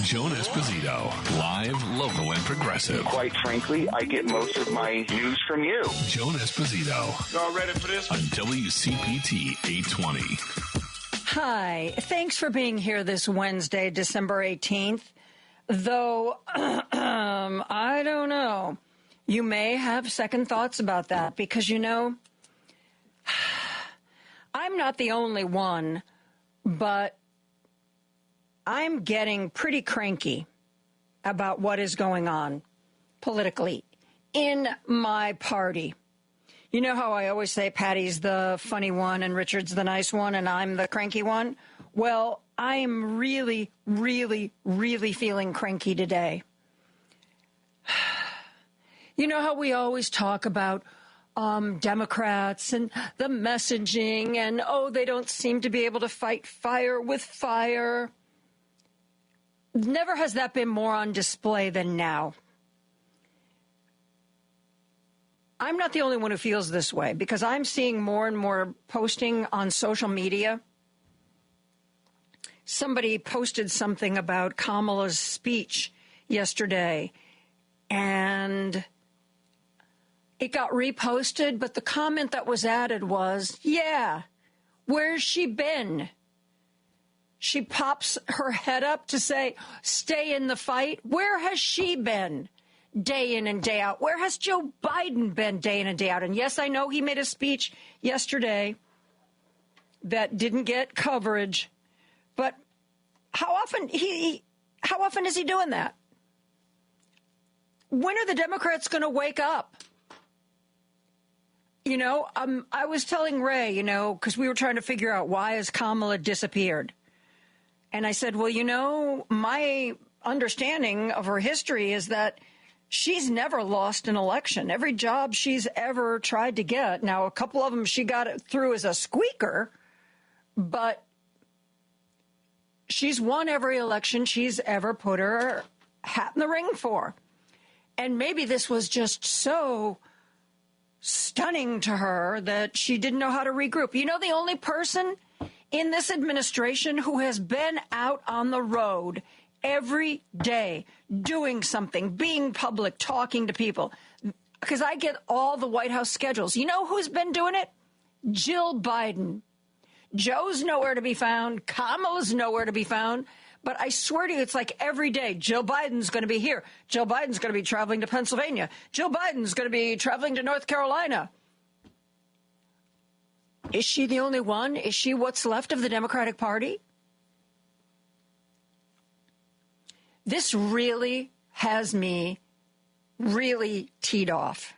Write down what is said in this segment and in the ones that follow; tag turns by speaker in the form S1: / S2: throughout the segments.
S1: Joan Esposito, live, local, and progressive.
S2: Quite frankly, I get most of my news from you.
S1: Joan Esposito.
S3: Y'all ready for this?
S1: On WCPT 820.
S4: Hi. Thanks for being here this Wednesday, December 18th. Though, I don't know. You may have second thoughts about that because, you know, I'm not the only one, but I'm getting pretty cranky about what is going on politically in my party. You know how I always say Patty's the funny one and Richard's the nice one and I'm the cranky one? Well, I'm really, really, really feeling cranky today. You know how we always talk about Democrats and the messaging and, oh, they don't seem to be able to fight fire with fire. Never has that been more on display than now. I'm not the only one who feels this way because I'm seeing more and more posting on social media. Somebody posted something about Kamala's speech yesterday, and it got reposted, but the comment that was added was, yeah, where's she been? She pops her head up to say, stay in the fight. Where has she been day in and day out? Where has Joe Biden been day in and day out? And yes, I know he made a speech yesterday that didn't get coverage, but how often is he doing that? When are the Democrats going to wake up? You know, I was telling Ray, you know, because we were trying to figure out why has Kamala disappeared. And I said, well, you know, my understanding of her history is that she's never lost an election. Every job she's ever tried to get. Now, a couple of them she got it through as a squeaker, but she's won every election she's ever put her hat in the ring for. And maybe this was just so stunning to her that she didn't know how to regroup. You know, the only person in this administration who has been out on the road every day, doing something, being public, talking to people, because I get all the White House schedules. You know who's been doing it? Jill Biden. Joe's nowhere to be found. Kamala's nowhere to be found. But I swear to you, it's like every day, Joe Biden's going to be here. Joe Biden's going to be traveling to Pennsylvania. Joe Biden's going to be traveling to North Carolina. Is she the only one? Is she what's left of the Democratic Party? This really has me really teed off.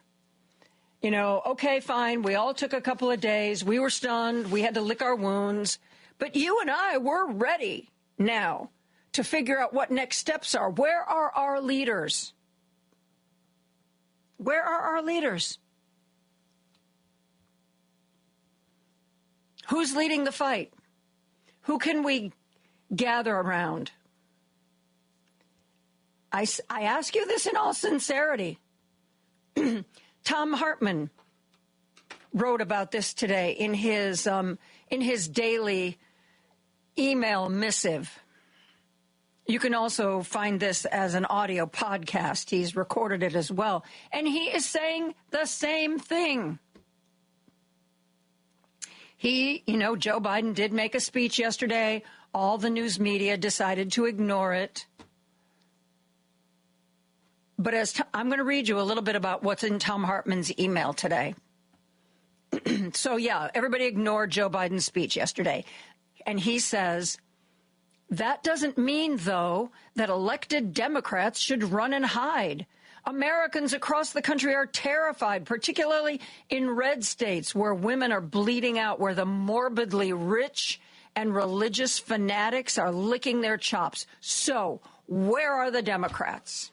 S4: You know, okay, fine. We all took a couple of days. We were stunned. We had to lick our wounds. But you and I were ready now to figure out what next steps are. Where are our leaders? Where are our leaders? Who's leading the fight? Who can we gather around? I ask you this in all sincerity. Tom Hartman wrote about this today in his daily email missive. You can also find this as an audio podcast. He's recorded it as well. And he is saying the same thing. Joe Biden did make a speech yesterday. All the news media decided to ignore it. But I'm going to read you a little bit about what's in Tom Hartman's email today. So, yeah, everybody ignored Joe Biden's speech yesterday. And he says, that doesn't mean, though, that elected Democrats should run and hide. Americans across the country are terrified, particularly in red states where women are bleeding out, where the morbidly rich and religious fanatics are licking their chops. So, where are the Democrats?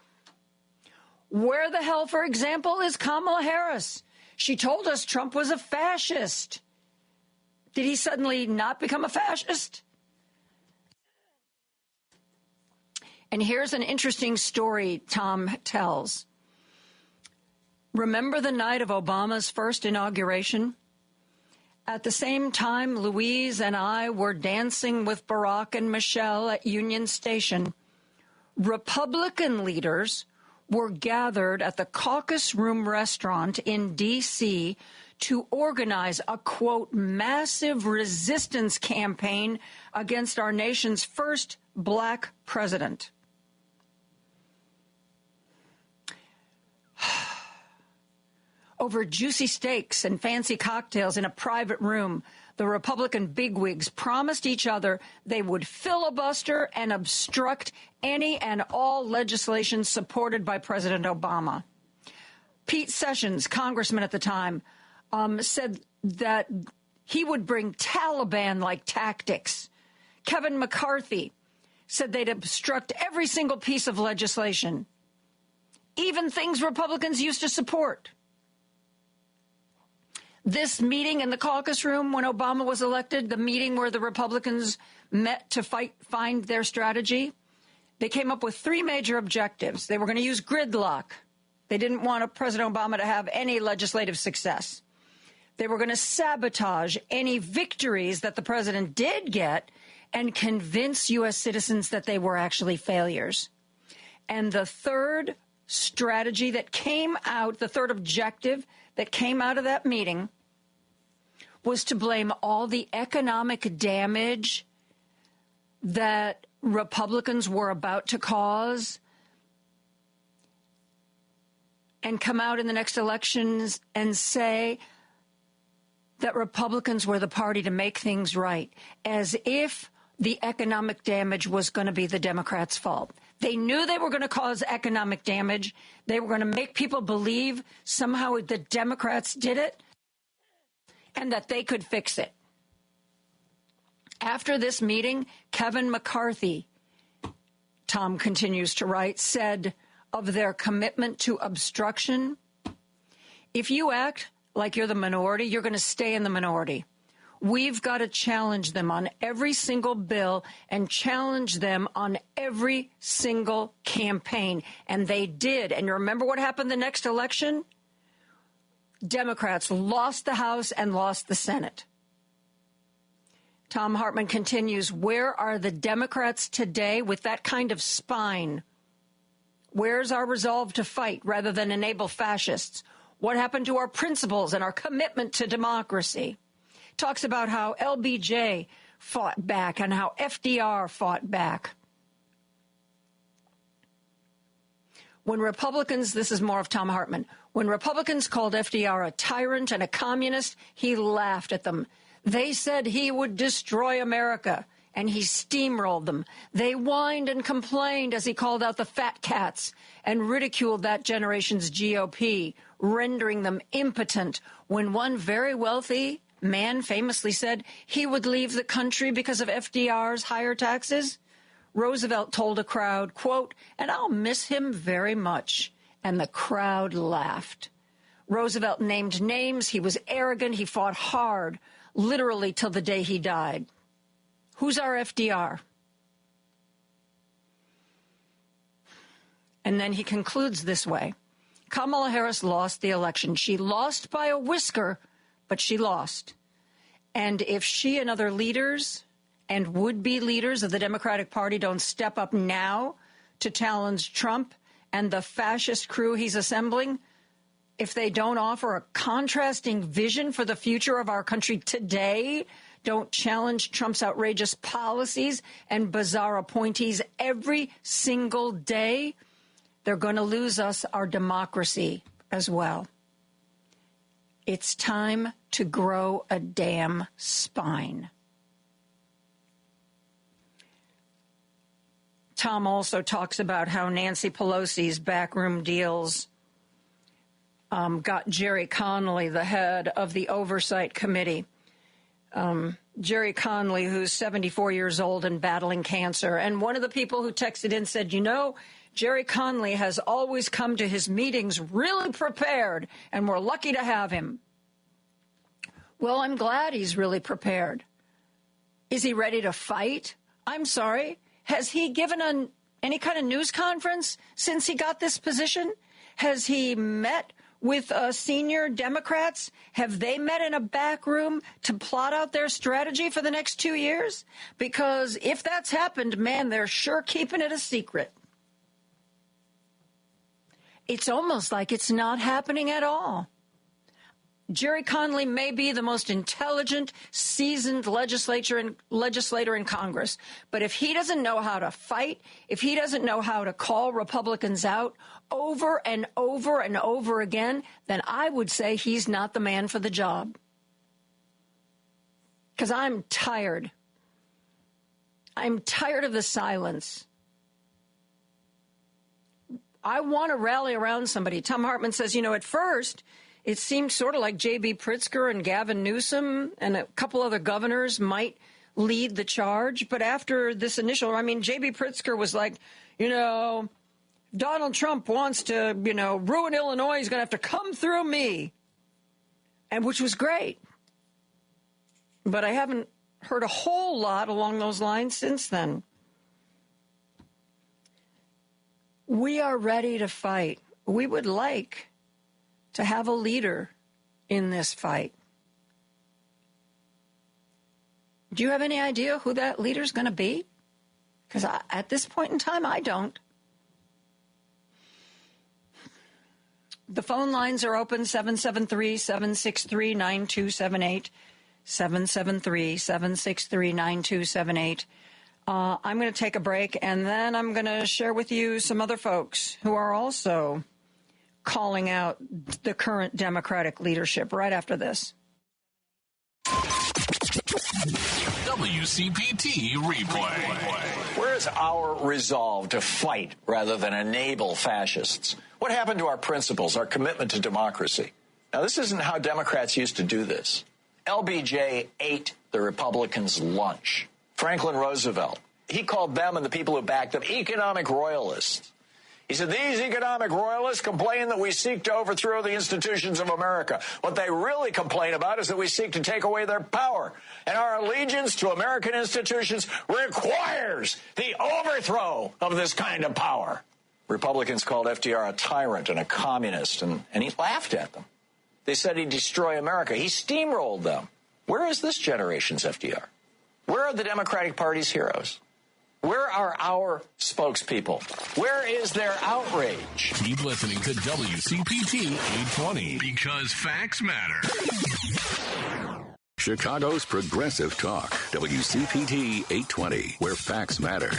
S4: Where the hell, for example, is Kamala Harris? She told us Trump was a fascist. Did he suddenly not become a fascist? And here's an interesting story Tom tells. Remember the night of Obama's first inauguration? At the same time, Louise and I were dancing with Barack and Michelle at Union Station. Republican leaders were gathered at the Caucus Room restaurant in D.C. to organize a, quote, massive resistance campaign against our nation's first black president. Over juicy steaks and fancy cocktails in a private room, the Republican bigwigs promised each other they would filibuster and obstruct any and all legislation supported by President Obama. Pete Sessions, congressman at the time, said that he would bring Taliban-like tactics. Kevin McCarthy said they'd obstruct every single piece of legislation, even things Republicans used to support. This meeting in the caucus room when Obama was elected, the meeting where the Republicans met to find their strategy, they came up with three major objectives. They were going to use gridlock. They didn't want President Obama to have any legislative success. They were going to sabotage any victories that the president did get and convince U.S. citizens that they were actually failures. And the third strategy that came out, the third objective that came out of that meeting was to blame all the economic damage that Republicans were about to cause and come out in the next elections and say that Republicans were the party to make things right, as if the economic damage was going to be the Democrats' fault. They knew they were going to cause economic damage. They were going to make people believe somehow the Democrats did it and that they could fix it. After this meeting, Kevin McCarthy, Tom continues to write, said of their commitment to obstruction, if you act like you're the minority, you're going to stay in the minority. We've got to challenge them on every single bill and challenge them on every single campaign. And they did. And you remember what happened the next election? Democrats lost the House and lost the Senate. Tom Hartman continues, where are the Democrats today with that kind of spine? Where's our resolve to fight rather than enable fascists? What happened to our principles and our commitment to democracy? Talks about how LBJ fought back and how FDR fought back. When Republicans, this is more of Tom Hartman, when Republicans called FDR a tyrant and a communist, he laughed at them. They said he would destroy America, and he steamrolled them. They whined and complained as he called out the fat cats and ridiculed that generation's GOP, rendering them impotent when one very wealthy man famously said he would leave the country because of FDR's higher taxes. Roosevelt told a crowd, quote, and I'll miss him very much. And the crowd laughed. Roosevelt named names. He was arrogant. He fought hard, literally till the day he died. Who's our FDR? And then he concludes this way. Kamala Harris lost the election. She lost by a whisker, but she lost. And if she and other leaders and would-be leaders of the Democratic Party don't step up now to challenge Trump and the fascist crew he's assembling, if they don't offer a contrasting vision for the future of our country today, don't challenge Trump's outrageous policies and bizarre appointees every single day, they're going to lose us our democracy as well. It's time to grow a damn spine. Tom also talks about how Nancy Pelosi's backroom deals got Jerry Connolly, the head of the Oversight Committee. Jerry Connolly, who's 74 years old and battling cancer. And one of the people who texted in said, you know, Jerry Connolly has always come to his meetings really prepared, and we're lucky to have him. Well, I'm glad he's really prepared. Is he ready to fight? I'm sorry. Has he given any kind of news conference since he got this position? Has he met with senior Democrats? Have they met in a back room to plot out their strategy for the next 2 years? Because if that's happened, man, they're sure keeping it a secret. it's almost like it's not happening at all. Jerry Connolly may be the most intelligent, seasoned legislator in Congress, but if he doesn't know how to fight, if he doesn't know how to call Republicans out over and over and over again, then I would say he's not the man for the job. Because I'm tired. I'm tired of the silence. I want to rally around somebody. Tom Hartman says, at first it seemed sort of like J.B. Pritzker and Gavin Newsom and a couple other governors might lead the charge. But after this initial, J.B. Pritzker was like, Donald Trump wants to, ruin Illinois. He's going to have to come through me. And which was great. But I haven't heard a whole lot along those lines since then. We are ready to fight. We would like to have a leader in this fight. Do you have any idea who that leader's going to be? Because at this point in time, I don't. The phone lines are open, 773-763-9278, 773-763-9278. I'm going to take a break, and then I'm going to share with you some other folks who are also calling out the current Democratic leadership right after this.
S1: WCPT replay.
S3: Where is our resolve to fight rather than enable fascists? What happened to our principles, our commitment to democracy? Now, this isn't how Democrats used to do this. LBJ ate the Republicans' lunch. Franklin Roosevelt, he called them and the people who backed them economic royalists. He said, these economic royalists complain that we seek to overthrow the institutions of America. What they really complain about is that we seek to take away their power. And our allegiance to American institutions requires the overthrow of this kind of power. Republicans called FDR a tyrant and a communist, and he laughed at them. They said he'd destroy America. He steamrolled them. Where is this generation's FDR? Where are the Democratic Party's heroes? Where are our spokespeople? Where is their outrage?
S1: Keep listening to WCPT 820 because facts matter.
S5: Chicago's Progressive Talk, WCPT 820, where facts matter.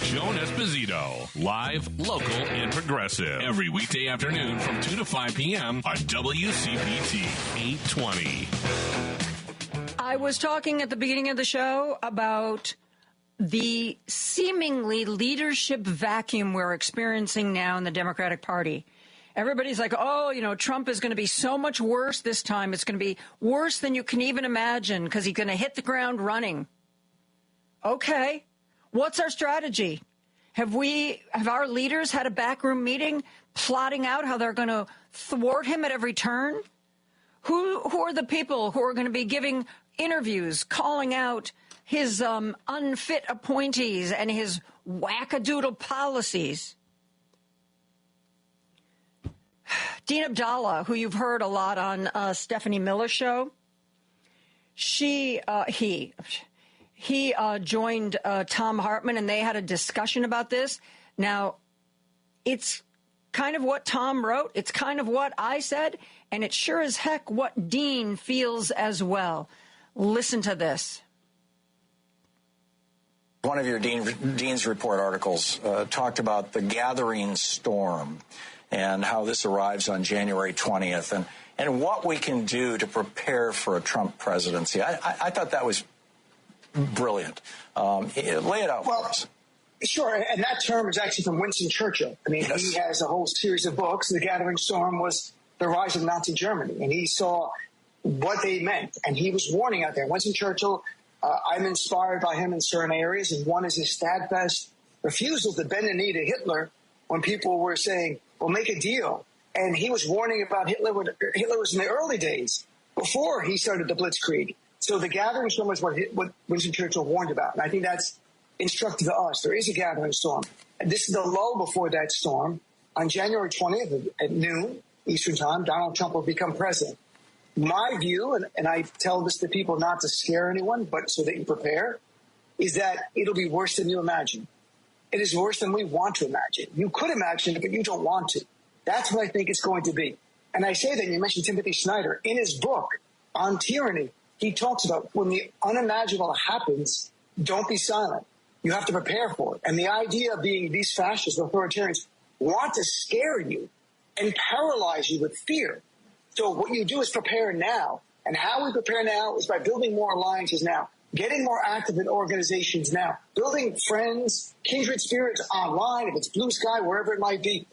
S1: Joan Esposito, live, local, and progressive. Every weekday afternoon from 2 to 5 p.m. on WCPT 820.
S4: I was talking at the beginning of the show about the seemingly leadership vacuum we're experiencing now in the Democratic Party. Everybody's like, Trump is going to be so much worse this time. It's going to be worse than you can even imagine because he's going to hit the ground running. Okay. What's our strategy? Have our leaders had a backroom meeting plotting out how they're going to thwart him at every turn? Who are the people who are going to be giving interviews, calling out his unfit appointees and his wackadoodle policies? Dean Abdallah, who you've heard a lot on Stephanie Miller's show, he joined Tom Hartman, and they had a discussion about this. Now, it's kind of what Tom wrote. It's kind of what I said, and it's sure as heck what Dean feels as well. Listen to this.
S3: One of your Dean's Report articles talked about the gathering storm and how this arrives on January 20th and what we can do to prepare for a Trump presidency. I thought that was brilliant. Lay it out for us.
S6: Sure, and that term is actually from Winston Churchill. I mean, yes. He has a whole series of books. The Gathering Storm was the rise of Nazi Germany, and he saw what they meant, and he was warning out there. Winston Churchill, I'm inspired by him in certain areas, and one is his steadfast refusal to bend the knee to Hitler when people were saying, well, make a deal. And he was warning about Hitler when Hitler was in the early days, before he started the Blitzkrieg. So the gathering storm is what Winston Churchill warned about. And I think that's instructive to us. There is a gathering storm. And this is the lull before that storm. On January 20th at noon Eastern Time, Donald Trump will become president. My view, and I tell this to people not to scare anyone, but so that you prepare, is that it'll be worse than you imagine. It is worse than we want to imagine. You could imagine it, but you don't want to. That's what I think it's going to be. And I say that, and you mentioned Timothy Snyder. In his book on tyranny, he talks about when the unimaginable happens, don't be silent. You have to prepare for it. And the idea of being these fascists, authoritarians, want to scare you and paralyze you with fear. So what you do is prepare now. And how we prepare now is by building more alliances now, getting more active in organizations now, building friends, kindred spirits online, if it's Blue Sky, wherever it might be,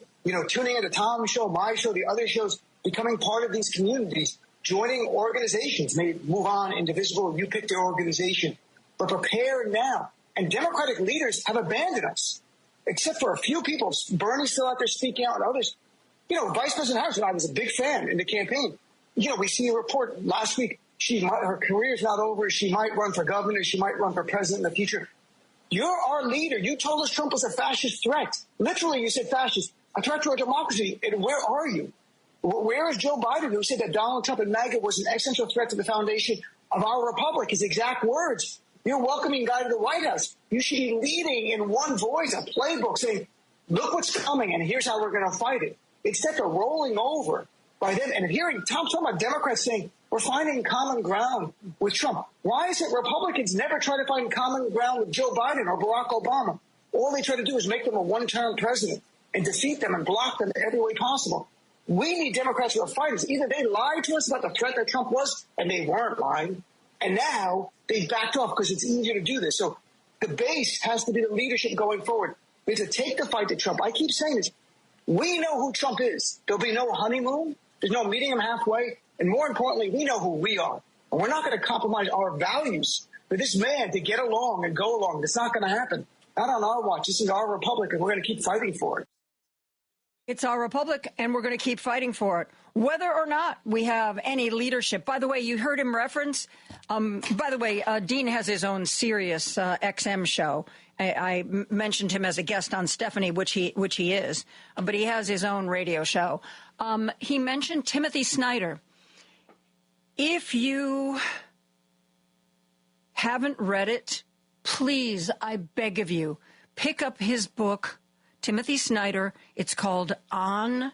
S6: tuning into Tom's show, my show, the other shows, becoming part of these communities, joining organizations, maybe move on, indivisible, you pick their organization, but prepare now. And Democratic leaders have abandoned us, except for a few people. Bernie's still out there speaking out, and others. Vice President Harris, and I was a big fan in the campaign. We see a report last week. Her career's not over. She might run for governor. She might run for president in the future. You're our leader. You told us Trump was a fascist threat. Literally, you said fascist, a threat to our democracy. And where are you? Where is Joe Biden, who said that Donald Trump and MAGA was an existential threat to the foundation of our republic? His exact words. You're a welcoming guy to the White House. You should be leading in one voice, a playbook, saying, look what's coming, and here's how we're going to fight it. Instead of rolling over by them and hearing Tom talking about Democrats saying, we're finding common ground with Trump. Why is it Republicans never try to find common ground with Joe Biden or Barack Obama? All they try to do is make them a one-term president and defeat them and block them every way possible. We need Democrats who are fighters. Either they lied to us about the threat that Trump was, and they weren't lying, and now they backed off because it's easier to do this. So the base has to be the leadership going forward. We have to take the fight to Trump. I keep saying this. We know who Trump is. There'll be no honeymoon. There's no meeting him halfway. And more importantly, we know who we are. And we're not going to compromise our values for this man to get along and go along. It's not going to happen. Not on our watch. This is our republic, and we're going to keep fighting for it.
S4: It's our republic, and we're going to keep fighting for it, whether or not we have any leadership. By the way, you heard him reference. Dean has his own Sirius XM show. I mentioned him as a guest on Stephanie, which he is, but he has his own radio show. He mentioned Timothy Snyder. If you haven't read it, please, I beg of you, pick up his book, Timothy Snyder. It's called On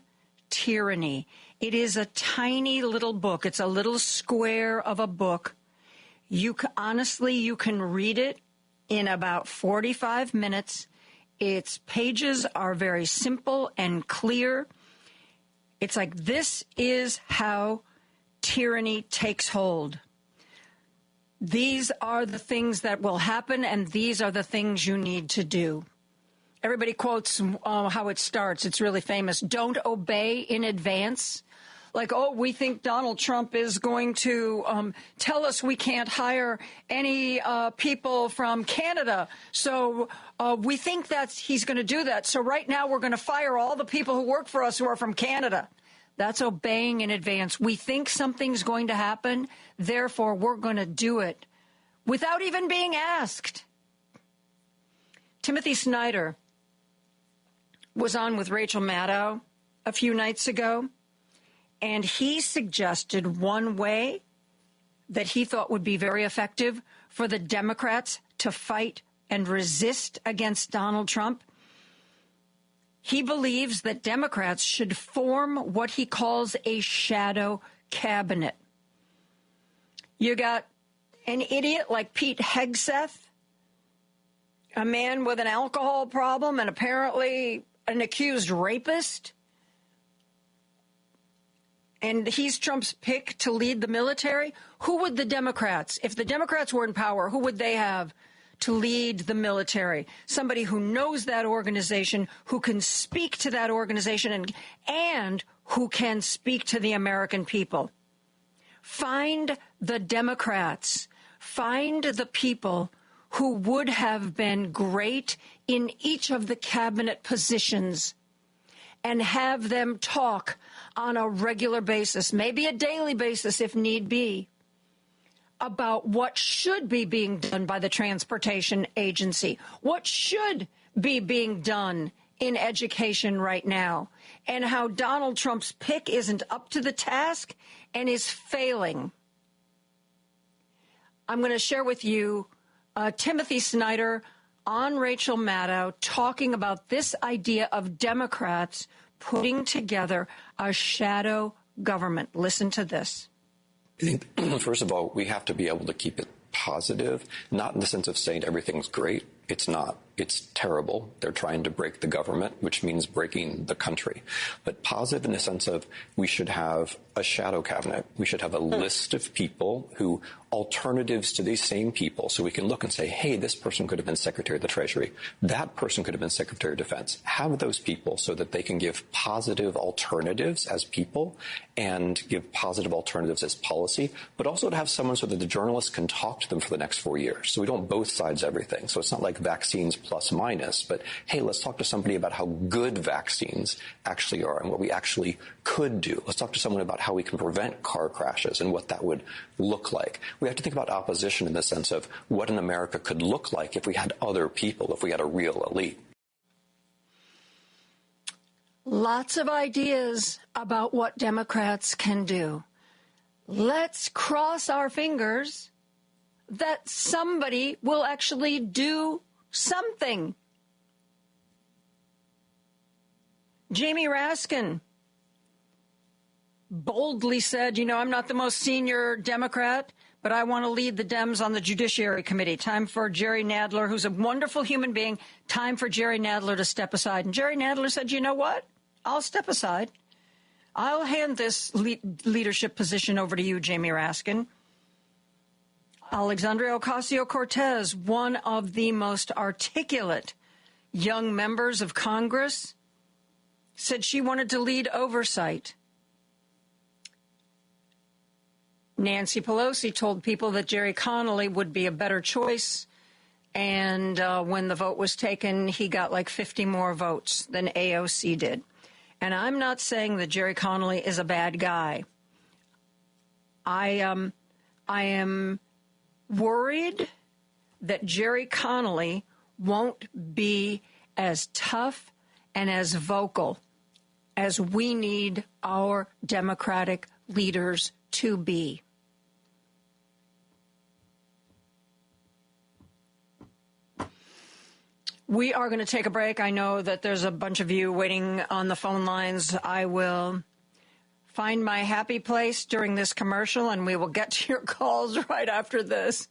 S4: Tyranny. It is a tiny little book. It's a little square of a book. You can read it in about 45 minutes. Its pages are very simple and clear. It's like, this is how tyranny takes hold. These are the things that will happen, and these are the things you need to do. Everybody quotes how it starts. It's really famous. Don't obey in advance. Like, we think Donald Trump is going to tell us we can't hire any people from Canada. So we think that he's going to do that. So right now we're going to fire all the people who work for us who are from Canada. That's obeying in advance. We think something's going to happen. Therefore, we're going to do it without even being asked. Timothy Snyder was on with Rachel Maddow a few nights ago, and he suggested one way that he thought would be very effective for the Democrats to fight and resist against Donald Trump. He believes that Democrats should form what he calls a shadow cabinet. You got an idiot like Pete Hegseth, a man with an alcohol problem and apparently an accused rapist, and he's Trump's pick to lead the military. Who would the Democrats, if the Democrats were in power, who would they have to lead the military? Somebody who knows that organization, who can speak to that organization, and who can speak to the American people. Find the Democrats. Find the people who would have been great in each of the cabinet positions, and have them talk on a regular basis, maybe a daily basis if need be, about what should be being done by the transportation agency, what should be being done in education right now, and how Donald Trump's pick isn't up to the task and is failing. I'm going to share with you Timothy Snyder on Rachel Maddow talking about this idea of Democrats putting together a shadow government. Listen to this.
S7: I think, first of all, we have to be able to keep it positive, not in the sense of saying everything's great. It's not. It's terrible. They're trying to break the government, which means breaking the country. But positive in the sense of we should have a shadow cabinet. We should have a list of people who alternatives to these same people. So we can look and say, hey, this person could have been Secretary of the Treasury. That person could have been Secretary of Defense. Have those people so that they can give positive alternatives as people and give positive alternatives as policy, but also to have someone so that the journalists can talk to them for the next 4 years. So we don't both sides everything. So it's not like vaccines plus minus, but hey, let's talk to somebody about how good vaccines actually are and what we actually could do. Let's talk to someone about how we can prevent car crashes and what that would look like. We have to think about opposition in the sense of what an America could look like if we had other people, if we had a real elite.
S4: Lots of ideas about what Democrats can do. Let's cross our fingers that somebody will actually do something. Jamie Raskin boldly said, I'm not the most senior Democrat, but I want to lead the Dems on the Judiciary Committee. Time for Jerry Nadler, who's a wonderful human being, time for Jerry Nadler to step aside. And Jerry Nadler said, you know what? I'll step aside. I'll hand this leadership position over to you, Jamie Raskin. Alexandria Ocasio-Cortez, one of the most articulate young members of Congress, said she wanted to lead oversight. Nancy Pelosi told people that Jerry Connolly would be a better choice, and when the vote was taken, he got like 50 more votes than AOC did. And I'm not saying that Jerry Connolly is a bad guy. I am worried that Jerry Connolly won't be as tough and as vocal as we need our Democratic leaders to be. We are going to take a break. I know that there's a bunch of you waiting on the phone lines. I will find my happy place during this commercial, and we will get to your calls right after this.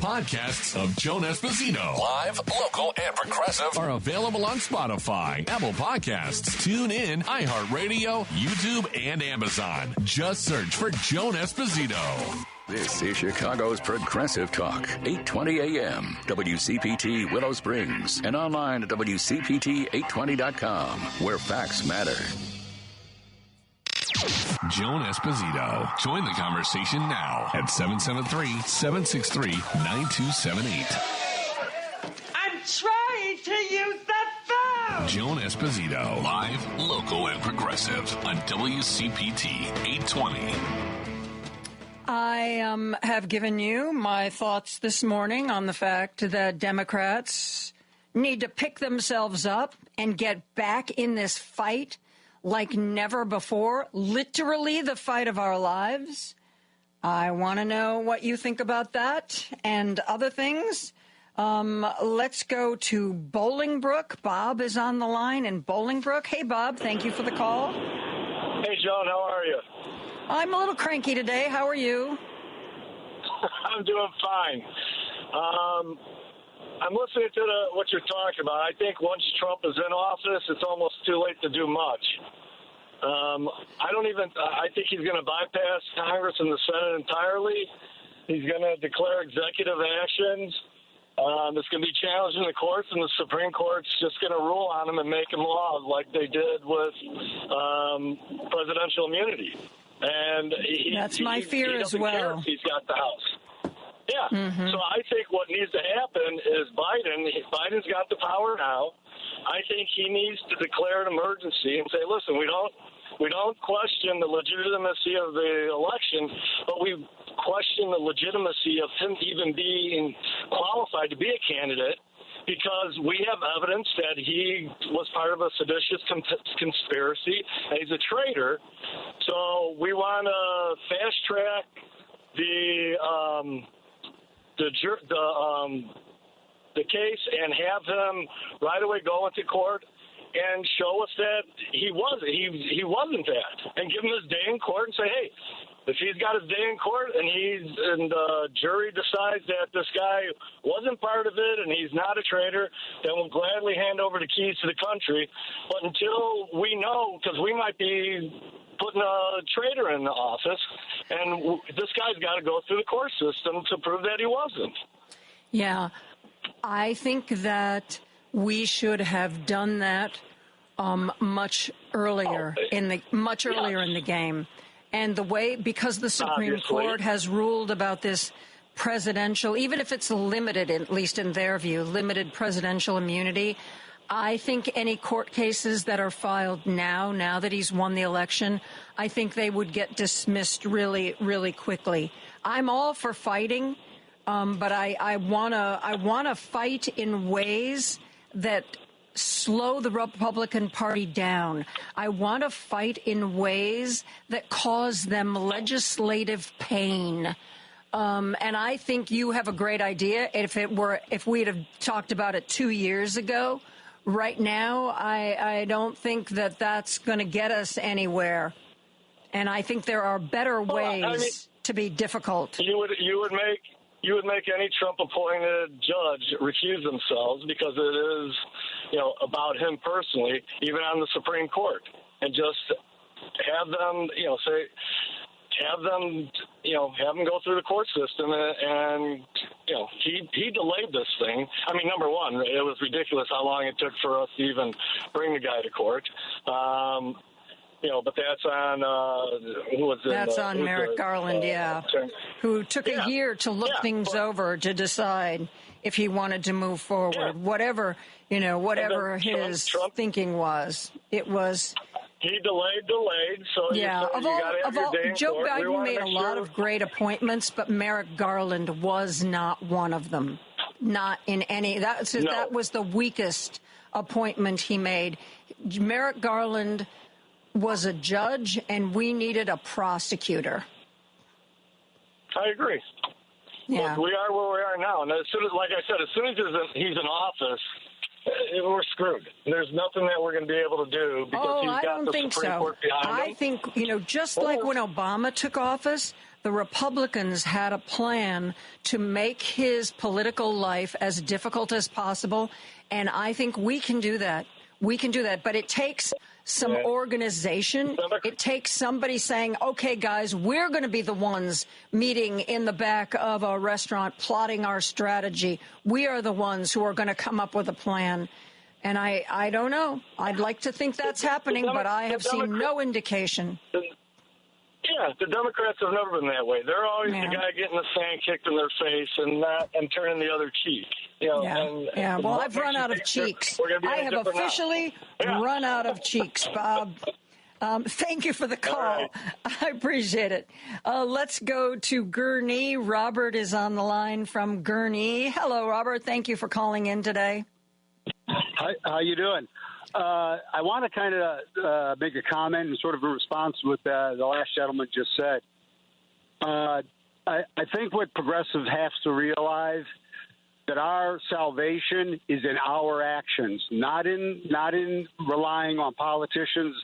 S1: Podcasts of Joan Esposito, live, local, and progressive, are available on Spotify, Apple Podcasts, TuneIn, iHeartRadio, YouTube, and Amazon. Just search for Joan Esposito.
S5: This is Chicago's Progressive Talk, 820 AM, WCPT Willow Springs, and online at WCPT820.com, where facts matter.
S1: Joan Esposito. Join the conversation now at 773-763-9278.
S8: I'm trying to use the phone!
S1: Joan Esposito. Live, local, and progressive on WCPT 820.
S4: I have given you my thoughts this morning on the fact that Democrats need to pick themselves up and get back in this fight like never before, literally the fight of our lives. I want to know what you think about that and other things. Let's go to Bolingbrook. Bob is on the line in Bolingbrook. Hey, Bob, thank you for the call.
S9: Hey, Joan, how are you?
S4: I'm a little cranky today. How are you?
S9: I'm doing fine. I'm listening to what you're talking about. I think once Trump is in office, it's almost too late to do much. I think he's going to bypass Congress and the Senate entirely. He's going to declare executive actions. It's going to be challenged in the courts, and the Supreme Court's just going to rule on him and make him law like they did with presidential immunity. And
S4: that's my fear as well.
S9: He's got the House. Yeah. Mm-hmm. So I think what needs to happen is Biden's got the power now. I think he needs to declare an emergency and say, listen, we don't question the legitimacy of the election, but we question the legitimacy of him even being qualified to be a candidate, because we have evidence that he was part of a seditious conspiracy and he's a traitor. So we want to fast track the case and have him right away go into court and show us that he wasn't that, and give him his day in court and say, hey, if he's got his day in court and the jury decides that this guy wasn't part of it and he's not a traitor, then we'll gladly hand over the keys to the country. But until we know, because we might be putting a traitor in the office, and this guy's got to go through the court system to prove that he wasn't. Yeah,
S4: I think that we should have done that much earlier in the game. And the way, because the Supreme Court has ruled about this presidential, even if it's limited, at least in their view, limited presidential immunity, I think any court cases that are filed now that he's won the election, I think they would get dismissed really, really quickly. I'm all for fighting, but I wanna fight in ways that slow the Republican Party down. I want to fight in ways that cause them legislative pain. And I think you have a great idea. If we'd have talked about it 2 years ago, right now, I don't think that that's going to get us anywhere. And I think there are better ways to be difficult.
S9: You would make any Trump-appointed judge recuse themselves because it is, about him personally, even on the Supreme Court, and just have them, have them go through the court system, and he delayed this thing. I mean, number one, it was ridiculous how long it took for us to even bring the guy to court. But that's on who was it?
S4: That's on Merrick Garland, who took a year to look things over to decide if he wanted to move forward. Whatever his thinking was, it was.
S9: He delayed. So
S4: Joe Biden made a lot of great appointments, but Merrick Garland was not one of them. Not in any. That was the weakest appointment he made. Merrick Garland was a judge, and we needed a prosecutor.
S9: I agree.
S4: Yeah.
S9: Look, we are where we are now, and as soon as he's in office, we're screwed. There's nothing that we're going to be able to do because he's got the Supreme Court behind him.
S4: I think, just like when Obama took office, the Republicans had a plan to make his political life as difficult as possible, and I think we can do that. But it takes some organization. It takes somebody saying, okay, guys, we're going to be the ones meeting in the back of a restaurant, plotting our strategy. We are the ones who are going to come up with a plan. And I don't know. I'd like to think that's happening, but I have seen no indication.
S9: Yeah, the Democrats have never been that way. They're always the guy getting the sand kicked in their face and turning the other cheek.
S4: Well, I've run out of cheeks. I have officially run out of cheeks, Bob. Thank you for the call. Right. I appreciate it. Let's go to Gurnee. Robert is on the line from Gurnee. Hello, Robert. Thank you for calling in today.
S10: Hi, how you doing? I want to kind of make a comment and sort of a response to what the last gentleman just said. I think what progressives have to realize that our salvation is in our actions, not in relying on politicians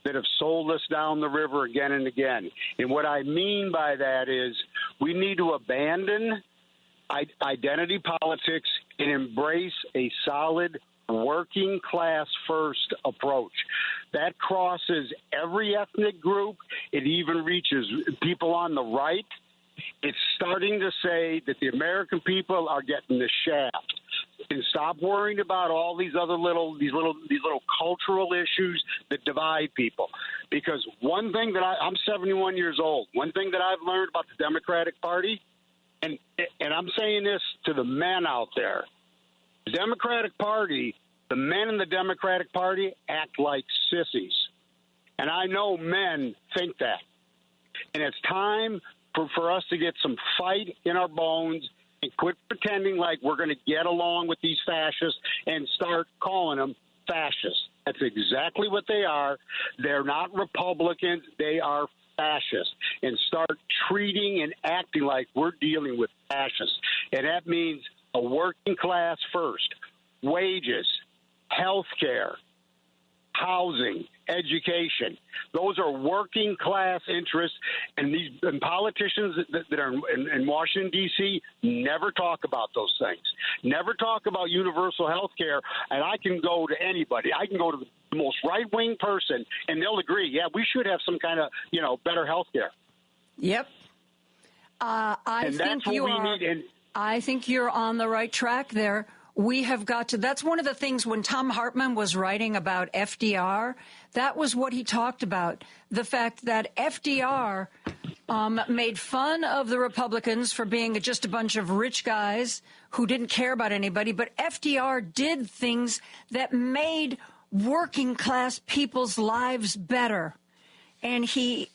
S10: that have sold us down the river again and again. And what I mean by that is we need to abandon identity politics and embrace a solid working class first approach. That crosses every ethnic group. It even reaches people on the right. It's starting to say that the American people are getting the shaft. And stop worrying about all these other little cultural issues that divide people. Because one thing that I'm 71 years old. One thing that I've learned about the Democratic Party, and I'm saying this to the men out there, the Democratic Party, the men in the Democratic Party act like sissies. And I know men think that. And it's time for us to get some fight in our bones and quit pretending like we're going to get along with these fascists and start calling them fascists. That's exactly what they are. They're not Republicans. They are fascists. And start treating and acting like we're dealing with fascists. And that means a working class first, wages, health care, housing, education. Those are working class interests, and politicians that are in Washington, D.C. never talk about those things. Never talk about universal health care, and I can go to anybody. I can go to the most right-wing person, and they'll agree, yeah, we should have some kind of, better health care.
S4: Yep. I think you're on the right track there. We have got to, that's one of the things when Tom Hartman was writing about FDR, that was what he talked about. The fact that FDR made fun of the Republicans for being just a bunch of rich guys who didn't care about anybody, but FDR did things that made working class people's lives better. And he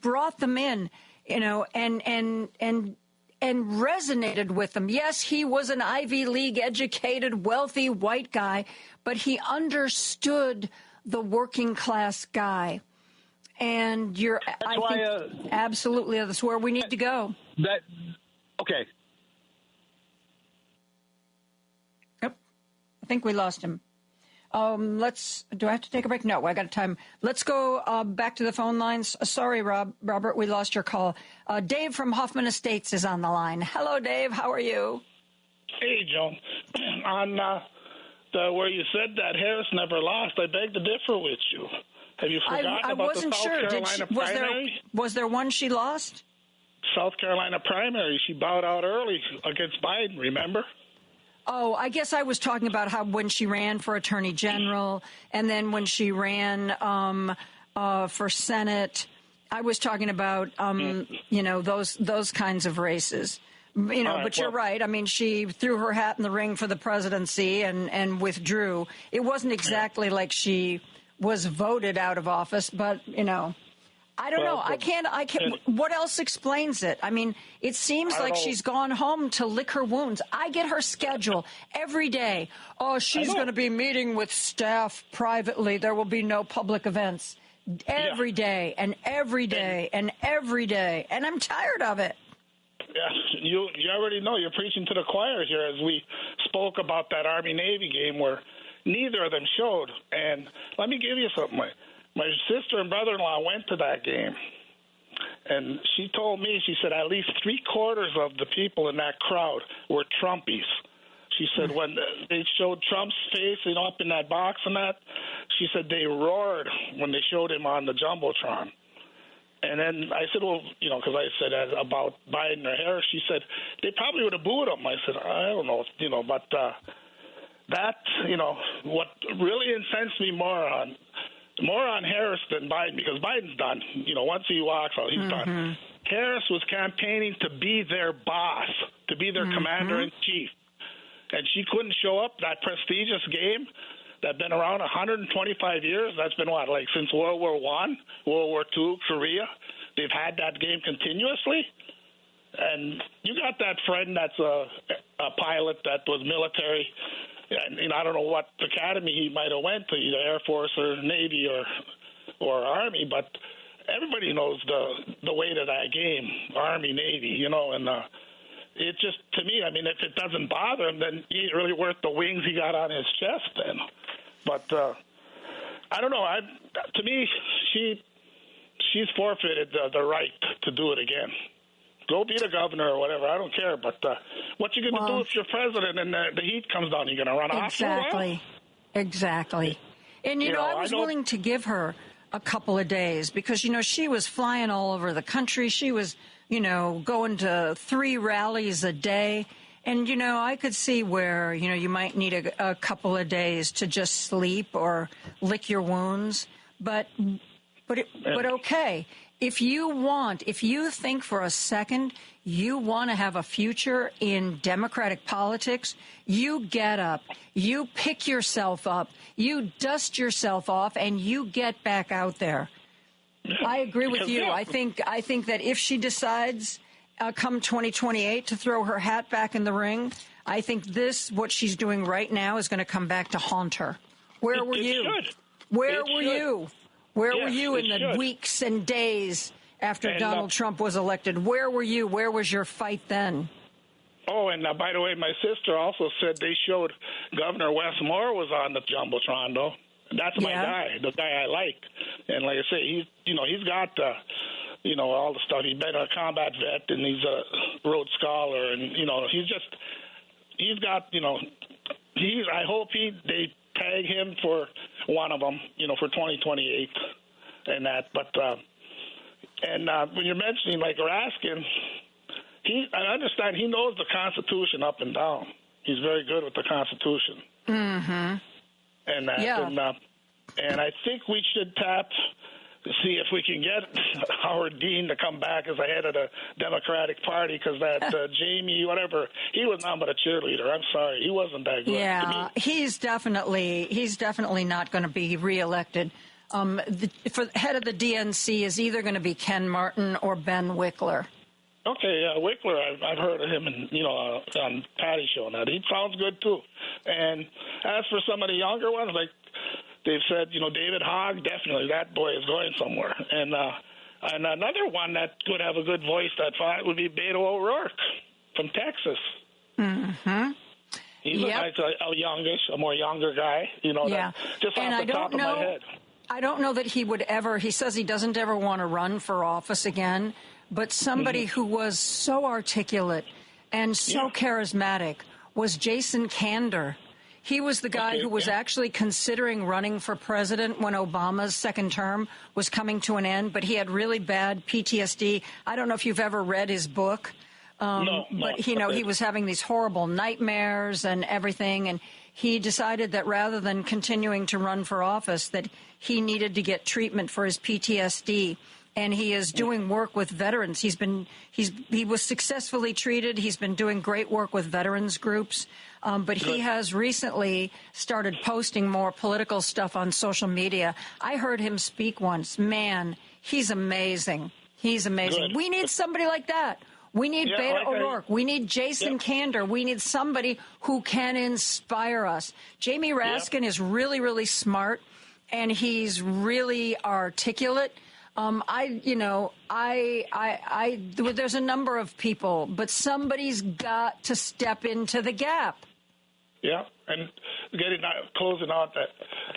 S4: brought them in, and resonated with them. Yes, he was an Ivy League educated, wealthy white guy, but he understood the working class guy. And absolutely, that's where we need to go.
S10: Okay.
S4: Yep. I think we lost him. Do I have to take a break? No, I got time. Let's go back to the phone lines. Sorry, Robert, we lost your call. Dave from Hoffman Estates is on the line. Hello, Dave. How are you?
S11: Hey, Joan. On where you said that Harris never lost, I beg to differ with you. Have you forgotten about the South Carolina primary?
S4: Was there one she lost?
S11: South Carolina primary. She bowed out early against Biden, remember?
S4: Oh, I guess I was talking about how when she ran for Attorney General and then when she ran for Senate, I was talking about, those kinds of races. But you're right. I mean, she threw her hat in the ring for the presidency and withdrew. It wasn't exactly like she was voted out of office, but, I don't know. I can't. What else explains it? I mean, it seems like she's gone home to lick her wounds. I get her schedule every day. Oh, she's going to be meeting with staff privately. There will be no public events every day and every day and every day. And I'm tired of it.
S11: Yeah, you already know. You're preaching to the choir here as we spoke about that Army-Navy game where neither of them showed. And let me give you something. My sister and brother-in-law went to that game, and she told me, she said, at least 3/4 of the people in that crowd were Trumpies. She said when they showed Trump's face, up in that box and that, she said they roared when they showed him on the Jumbotron. And then I said, well, because I said about Biden or Harris, she said they probably would have booed him. I said, I don't know, but that, what really incensed me more on Harris than Biden, because Biden's done. Once he walks out, he's done. Harris was campaigning to be their boss, to be their commander-in-chief. And she couldn't show up. That prestigious game that's been around 125 years, that's been since World War I, World War II, Korea. They've had that game continuously. And you got that friend that's a pilot that was military. And I don't know what academy he might have went to, either Air Force or Navy or Army, but everybody knows the weight of that game, Army, Navy, and it just, to me, I mean, if it doesn't bother him, then he ain't really worth the wings he got on his chest then. But I don't know. To me, she's forfeited the right to do it again. Go be the governor or whatever. I don't care. But what you going to do if you're president and the heat comes down? You going to run off?
S4: Exactly. And, I was willing to give her a couple of days because, she was flying all over the country. She was, going to 3 rallies a day. And, I could see where, you might need a couple of days to just sleep or lick your wounds. But okay. If you think for a second you want to have a future in Democratic politics, you get up, you pick yourself up, you dust yourself off, and you get back out there. I agree with you. I think that if she decides come 2028 to throw her hat back in the ring, I think what she's doing right now is going to come back to haunt her. Where were you? Where were you? Where were you in the weeks and days after Donald Trump was elected? Where were you? Where was your fight then?
S11: Oh, and by the way, my sister also said they showed Governor Wes Moore was on the Jumbotron, though. That's my guy, the guy I like. And like I say, he's got all the stuff. He's been a combat vet, and he's a Rhodes Scholar, and he's got I hope they tag him for one of them, for 2028 and that. But when you're mentioning like Raskin, I understand he knows the Constitution up and down. He's very good with the Constitution.
S4: Mm-hmm.
S11: And that, and I think we should see if we can get Howard Dean to come back as the head of the Democratic Party, because that Jamie, whatever, he was not but a cheerleader. I'm sorry, he wasn't that good.
S4: Yeah, he's definitely not going to be reelected. For head of the DNC is either going to be Ken Martin or Ben Wickler.
S11: Okay, Wickler, I've heard of him, on Patty's show. Now he sounds good too. And as for some of the younger ones, like they've said, David Hogg, definitely that boy is going somewhere. And another one that could have a good voice that fight would be Beto O'Rourke from Texas.
S4: Mm-hmm.
S11: He's a more younger guy. Just
S4: and
S11: off the top of my head.
S4: I don't know that he would ever. He says he doesn't ever want to run for office again. But somebody who was so articulate and so charismatic was Jason Kander. He was the guy who was actually considering running for president when Obama's second term was coming to an end, but he had really bad PTSD. I don't know if you've ever read his book, but he was having these horrible nightmares and everything, and he decided that rather than continuing to run for office, that he needed to get treatment for his PTSD. And he is doing work with veterans. He was successfully treated. He's been doing great work with veterans groups. But he has recently started posting more political stuff on social media. I heard him speak once. Man, he's amazing. He's amazing.
S11: Good.
S4: We need somebody like that. We need Beto O'Rourke. We need Jason Kander. We need somebody who can inspire us. Jamie Raskin is really, really smart, and he's really articulate. There's a number of people, but somebody's got to step into the gap.
S11: Yeah, and closing out that.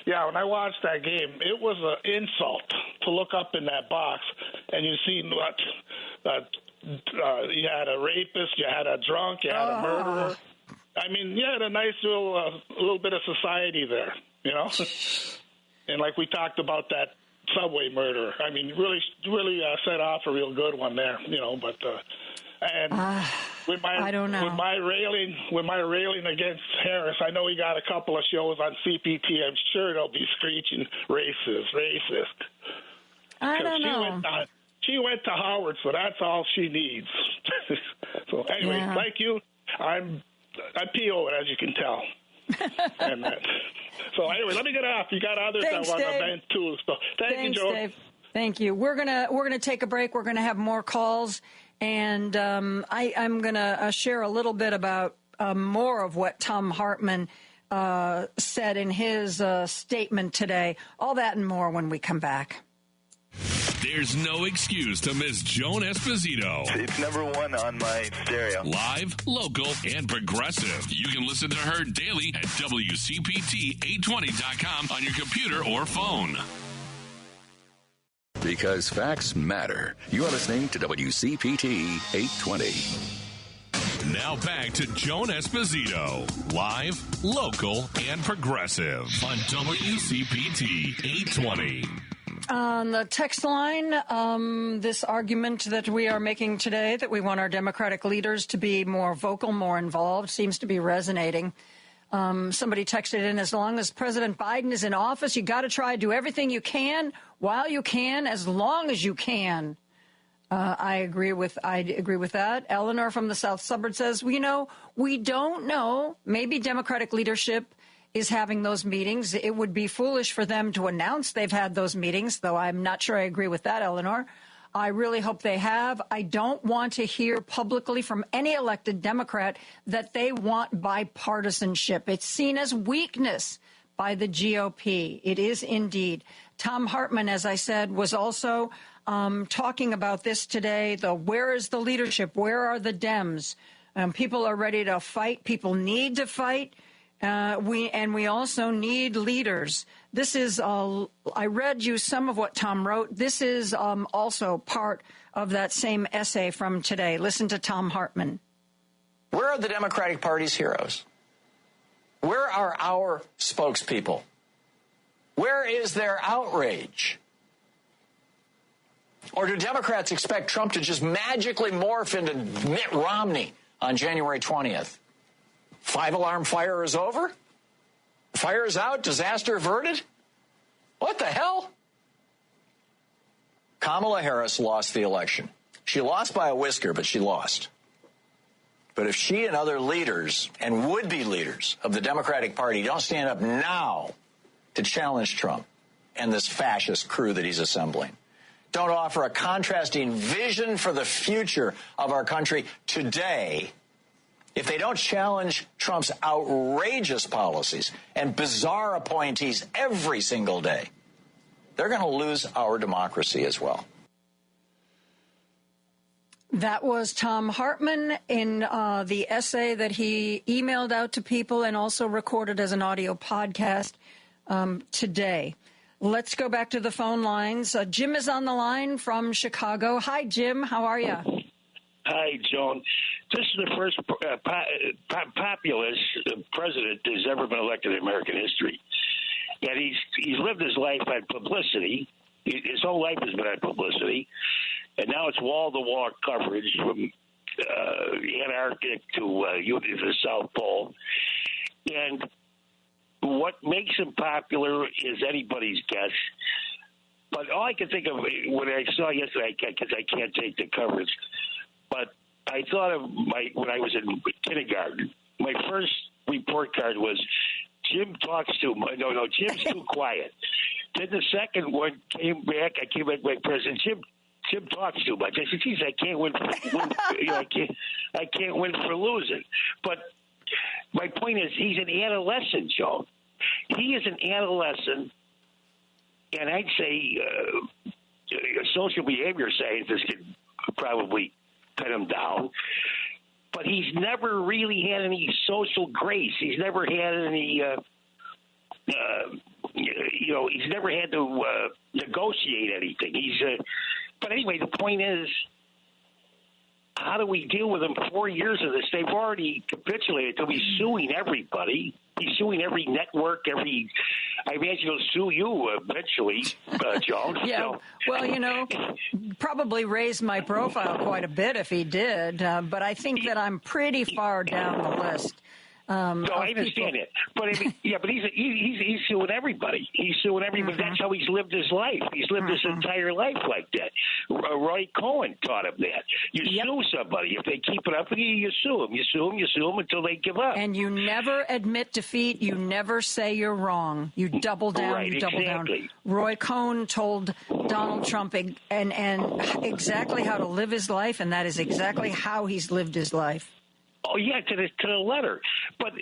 S11: Yeah, when I watched that game, it was an insult to look up in that box and you see you had a rapist, you had a drunk, you had a murderer. I mean, you had a nice little bit of society there, And like we talked about that subway murder. I mean, really set off a real good one there, But I don't know. With my railing against Harris, I know he got a couple of shows on CPT. I'm sure they'll be screeching racist.
S4: I don't know.
S11: She went to Howard, so that's all she needs. So anyway, like you, I'm PO, as you can tell. And so anyway, let me get off. You got others that want to vent too. So thanks, you, Joe.
S4: Dave. Thank you. We're gonna take a break. We're gonna have more calls, and I'm gonna share a little bit about more of what Thom Hartmann said in his statement today. All that and more when we come back.
S1: There's no excuse to miss Joan Esposito.
S12: It's number one on my stereo.
S1: Live, local, and progressive. You can listen to her daily at WCPT820.com on your computer or phone.
S5: Because facts matter. You are listening to WCPT 820.
S1: Now back to Joan Esposito. Live, local, and progressive on WCPT 820.
S4: On the text line, this argument that we are making today, that we want our Democratic leaders to be more vocal, more involved, seems to be resonating. Somebody texted in, as long as President Biden is in office, you got to try to do everything you can while you can, as long as you can. I agree with that. Eleanor from the South Suburb says, we don't know. Maybe Democratic leadership is having those meetings. It would be foolish for them to announce they've had those meetings, though I'm not sure I agree with that, Eleanor. I really hope they have. I don't want to hear publicly from any elected Democrat that they want bipartisanship. It's seen as weakness by the GOP. It is indeed. Thom Hartmann, as I said, was also talking about this today. Where is the leadership? Where are the Dems? People are ready to fight. People need to fight. We also need leaders. This is, I read you some of what Tom wrote. This is also part of that same essay from today. Listen to Tom Hartman.
S3: Where are the Democratic Party's heroes? Where are our spokespeople? Where is their outrage? Or do Democrats expect Trump to just magically morph into Mitt Romney on January 20th? 5-alarm fire is over? Fire is out? Disaster averted? What the hell? Kamala Harris lost the election. She lost by a whisker, but she lost. But if she and other leaders and would-be leaders of the Democratic Party don't stand up now to challenge Trump and this fascist crew that he's assembling, don't offer a contrasting vision for the future of our country today, if they don't challenge Trump's outrageous policies and bizarre appointees every single day, they're going to lose our democracy as well.
S4: That was Tom Hartman in the essay that he emailed out to people and also recorded as an audio podcast today. Let's go back to the phone lines. Jim is on the line from Chicago. Hi, Jim. How are you?
S13: Hi, Joan. This is the first populist president that's ever been elected in American history. And he's lived his life on publicity. His whole life has been on publicity. And now it's wall-to-wall coverage from Antarctic to the South Pole. And what makes him popular is anybody's guess. But all I can think of when I saw yesterday, because I can't take the coverage, but I thought of when I was in kindergarten, my first report card was, Jim talks too much. No, Jim's too quiet. Then the second one came back. I came back to my president. Jim talks too much. I said, geez, I can't win. I can't win for losing. But my point is, he's an adolescent, Joe. He is an adolescent, and I'd say a social behavior scientist could probably cut him down. But he's never really had any social grace. He's never had any, he's never had to negotiate anything. But anyway, the point is, how do we deal with him? 4 years of this, they've already capitulated. They'll be suing everybody. He's suing every network, I imagine he'll sue you eventually, Joan.
S4: Yeah, well, probably raise my profile quite a bit if he did, but I think that I'm pretty far down the list.
S13: No, I understand it, but but he's suing everybody. He's suing everybody. Mm-hmm. That's how he's lived his life. He's lived his entire life like that. Roy Cohen taught him that. You sue somebody if they keep it up with you. You sue them. You sue them until they give up.
S4: And you never admit defeat. You never say you're wrong. You double down.
S13: Right,
S4: you double
S13: exactly.
S4: down. Roy Cohen told Donald Trump and exactly how to live his life, and that is exactly how he's lived his life.
S13: Oh yeah, to the letter. But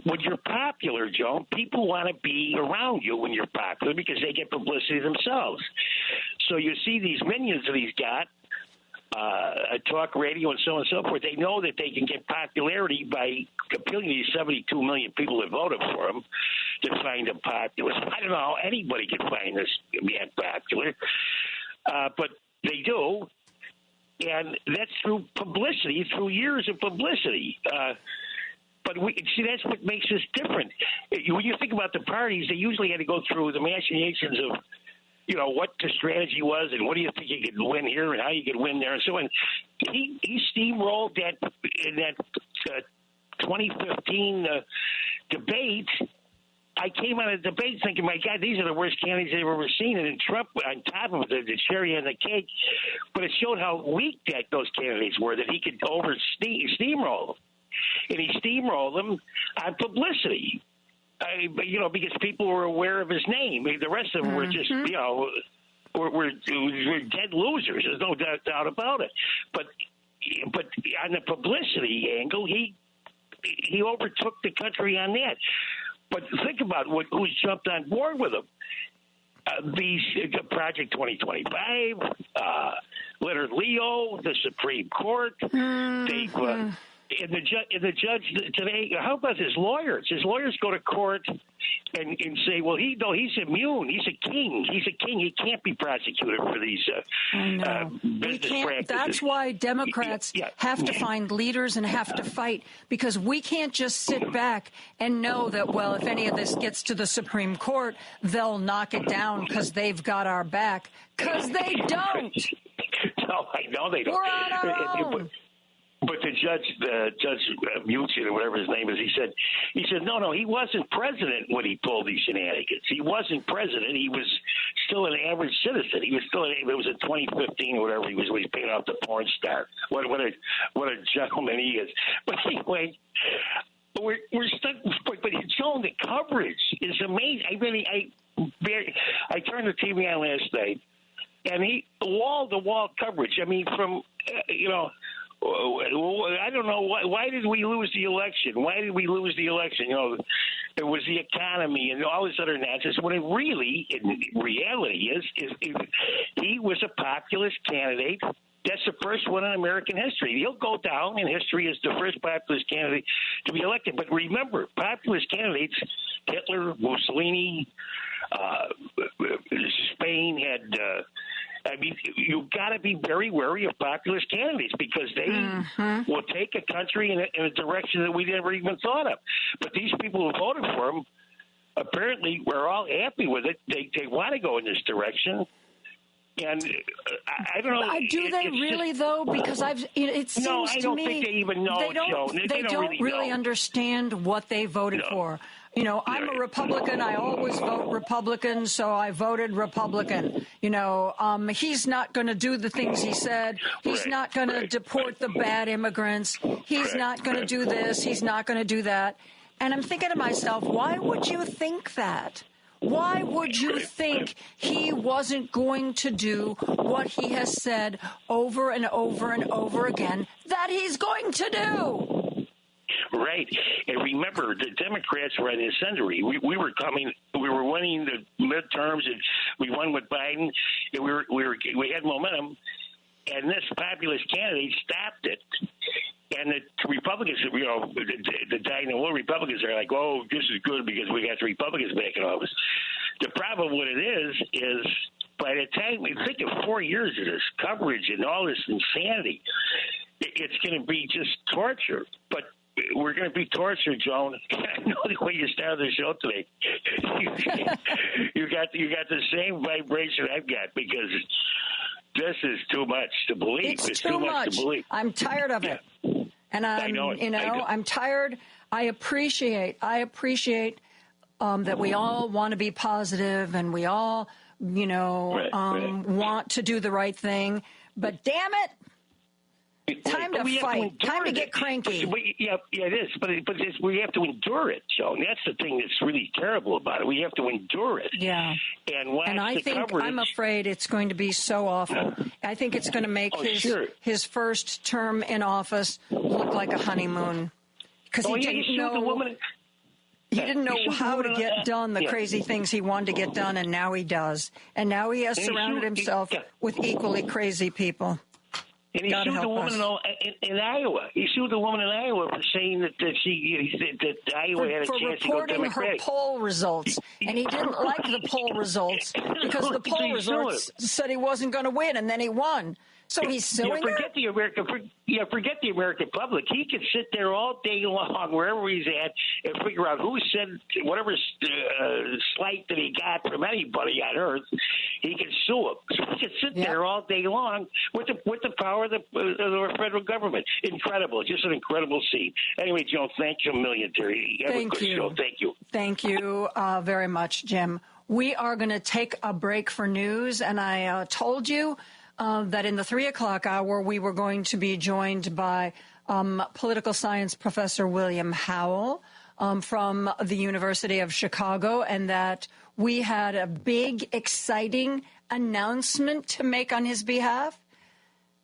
S13: when you're popular, Joe, people want to be around you when you're popular because they get publicity themselves. So you see these minions that he's got, talk radio and so on and so forth. They know that they can get popularity by appealing to these 72 million people that voted for him to find him popular. I don't know how anybody can find this man popular, but they do. And that's through publicity, through years of publicity. But that's what makes us different. When you think about the parties, they usually had to go through the machinations of, what the strategy was and what do you think you could win here and how you could win there and so on. He steamrolled that in that 2015 debate. I came out of the debate thinking, my God, these are the worst candidates I've ever seen. And then Trump on top of the cherry on the cake. But it showed how weak those candidates were, that he could steamroll them. And he steamrolled them on publicity, because people were aware of his name. The rest of them were just, we're dead losers. There's no doubt about it. But on the publicity angle, he overtook the country on that. But think about who's jumped on board with him. These Project 2025, Leonard Leo, the Supreme Court. And the judge today, how about his lawyers? His lawyers go to court and say, well, he's immune. He's a king. He's a king. He can't be prosecuted for these business practices.
S4: That's why Democrats have to find leaders and have to fight, because we can't just sit back and know that, well, if any of this gets to the Supreme Court, they'll knock it down because they've got our back. Because they don't.
S13: No, I know they don't.
S4: We're on our own.
S13: But the Judge Mucci, or whatever his name is, he said, no, he wasn't president when he pulled these shenanigans. He wasn't president. He was still an average citizen. He was still, it was in 2015 or whatever he was when he paid off the porn star. What a gentleman he is. But anyway, we're stuck. But Joan, the coverage is amazing. I turned the TV on last night, and wall-to-wall coverage. I mean, from I don't know why did we lose the election? Why did we lose the election? It was the economy and all this other nonsense. When it really, in reality, is he was a populist candidate. That's the first one in American history. He'll go down in history as the first populist candidate to be elected. But remember, populist candidates, Hitler, Mussolini, Spain had. You've got to be very wary of populist candidates because they will take a country in a direction that we never even thought of. But these people who voted for him, apparently, we're all happy with it. They want to go in this direction. And I don't know.
S4: Do they really, though? Because it seems to me.
S13: No, I don't think they even know, Joe.
S4: They don't really understand what they voted for. I'm a Republican. I always vote Republican, so I voted Republican. He's not going to do the things he said. He's not going to deport the bad immigrants. He's not going to do this. He's not going to do that. And I'm thinking to myself, why would you think that? Why would you think he wasn't going to do what he has said over and over and over again that he's going to do?
S13: Right. And remember, the Democrats were in the ascendancy. We were winning the midterms, and we won with Biden, and we had momentum, and this populist candidate stopped it. And the Republicans, the dying Republicans are like, oh, this is good because we got the Republicans back in office. The problem with it is by the time we think of 4 years of this coverage and all this insanity, it's going to be just torture. But we're going to be tortured, Joan. I know the way you started the show today. You got the same vibration I've got because this is too much to believe.
S4: It's too much
S13: to believe.
S4: I'm tired of it. And I'm tired. I appreciate that we all want to be positive and we all, want to do the right thing. But damn it. Time to fight. Time to get cranky.
S13: Yeah, it is. But we have to endure it, Joan. That's the thing that's really terrible about it. We have to endure it.
S4: Yeah.
S13: And
S4: I think I'm afraid it's going to be so awful. I think it's going to make his first term in office look like a honeymoon because he didn't know. He didn't know how to get done the crazy things he wanted to get done, and now he does. And now he has surrounded himself with equally crazy people.
S13: And he sued the woman in Iowa. He sued the woman in Iowa for saying that Iowa had a chance to go Democratic. For reporting her
S4: poll results. And he didn't like the poll results because the poll results said he wasn't going to win, and then he won. So he's suing her?
S13: Forget the American public. He can sit there all day long, wherever he's at, and figure out who said whatever slight that he got from anybody on Earth. He can sue him. So he can sit there all day long with the power of the federal government. Incredible. Just an incredible scene. Anyway, Joe, thank you a million, Terry. Have a good show. Thank you.
S4: Thank you very much, Jim. We are going to take a break for news, and I told you that in the 3 o'clock hour, we were going to be joined by political science professor William Howell from the University of Chicago, and that we had a big, exciting announcement to make on his behalf.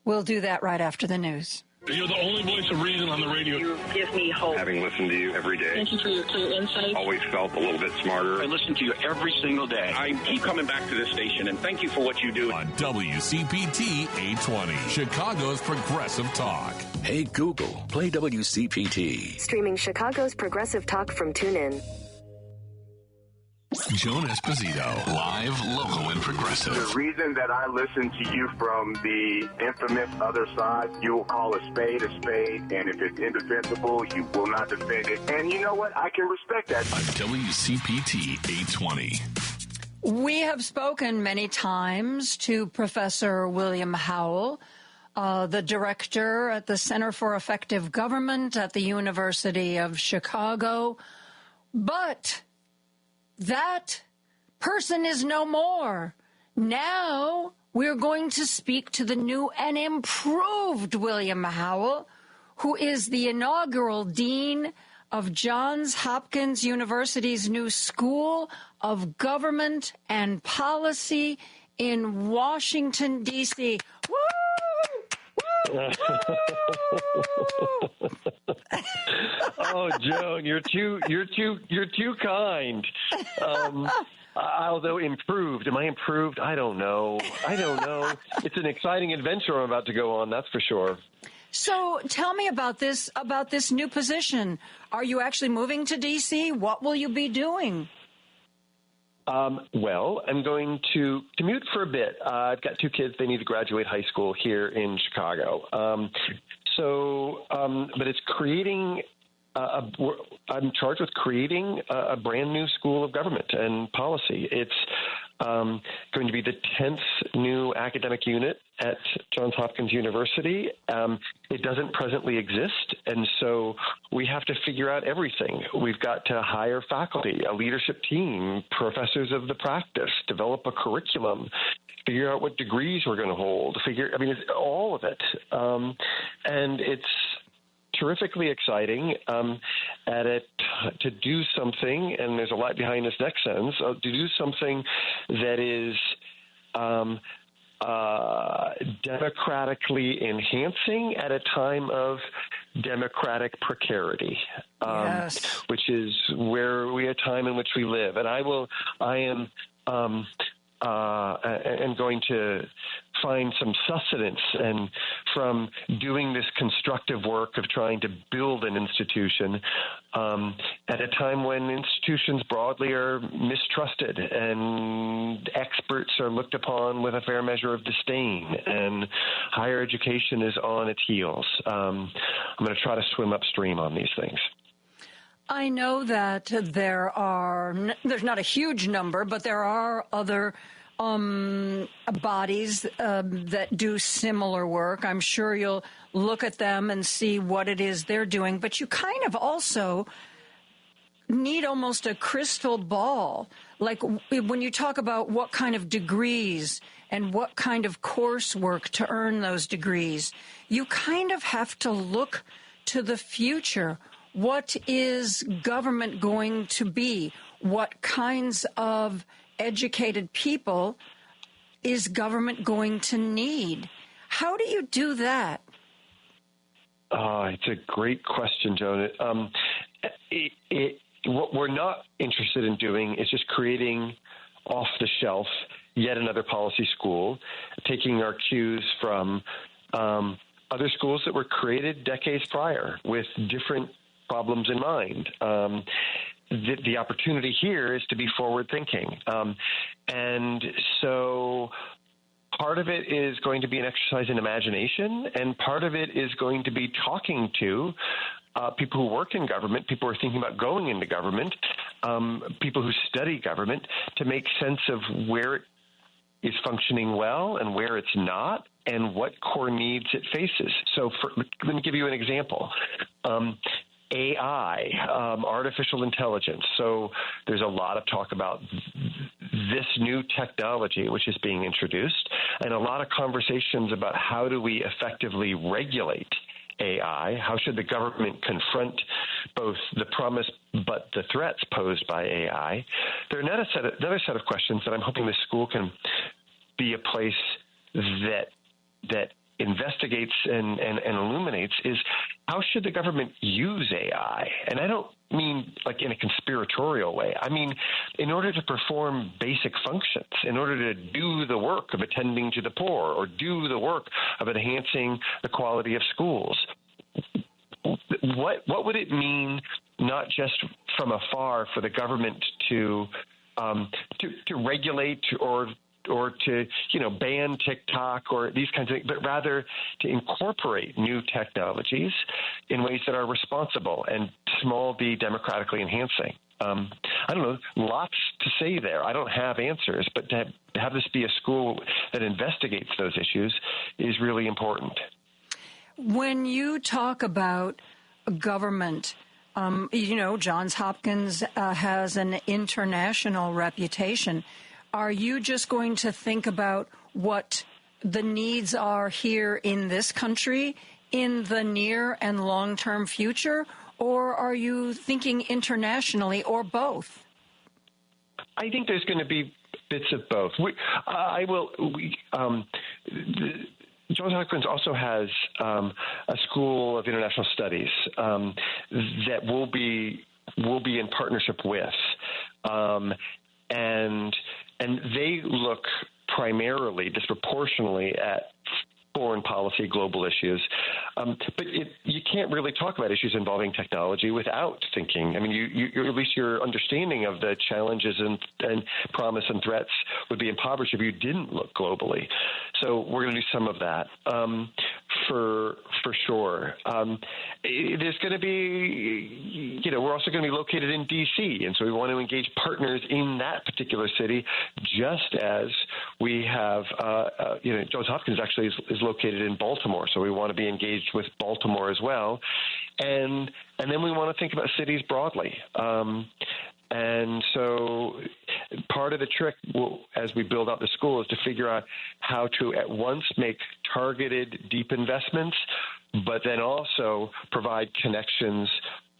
S4: We'll do that right after the news.
S11: You're the only voice of reason on the radio.
S14: You give me hope.
S15: Having listened to you every day.
S14: Thank you for your clear insight.
S15: Always felt a little bit smarter.
S16: I listen to you every single day.
S17: I keep coming back to this station, and thank you for what you do.
S1: On WCPT 820, Chicago's Progressive Talk.
S5: Hey, Google, play WCPT.
S18: Streaming Chicago's Progressive Talk from TuneIn.
S1: Joan Esposito, live, local, and progressive.
S19: The reason that I listen to you from the infamous other side, you will call a spade, and if it's indefensible, you will not defend it. And you know what? I can respect that.
S1: On WCPT 820.
S4: We have spoken many times to Professor William Howell, the director at the Center for Effective Government at the University of Chicago, but that person is no more. Now we're going to speak to the new and improved William Howell, who is the inaugural dean of Johns Hopkins University's new School of Government and Policy in Washington, D.C. Woo!
S20: Oh, Joan, you're too kind. Although improved, am I improved? I don't know. It's an exciting adventure I'm about to go on. That's for sure.
S4: So tell me about this new position. Are you actually moving to D.C.? What will you be doing?
S20: Well, I'm going to commute for a bit. I've got 2 kids. They need to graduate high school here in Chicago. But it's creating I'm charged with creating a brand new school of government and policy. It's going to be the 10th new academic unit at Johns Hopkins University. It doesn't presently exist, and so we have to figure out everything. We've got to hire faculty, a leadership team, professors of the practice, develop a curriculum, figure out what degrees we're going to hold, it's all of it. And it's terrifically exciting to do something, and there's a lot behind this next sentence, to do something that is democratically enhancing at a time of democratic precarity,
S4: yes.
S20: Which is a time in which we live. And I am going to find some sustenance and from doing this constructive work of trying to build an institution at a time when institutions broadly are mistrusted and experts are looked upon with a fair measure of disdain and higher education is on its heels. I'm going to try to swim upstream on these things.
S4: I know that there's not a huge number, but there are other bodies that do similar work. I'm sure you'll look at them and see what it is they're doing, but you kind of also need almost a crystal ball. Like when you talk about what kind of degrees and what kind of coursework to earn those degrees, you kind of have to look to the future. What is government going to be? What kinds of educated people is government going to need? How do you do that?
S20: It's a great question, Joan. What we're not interested in doing is just creating off the shelf yet another policy school, taking our cues from other schools that were created decades prior with different problems in mind. The opportunity here is to be forward-thinking. And so part of it is going to be an exercise in imagination, and part of it is going to be talking to people who work in government, people who are thinking about going into government, people who study government, to make sense of where it is functioning well and where it's not, and what core needs it faces. So let me give you an example. AI, artificial intelligence. So there's a lot of talk about this new technology which is being introduced, and a lot of conversations about how do we effectively regulate AI? How should the government confront both the promise but the threats posed by AI? There are another set of questions that I'm hoping this school can be a place that investigates and illuminates is how should the government use AI? And I don't mean like in a conspiratorial way. I mean, in order to perform basic functions, in order to do the work of attending to the poor or do the work of enhancing the quality of schools. What would it mean, not just from afar, for the government to regulate or to ban TikTok or these kinds of things, but rather to incorporate new technologies in ways that are responsible and small d democratically enhancing? I don't know, lots to say there. I don't have answers, but to have this be a school that investigates those issues is really important.
S4: When you talk about government, Johns Hopkins has an international reputation. Are you just going to think about what the needs are here in this country in the near and long-term future, or are you thinking internationally, or both?
S20: I think there's going to be bits of both. Johns Hopkins also has a School of International Studies that we'll be in partnership with, and they look primarily, disproportionately at foreign policy, global issues. But you can't really talk about issues involving technology without thinking. I mean, at least your understanding of the challenges and promise and threats would be impoverished if you didn't look globally. So we're going to do some of that for sure. There's going to be, we're also going to be located in D.C., and so we want to engage partners in that particular city, just as we have, Johns Hopkins actually is located in Baltimore, so we want to be engaged with Baltimore as well. And then we want to think about cities broadly. And so part of the trick as we build out the school is to figure out how to at once make targeted, deep investments, but then also provide connections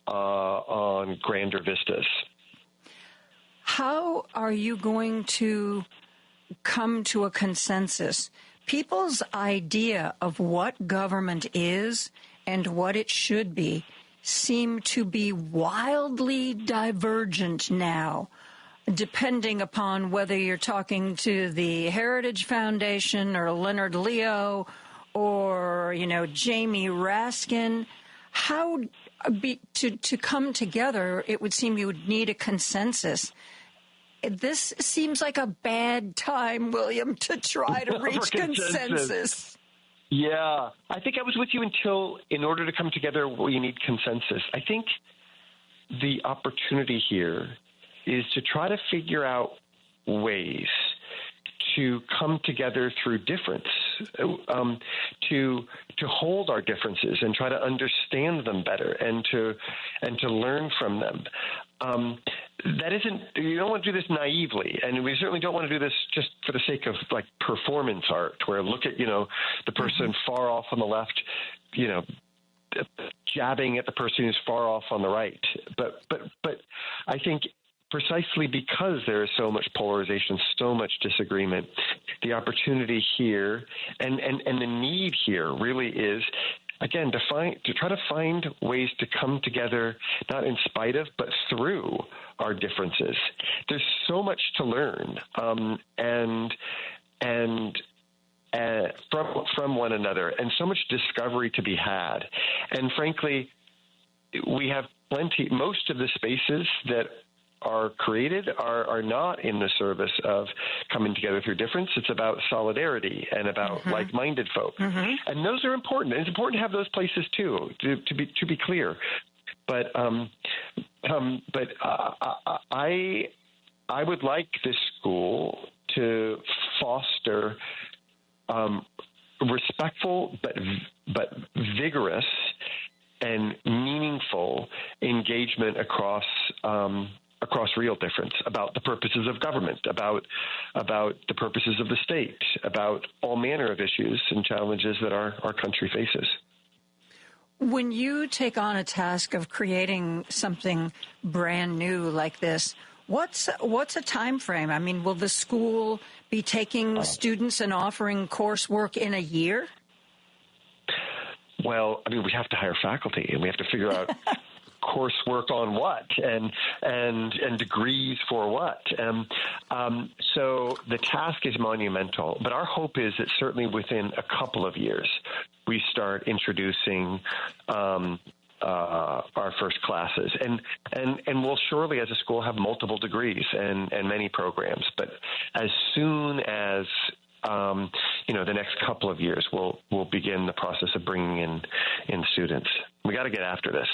S20: on grander vistas.
S4: How are you going to come to a consensus? People's idea of what government is and what it should be seem to be wildly divergent now, depending upon whether you're talking to the Heritage Foundation or Leonard Leo or, Jamie Raskin. How to come together, it would seem you would need a consensus. This seems like a bad time, William, to try to reach consensus.
S20: Yeah, I think I was with you until, in order to come together, we need consensus. I think the opportunity here is to try to figure out ways to come together through difference, to hold our differences and try to understand them better and to learn from them. That isn't, you don't want to do this naively, and we certainly don't want to do this just for the sake of like performance art, where look at, the person far off on the left, jabbing at the person who's far off on the right. But I think precisely because there is so much polarization, so much disagreement, the opportunity here and the need here really is, again, to try to find ways to come together, not in spite of, but through our differences. There's so much to learn, and from one another, and so much discovery to be had. And frankly, we have plenty. Most of the spaces that are created are not in the service of coming together through difference. It's about solidarity and about like-minded folk. And those are important. It's important to have those places too, to be clear. But I would like this school to foster respectful but vigorous and meaningful engagement across real difference about the purposes of government, about the purposes of the state, about all manner of issues and challenges that our country faces.
S4: When you take on a task of creating something brand new like this, what's a time frame? I mean, will the school be taking students and offering coursework in a year?
S20: well, I mean, we have to hire faculty, and we have to figure out coursework on what and degrees for what. So the task is monumental, but our hope is that certainly within a couple of years, we start introducing our first classes. And we'll surely, as a school, have multiple degrees and many programs. But as soon as the next couple of years, we'll begin the process of bringing in students. We got to get after this.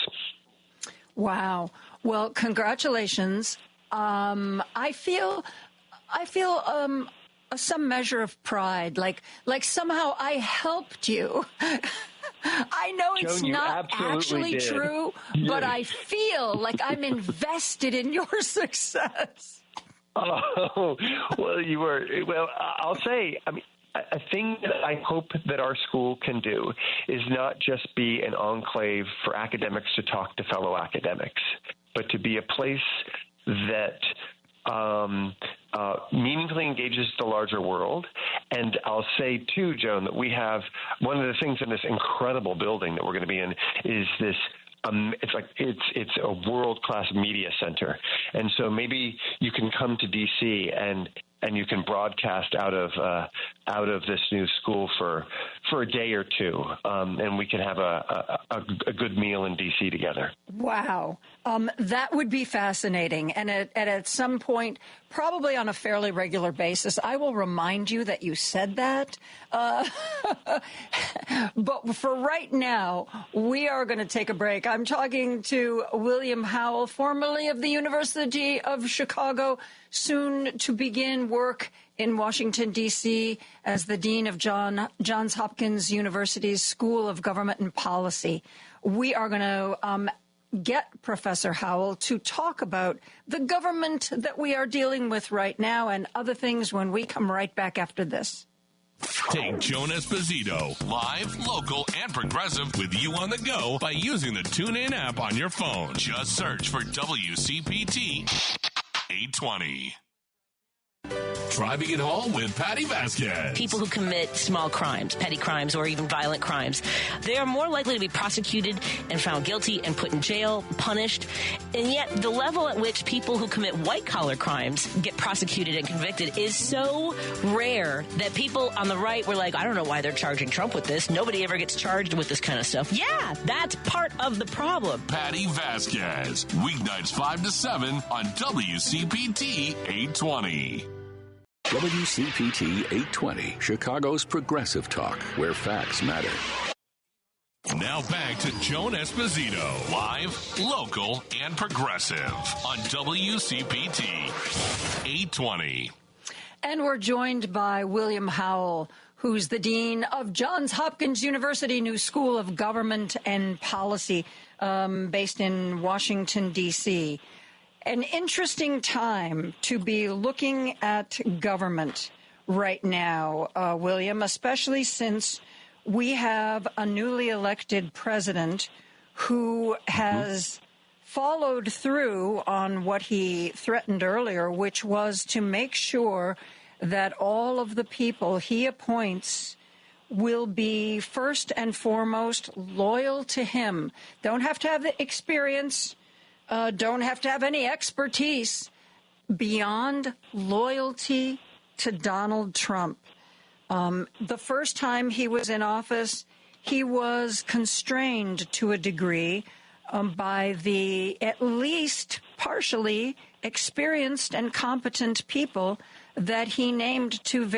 S4: Wow. Well, congratulations. I feel some measure of pride, like somehow I helped you. I know it's
S20: Joan,
S4: not actually true, but I feel like I'm invested in your success.
S20: Oh, well, you were. Well, I'll say, I mean, a thing that I hope that our school can do is not just be an enclave for academics to talk to fellow academics, but to be a place that meaningfully engages the larger world. And I'll say, too, Joan, that we have one of the things in this incredible building that we're going to be in is this it's a world-class media center. And so maybe you can come to D.C. and you can broadcast out of this new school for a day or two, and we can have a good meal in D.C. together.
S4: Wow. That would be fascinating. And at some point, probably on a fairly regular basis, I will remind you that you said that. But for right now, we are going to take a break. I'm talking to William Howell, formerly of the University of Chicago, soon to begin work in Washington, D.C. as the Dean of Johns Hopkins University's School of Government and Policy. We are going to get Professor Howell to talk about the government that we are dealing with right now and other things when we come right back after this.
S1: Take Joan Esposito, live, local, and progressive with you on the go by using the TuneIn app on your phone. Just search for WCPT 820. Driving it home with Patty Vasquez.
S21: People who commit small crimes, petty crimes, or even violent crimes, they are more likely to be prosecuted and found guilty and put in jail, punished. And yet the level at which people who commit white-collar crimes get prosecuted and convicted is so rare that people on the right were like, I don't know why they're charging Trump with this. Nobody ever gets charged with this kind of stuff. Yeah, that's part of the problem.
S1: Patty Vasquez, weeknights 5 to 7 on WCPT 820.
S5: WCPT 820, Chicago's Progressive Talk, where facts matter.
S1: Now back to Joan Esposito, live, local, and progressive on WCPT 820.
S4: And we're joined by William Howell, who's the Dean of Johns Hopkins University New School of Government and Policy, based in Washington, D.C. An interesting time to be looking at government right now, William, especially since we have a newly elected president who has followed through on what he threatened earlier, which was to make sure that all of the people he appoints will be first and foremost loyal to him. Don't have to have the experience. Don't have to have any expertise beyond loyalty to Donald Trump. The first time he was in office, he was constrained to a degree by the at least partially experienced and competent people that he named to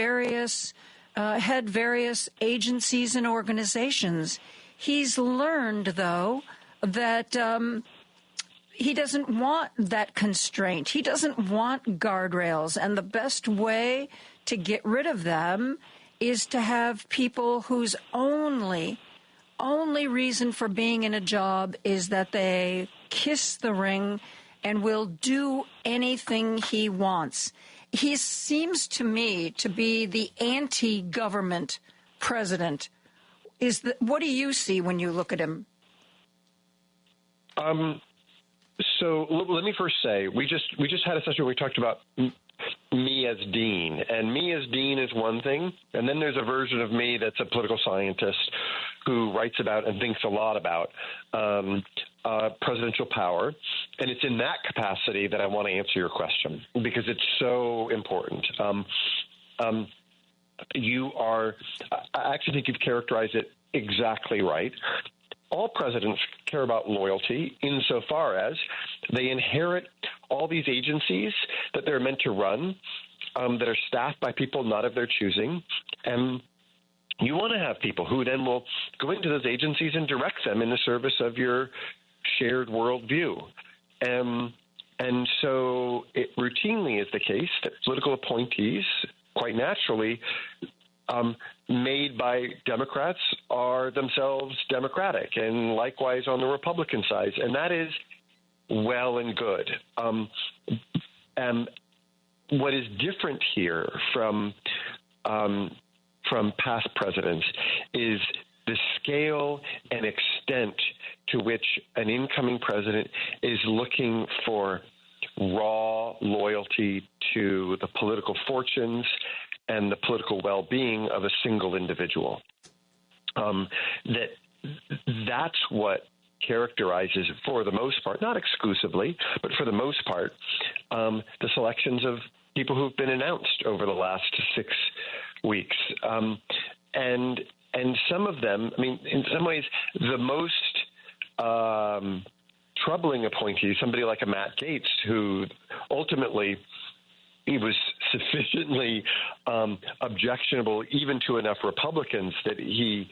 S4: head various agencies and organizations. He's learned, though, that he doesn't want that constraint. He doesn't want guardrails. And the best way to get rid of them is to have people whose only reason for being in a job is that they kiss the ring and will do anything he wants. He seems to me to be the anti-government president. What do you see when you look at him?
S20: So let me first say, we just had a session where we talked about me as dean, and me as dean is one thing, and then there's a version of me that's a political scientist who writes about and thinks a lot about presidential power. And it's in that capacity that I want to answer your question, because it's so important. I actually think you've characterized it exactly right. All presidents care about loyalty insofar as they inherit all these agencies that they're meant to run, that are staffed by people not of their choosing. And you want to have people who then will go into those agencies and direct them in the service of your shared worldview. And so it routinely is the case that political appointees, quite naturally, made by Democrats are themselves Democratic, and likewise on the Republican side. And that is well and good. And what is different here from past presidents is the scale and extent to which an incoming president is looking for raw loyalty to the political fortunes and the political well-being of a single individual. That's what characterizes, for the most part, not exclusively, but for the most part, the selections of people who've been announced over the last 6 weeks. And some of them, I mean, in some ways, the most troubling appointee, somebody like a Matt Gaetz, who ultimately he was sufficiently objectionable even to enough Republicans that he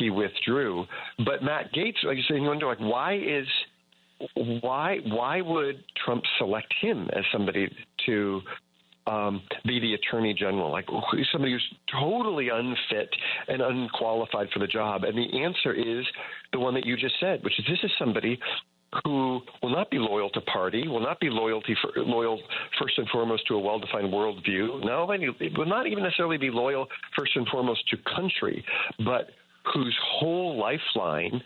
S20: withdrew. But Matt Gaetz, like you say, you wonder, like, why would Trump select him as somebody to be the attorney general? Like, somebody who's totally unfit and unqualified for the job. And the answer is the one that you just said, which is this is somebody who will not be loyal to party, will not be loyal first and foremost to a well-defined worldview. No, it will not even necessarily be loyal first and foremost to country, but whose whole lifeline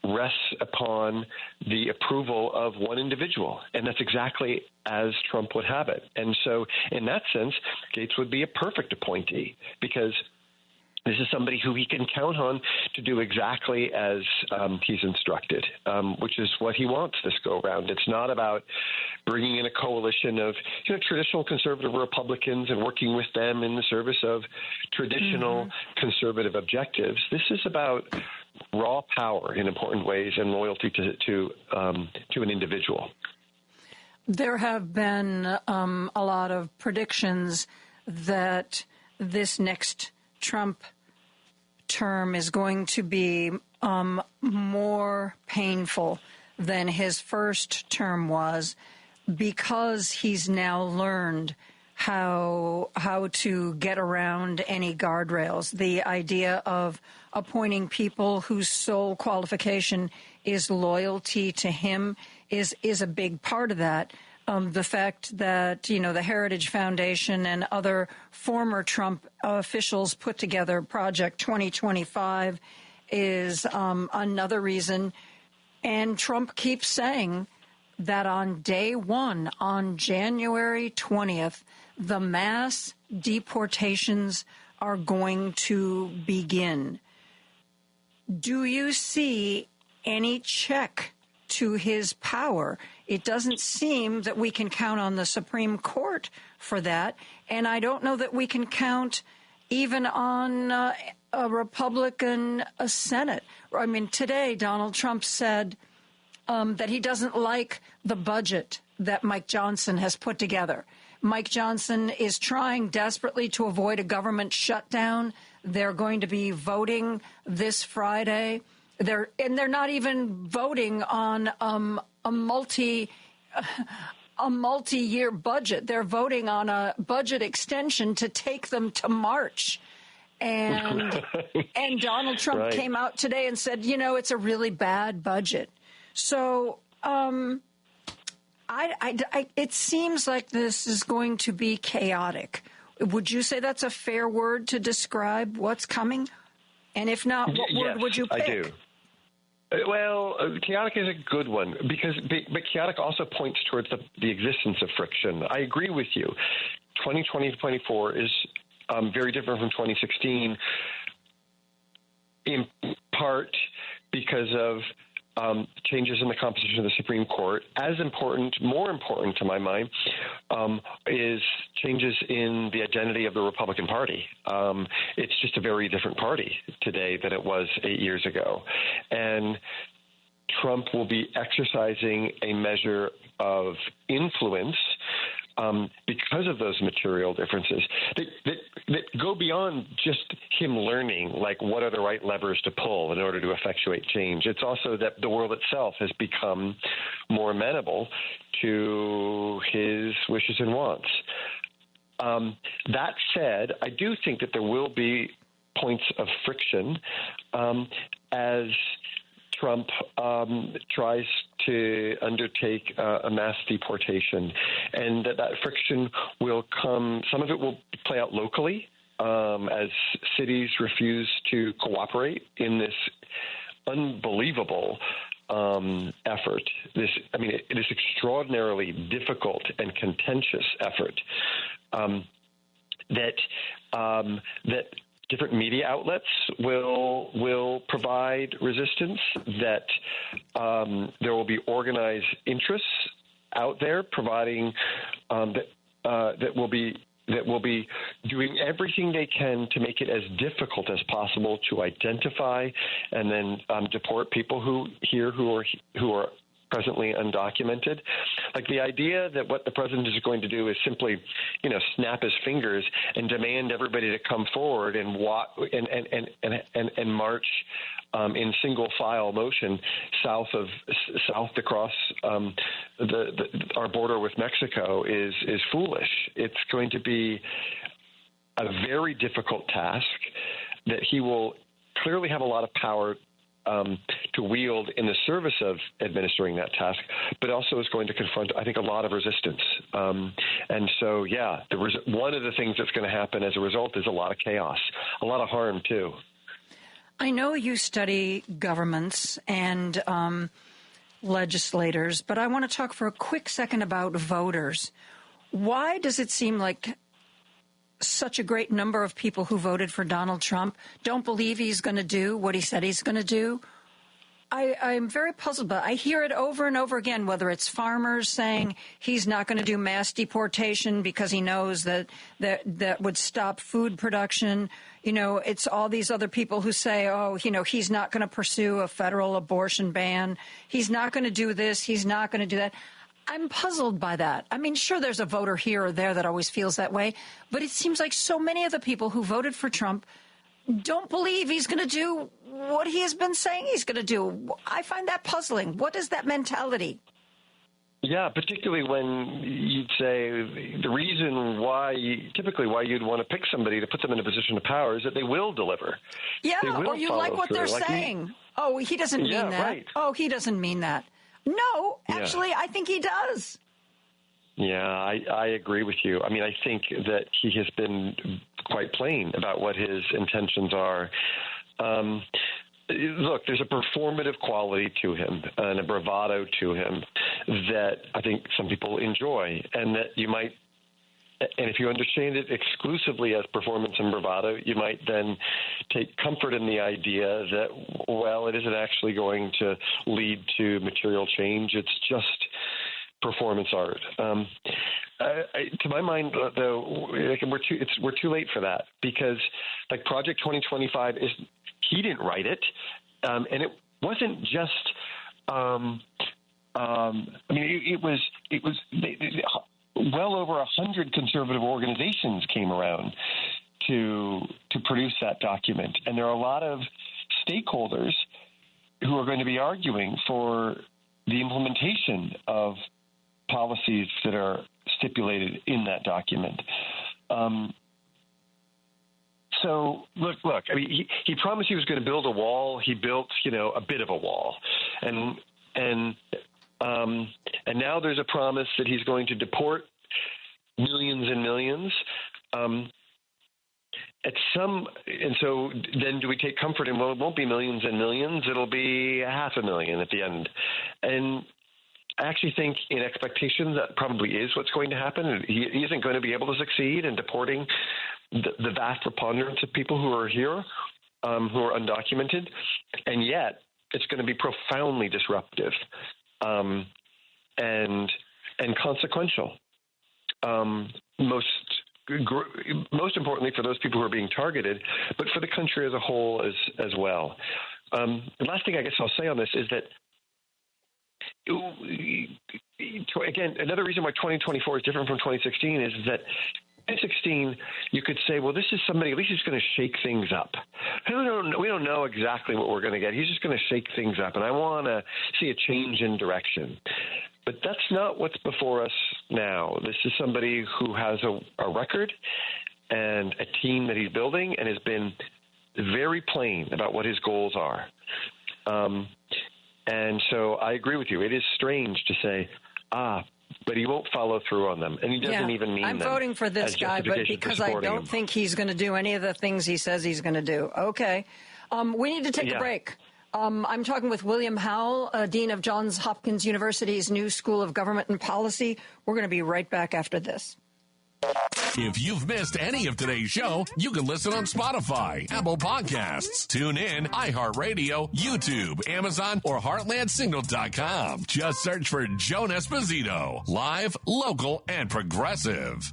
S20: rests upon the approval of one individual. And that's exactly as Trump would have it. And so in that sense, Gaetz would be a perfect appointee, because this is somebody who he can count on to do exactly as he's instructed, which is what he wants this go-around. It's not about bringing in a coalition of traditional conservative Republicans and working with them in the service of traditional conservative objectives. This is about raw power in important ways and loyalty to an individual.
S4: There have been a lot of predictions that this next Trump term is going to be more painful than his first term was, because he's now learned how to get around any guardrails. The idea of appointing people whose sole qualification is loyalty to him is a big part of that. The fact that, the Heritage Foundation and other former Trump officials put together Project 2025 is another reason. And Trump keeps saying that on day one, on January 20th, the mass deportations are going to begin. Do you see any check to his power? It doesn't seem that we can count on the Supreme Court for that. And I don't know that we can count even on a Republican Senate. I mean, today Donald Trump said that he doesn't like the budget that Mike Johnson has put together. Mike Johnson is trying desperately to avoid a government shutdown. They're going to be voting this Friday. They're not even voting on a multi-year budget. They're voting on a budget extension to take them to March. And Donald Trump came out today and said, it's a really bad budget. So it seems like this is going to be chaotic. Would you say that's a fair word to describe what's coming? And if not, what word would you pick?
S20: I do. Well, chaotic is a good one, but chaotic also points towards the existence of friction. I agree with you. 2020 to 24 is very different from 2016. part because of changes in the composition of the Supreme Court. As important, more important to my mind, is changes in the identity of the Republican Party. It's just a very different party today than it was 8 years ago. And Trump will be exercising a measure of influence because of those material differences that go beyond just him learning, like, what are the right levers to pull in order to effectuate change. It's also that the world itself has become more amenable to his wishes and wants. That said, I do think that there will be points of friction as Trump tries to undertake a mass deportation, and that friction will come. Some of it will play out locally as cities refuse to cooperate in this unbelievable effort. It is extraordinarily difficult and contentious effort that different media outlets will provide resistance, that there will be organized interests out there providing that will be doing everything they can to make it as difficult as possible to identify and then deport people who are presently undocumented. Like the idea that what the president is going to do is simply, snap his fingers and demand everybody to come forward and march in single file motion south across our border with Mexico is foolish. It's going to be a very difficult task that he will clearly have a lot of power to wield in the service of administering that task, but also is going to confront, I think, a lot of resistance. And so, one of the things that's going to happen as a result is a lot of chaos, a lot of harm, too.
S4: I know you study governments and legislators, but I want to talk for a quick second about voters. Why does it seem like such a great number of people who voted for Donald Trump don't believe he's going to do what he said he's going to do? I'm very puzzled, but I hear it over and over again, whether it's farmers saying he's not going to do mass deportation because he knows that would stop food production. It's all these other people who say, he's not going to pursue a federal abortion ban. He's not going to do this. He's not going to do that. I'm puzzled by that. I mean, sure, there's a voter here or there that always feels that way, but it seems like so many of the people who voted for Trump don't believe he's going to do what he has been saying he's going to do. I find that puzzling. What is that mentality?
S20: Yeah, particularly when you'd say the reason why you'd want to pick somebody to put them in a position of power is that they will deliver.
S4: Yeah, or you like what they're saying. He doesn't mean that. Right. Oh, he doesn't mean that. No, actually, I think he does.
S20: Yeah, I agree with you. I mean, I think that he has been quite plain about what his intentions are. Look, there's a performative quality to him and a bravado to him that I think some people enjoy, and that you might, and if you understand it exclusively as performance and bravado, you might then take comfort in the idea that, well, it isn't actually going to lead to material change. It's just performance art. To my mind, though, we're too late for that, because like Project 2025 he didn't write it, and it wasn't just. It was well over 100 conservative organizations came around to produce that document, and there are a lot of stakeholders who are going to be arguing for the implementation of policies that are stipulated in that document. So look. I mean, he promised he was going to build a wall. He built, a bit of a wall, and now there's a promise that he's going to deport millions and millions. And so then do we take comfort in, well, it won't be millions and millions. It'll be 500,000 at the end. And I actually think in expectation that probably is what's going to happen. He isn't going to be able to succeed in deporting the vast preponderance of people who are here. who are undocumented, and yet it's going to be profoundly disruptive and consequential. Most importantly for those people who are being targeted, but for the country as a whole as well. The last thing I guess I'll say on this is that, again, another reason why 2024 is different from 2016 is that 2016, you could say, well, this is somebody, at least he's going to shake things up. We don't know exactly what we're going to get. He's just going to shake things up, and I want to see a change in direction. But that's not what's before us now. This is somebody who has a record and a team that he's building and has been very plain about what his goals are. And so I agree with you. It is strange to say, but he won't follow through on them. And he doesn't even mean
S4: I'm voting for this guy, but because I don't think he's going to do any of the things he says he's going to do. Okay. We need to take a break. I'm talking with William Howell, Dean of Johns Hopkins University's new School of Government and Policy. We're going to be right back after this.
S1: If you've missed any of today's show, you can listen on Spotify, Apple Podcasts, TuneIn, iHeartRadio, YouTube, Amazon, or HeartlandSignal.com. Just search for Joan Esposito. Live, local, and progressive.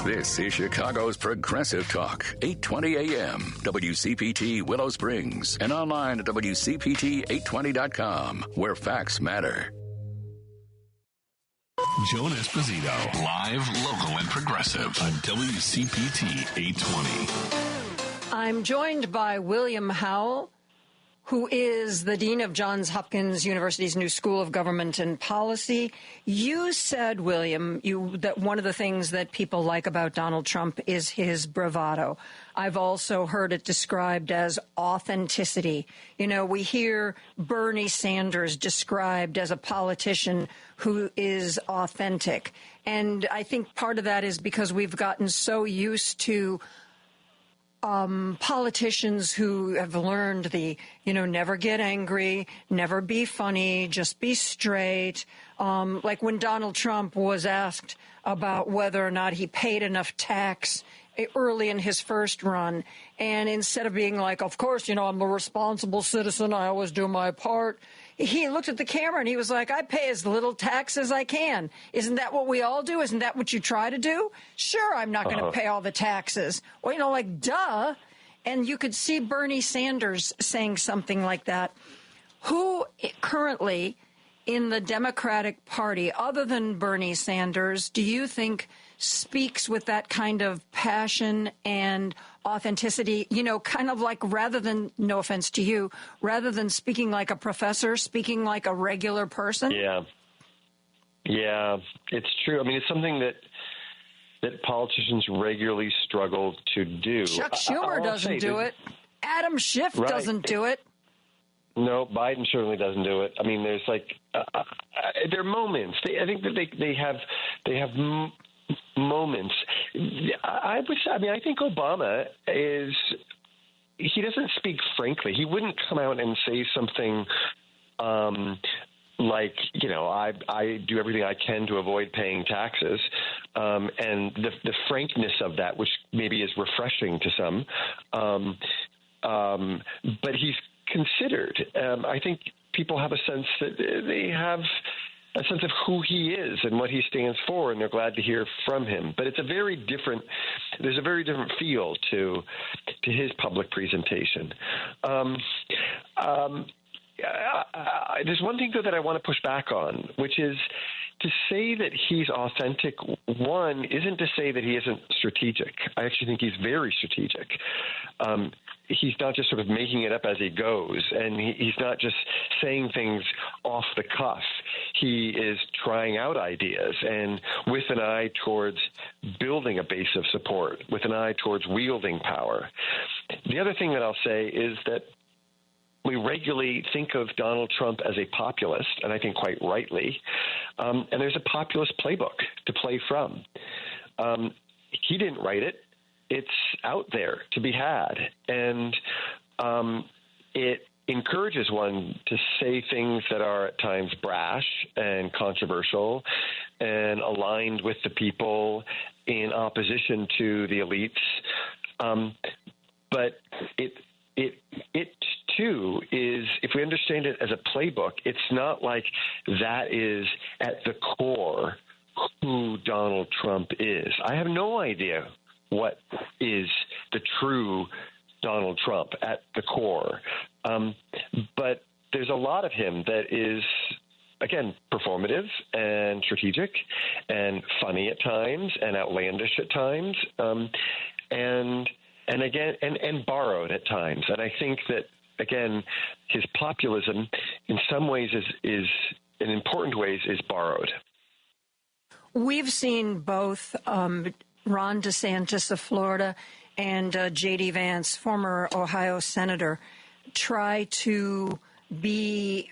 S5: This is Chicago's Progressive Talk, 820 AM, WCPT Willow Springs, and online at WCPT820.com, where facts matter.
S1: Joan Esposito, live, local, and progressive on WCPT 820.
S4: I'm joined by William Howell, who is the Dean of Johns Hopkins University's new School of Government and Policy. You said, William, that one of the things that people like about Donald Trump is his bravado. I've also heard it described as authenticity. You know, we hear Bernie Sanders described as a politician who is authentic. And I think part of that is because we've gotten so used to politicians who have learned never get angry, never be funny, just be straight. Like when Donald Trump was asked about whether or not he paid enough tax early in his first run. And instead of being like, of course, I'm a responsible citizen, I always do my part, he looked at the camera and he was like, I pay as little tax as I can. Isn't that what we all do? Isn't that what you try to do? Sure, I'm not going to pay all the taxes. Well, duh. And you could see Bernie Sanders saying something like that. Who currently in the Democratic Party, other than Bernie Sanders, do you think speaks with that kind of passion and authenticity, kind of like, rather than, no offense to you, rather than speaking like a professor, speaking like a regular person? Yeah, it's true. I mean, it's something that politicians regularly struggle to do. Chuck Schumer doesn't do it. Adam Schiff doesn't do it. No, Biden certainly doesn't do it. I mean, there's there are moments. I think that they have moments. I think Obama he doesn't speak frankly. He wouldn't come out and say something like, I do everything I can to avoid paying taxes. And the frankness of that, which maybe is refreshing to some. But he's considered. I think people have a sense that they have a sense of who he is and what he stands for, and they're glad to hear from him. But there's a very different feel to his public presentation. There's one thing, though, that I want to push back on, which is to say that he's authentic. One isn't to say that he isn't strategic. I actually think he's very strategic. He's not just sort of making it up as he goes, and he's not just saying things off the cuff. He is trying out ideas, and with an eye towards building a base of support, with an eye towards wielding power. The other thing that I'll say is that we regularly think of Donald Trump as a populist, and I think quite rightly, and there's a populist playbook to play from. He didn't write it. It's out there to be had, and it encourages one to say things that are at times brash and controversial and aligned with the people in opposition to the elites. But it
S20: too, is if we understand it as a playbook, it's not like that is at the core who Donald Trump is. I have no idea what is the true Donald Trump at the core. But there's a lot of him that is, again, performative and strategic and funny at times and outlandish at times, and borrowed at times. And I think that, again, his populism in some ways is in important ways is borrowed.
S4: We've seen both Ron DeSantis of Florida and J.D. Vance, former Ohio senator, try to be,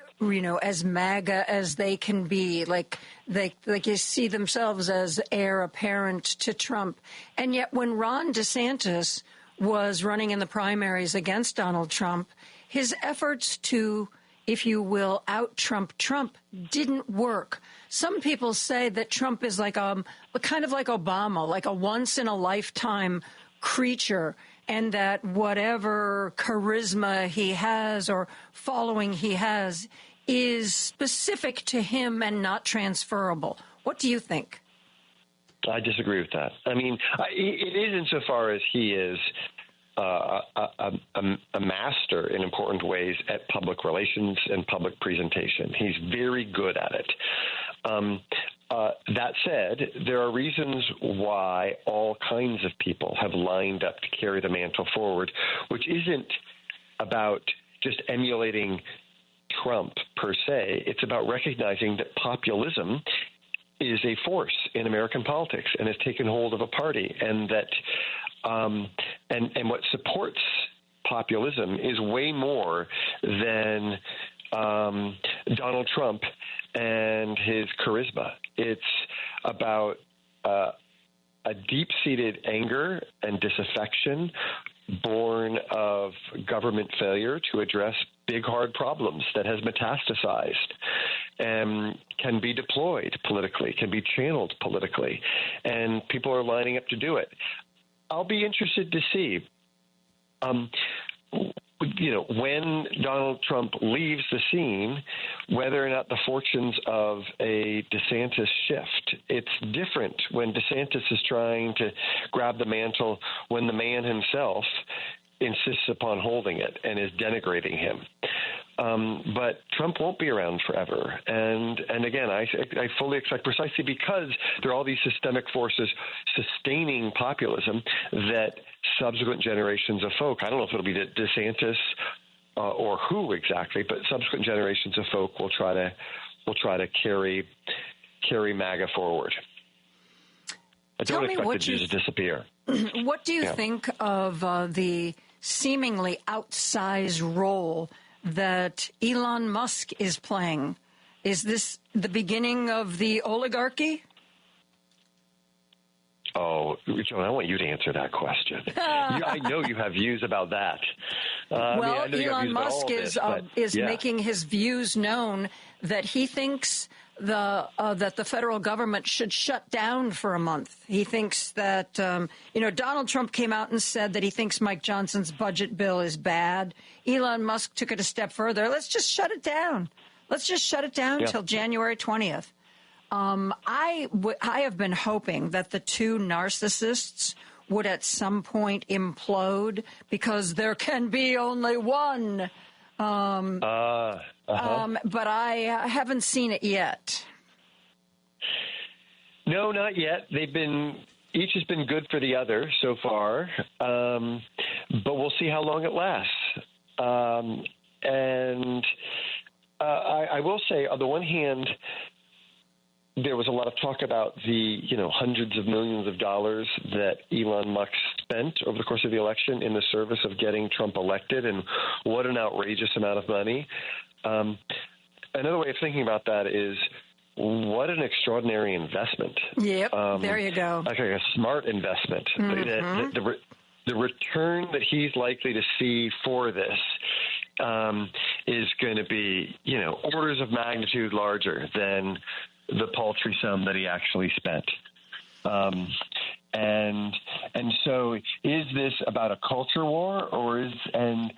S4: as MAGA as they can be, like you see themselves as heir apparent to Trump. And yet when Ron DeSantis was running in the primaries against Donald Trump, his efforts to, if you will, out-Trump Trump didn't work. Some people say that Trump is like kind of like Obama, like a once-in-a-lifetime creature, and that whatever charisma he has or following he has is specific to him and not transferable. What do you think?
S20: I disagree with that. I mean, it is insofar as he is a master in important ways at public relations and public presentation. He's very good at it. That said, there are reasons why all kinds of people have lined up to carry the mantle forward, which isn't about just emulating Trump per se. It's about recognizing that populism is a force in American politics and has taken hold of a party, and that and what supports populism is way more than Donald Trump and his charisma. It's about a deep-seated anger and disaffection born of government failure to address big, hard problems that has metastasized and can be deployed politically, can be channeled politically, and people are lining up to do it. I'll be interested to see, when Donald Trump leaves the scene, whether or not the fortunes of a DeSantis shift. It's different when DeSantis is trying to grab the mantle when the man himself insists upon holding it and is denigrating him. But Trump won't be around forever. And again, I fully expect, precisely because there are all these systemic forces sustaining populism, that subsequent generations of folk, I don't know if it'll be DeSantis or who exactly, but subsequent generations of folk will try to carry MAGA forward. I don't expect the Jews to disappear.
S4: What do you think of the seemingly outsized role that Elon Musk is playing? Is this the beginning of the oligarchy?
S20: Oh, Joan, I want you to answer that question. I know you have views about that.
S4: Elon Musk is making his views known that he thinks that the federal government should shut down for a month. He thinks that, Donald Trump came out and said that he thinks Mike Johnson's budget bill is bad. Elon Musk took it a step further. Let's just shut it down. Let's just shut it down till January 20th. I have been hoping that the two narcissists would at some point implode, because there can be only one. But I haven't seen it yet.
S20: No, not yet. Each has been good for the other so far, but we'll see how long it lasts. I will say, on the one hand, there was a lot of talk about the hundreds of millions of dollars that Elon Musk spent over the course of the election in the service of getting Trump elected, and what an outrageous amount of money. Another way of thinking about that is, what an extraordinary investment.
S4: Yep, there you go.
S20: Like a smart investment. Mm-hmm. The return that he's likely to see for this is going to be, orders of magnitude larger than the paltry sum that he actually spent. And so is this about a culture war, or and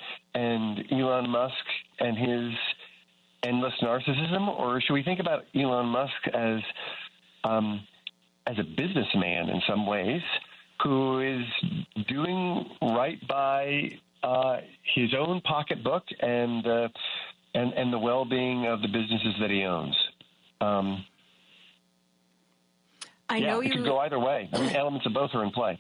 S20: Elon Musk and his endless narcissism, or should we think about Elon Musk as a businessman in some ways who is doing right by his own pocketbook and the well-being of the businesses that he owns?
S4: I know
S20: it could go either way. I mean, elements of both are in play.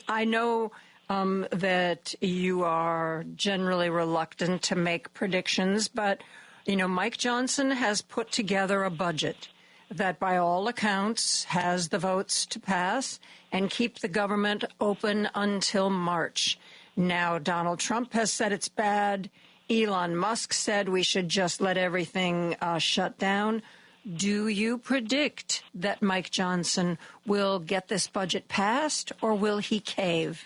S4: I know that you are generally reluctant to make predictions, but, Mike Johnson has put together a budget that, by all accounts, has the votes to pass and keep the government open until March. Now, Donald Trump has said it's bad. Elon Musk said we should just let everything shut down. Do you predict that Mike Johnson will get this budget passed, or will he cave?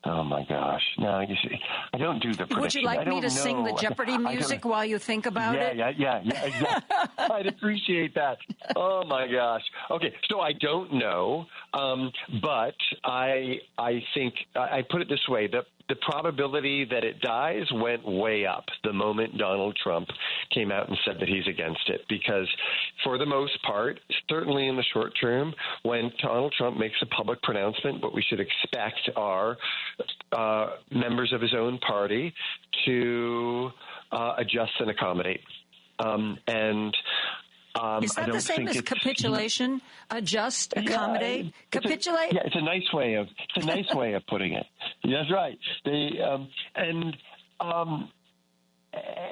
S20: Oh, my gosh. No, you see, I don't do the prediction.
S4: Would you like me to sing the Jeopardy music while you think about it?
S20: Yeah, exactly. I'd appreciate that. Oh, my gosh. Okay, so I don't know, but I think I put it this way. The probability that it dies went way up the moment Donald Trump came out and said that he's against it, because for the most part, certainly in the short term, when Donald Trump makes a public pronouncement, what we should expect are members of his own party to adjust and accommodate.
S4: Is that the same as capitulation? Adjust, accommodate, capitulate?
S20: It's a nice way of putting it. That's right.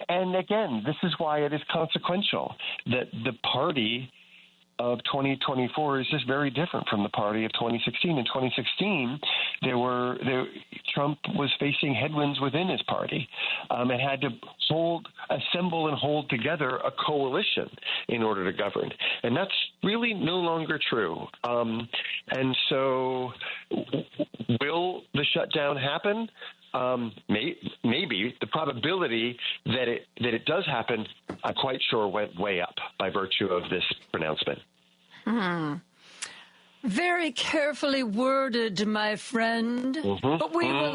S20: And again, this is why it is consequential that the party of 2024 is just very different from the party of 2016. In 2016, Trump was facing headwinds within his party and had to assemble and hold together a coalition in order to govern. And that's really no longer true. And so will the shutdown happen? Maybe. The probability that it does happen, I'm quite sure, went way up by virtue of this pronouncement.
S4: Very carefully worded, my friend. But we will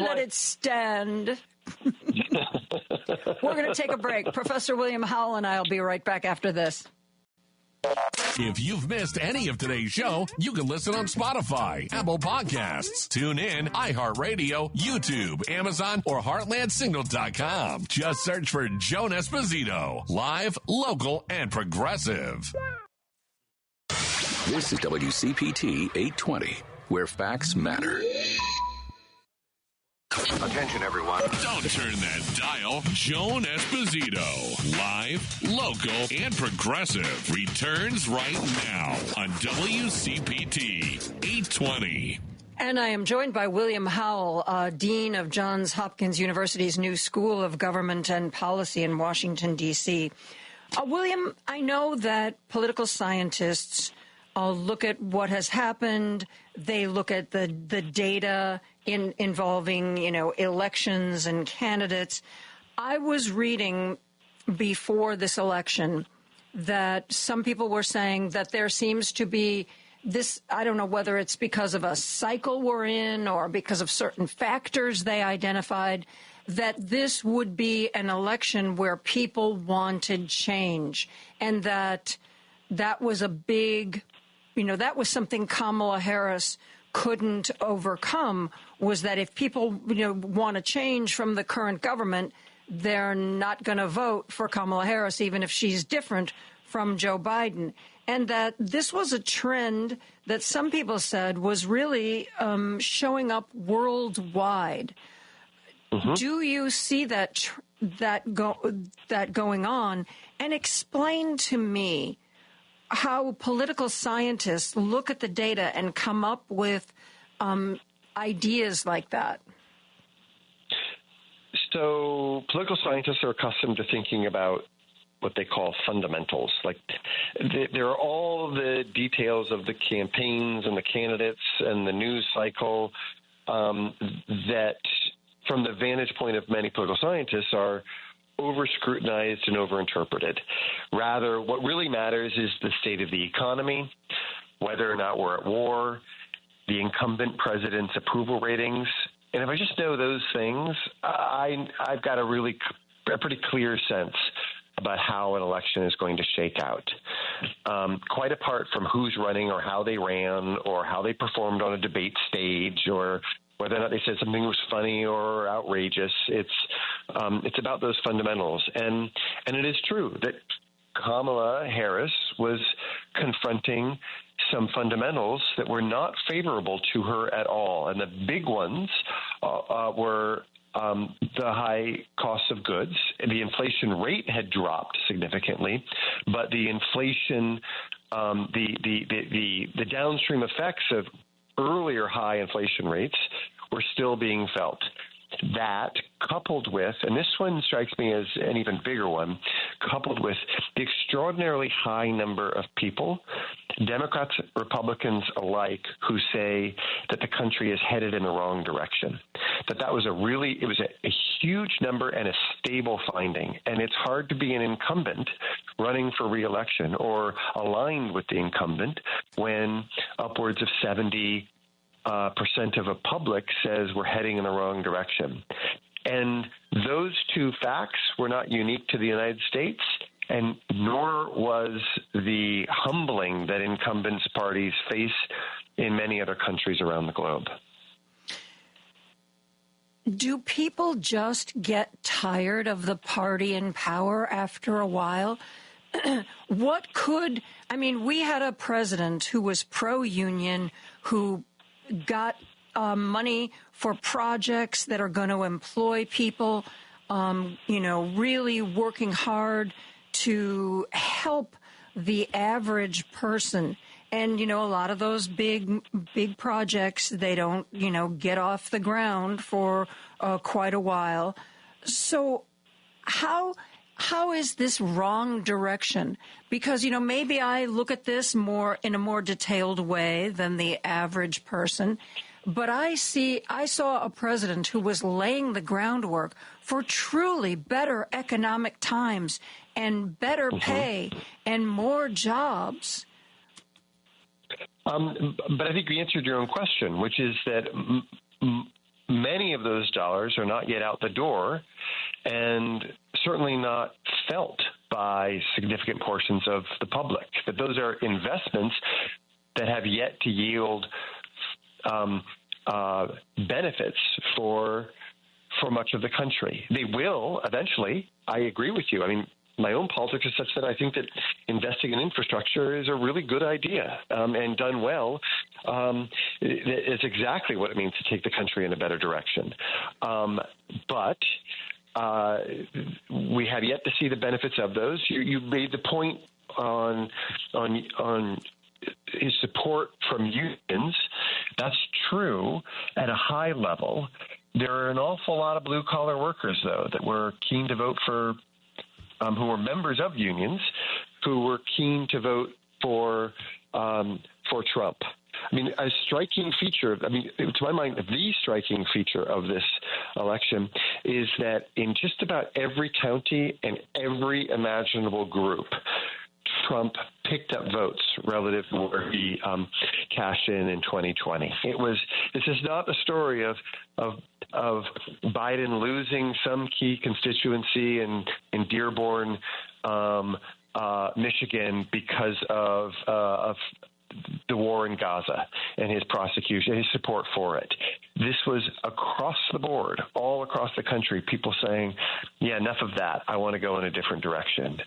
S4: let it stand. We're going to take a break. Professor William Howell and I will be right back after this.
S1: If you've missed any of today's show, you can listen on Spotify, Apple Podcasts, TuneIn, iHeartRadio, YouTube, Amazon, or HeartlandSignal.com. Just search for Joan Esposito. Live, local, and progressive.
S5: This is WCPT 820, where facts matter.
S2: Attention, everyone.
S1: Don't turn that dial. Joan Esposito, live, local, and progressive, returns right now on WCPT 820.
S4: And I am joined by William Howell, Dean of Johns Hopkins University's new School of Government and Policy in Washington, D.C. William, I know that political scientists look at what has happened. They look at the data involving, elections and candidates. I was reading before this election that some people were saying that there seems to be this, I don't know whether it's because of a cycle we're in or because of certain factors they identified, that this would be an election where people wanted change, and that was a big, that was something Kamala Harris couldn't overcome, was that if people, want to change from the current government, they're not going to vote for Kamala Harris, even if she's different from Joe Biden. And that this was a trend that some people said was really showing up worldwide. Mm-hmm. Do you see that going on? And explain to me how political scientists look at the data and come up with ideas like that.
S20: So political scientists are accustomed to thinking about what they call fundamentals. Like there are all the details of the campaigns and the candidates and the news cycle that, from the vantage point of many political scientists, are over-scrutinized and over-interpreted. Rather, what really matters is the state of the economy, whether or not we're at war, the incumbent president's approval ratings. And if I just know those things, I've got a pretty clear sense about how an election is going to shake out. Quite apart from who's running or how they ran or how they performed on a debate stage or whether or not they said something was funny or outrageous, it's about those fundamentals. And it is true that Kamala Harris was confronting some fundamentals that were not favorable to her at all. And the big ones were the high cost of goods. The inflation rate had dropped significantly, but the inflation, the downstream effects of earlier high inflation rates were still being felt. That, coupled with, and this one strikes me as an even bigger one, coupled with the extraordinarily high number of people, Democrats, Republicans alike, who say that the country is headed in the wrong direction. That was a huge number and a stable finding. And it's hard to be an incumbent running for re-election or aligned with the incumbent when upwards of 70% of the public says we're heading in the wrong direction. And those two facts were not unique to the United States, and nor was the humbling that incumbents parties face in many other countries around the globe.
S4: Do people just get tired of the party in power after a while? We had a president who was pro-union, who got money for projects that are going to employ people, really working hard to help the average person. And, a lot of those big projects, they don't, get off the ground for quite a while. So how is this wrong direction? Because, maybe I look at this in a more detailed way than the average person. But I saw a president who was laying the groundwork for truly better economic times and better pay and more jobs.
S20: But I think you answered your own question, which is that many of those dollars are not yet out the door and certainly not felt by significant portions of the public. That those are investments that have yet to yield benefits for much of the country. They will eventually. I agree with you. My own politics is such that I think that investing in infrastructure is a really good idea, and done well, it's exactly what it means to take the country in a better direction. But we have yet to see the benefits of those. You made the point on his support from unions. That's true at a high level. There are an awful lot of blue-collar workers, though, that were keen to vote for who were members of unions, who were keen to vote for Trump. A striking feature, to my mind, the striking feature of this election is that in just about every county and every imaginable group, Trump picked up votes relative to where he cashed in 2020. This is not the story of Biden losing some key constituency in Dearborn, Michigan, because of the war in Gaza and his prosecution, his support for it. This was across the board, all across the country, people saying, yeah, enough of that. I want to go in a different direction.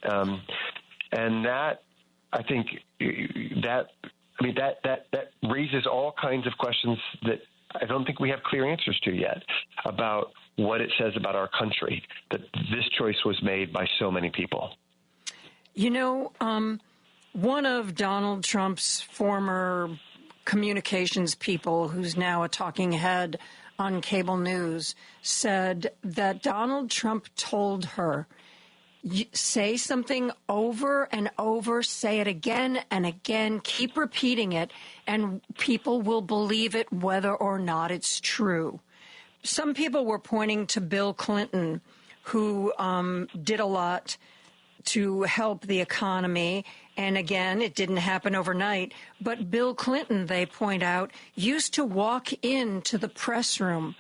S20: And that, I think, that raises all kinds of questions that I don't think we have clear answers to yet about what it says about our country, that this choice was made by so many people.
S4: One of Donald Trump's former communications people, who's now a talking head on cable news, said that Donald Trump told her, say something over and over, say it again and again, keep repeating it, and people will believe it whether or not it's true. Some people were pointing to Bill Clinton, who did a lot to help the economy, And again, it didn't happen overnight. But Bill Clinton, they point out, used to walk into the press room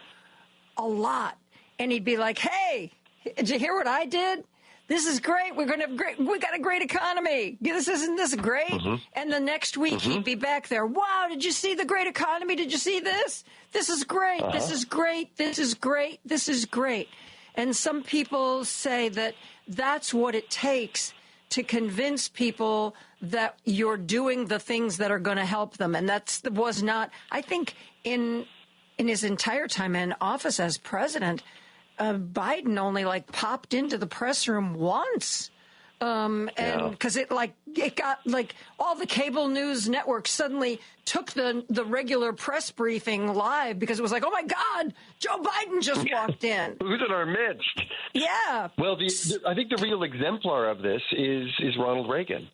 S4: a lot. And he'd be like, hey, did you hear what I did? This is great. We got a great economy. Isn't this great? Mm-hmm. And the next week he'd be back there. Wow, did you see the great economy? Did you see this? This is great. This is great. This is great. This is great. And some people say that that's what it takes to convince people that you're doing the things that are going to help them. And was not, I think, in his entire time in office as president, Biden only popped into the press room once. And because it got all the cable news networks suddenly took the regular press briefing live because it was like, oh my God, Joe Biden just walked in.
S20: Who's in our midst?
S4: Yeah.
S20: Well, I think the real exemplar of this is Ronald Reagan,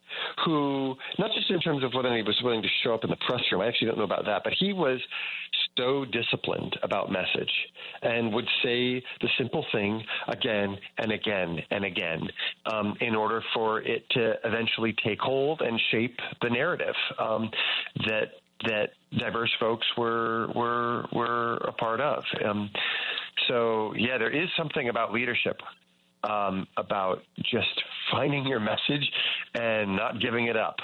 S20: who, not just in terms of whether he was willing to show up in the press room, I actually don't know about that, but he was so disciplined about message and would say the simple thing again and again and again in order for it to eventually take hold and shape the narrative that diverse folks were a part of. So there is something about leadership, about just finding your message and not giving it up.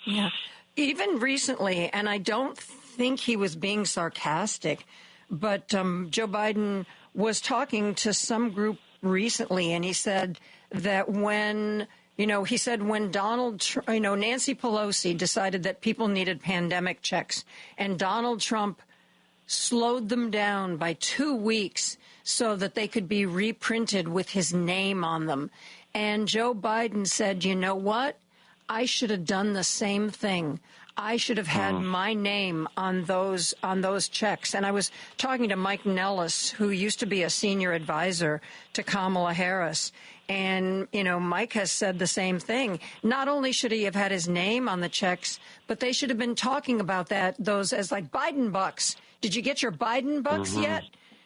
S4: Yeah. Even recently, and I don't think he was being sarcastic, but Joe Biden was talking to some group recently, and he said that when Nancy Pelosi decided that people needed pandemic checks, and Donald Trump slowed them down by 2 weeks so that they could be reprinted with his name on them. And Joe Biden said, you know what? I should have done the same thing. I should have had my name on those checks. And I was talking to Mike Nellis, who used to be a senior advisor to Kamala Harris. And, Mike has said the same thing. Not only should he have had his name on the checks, but they should have been talking about those as Biden bucks. Did you get your Biden bucks yet?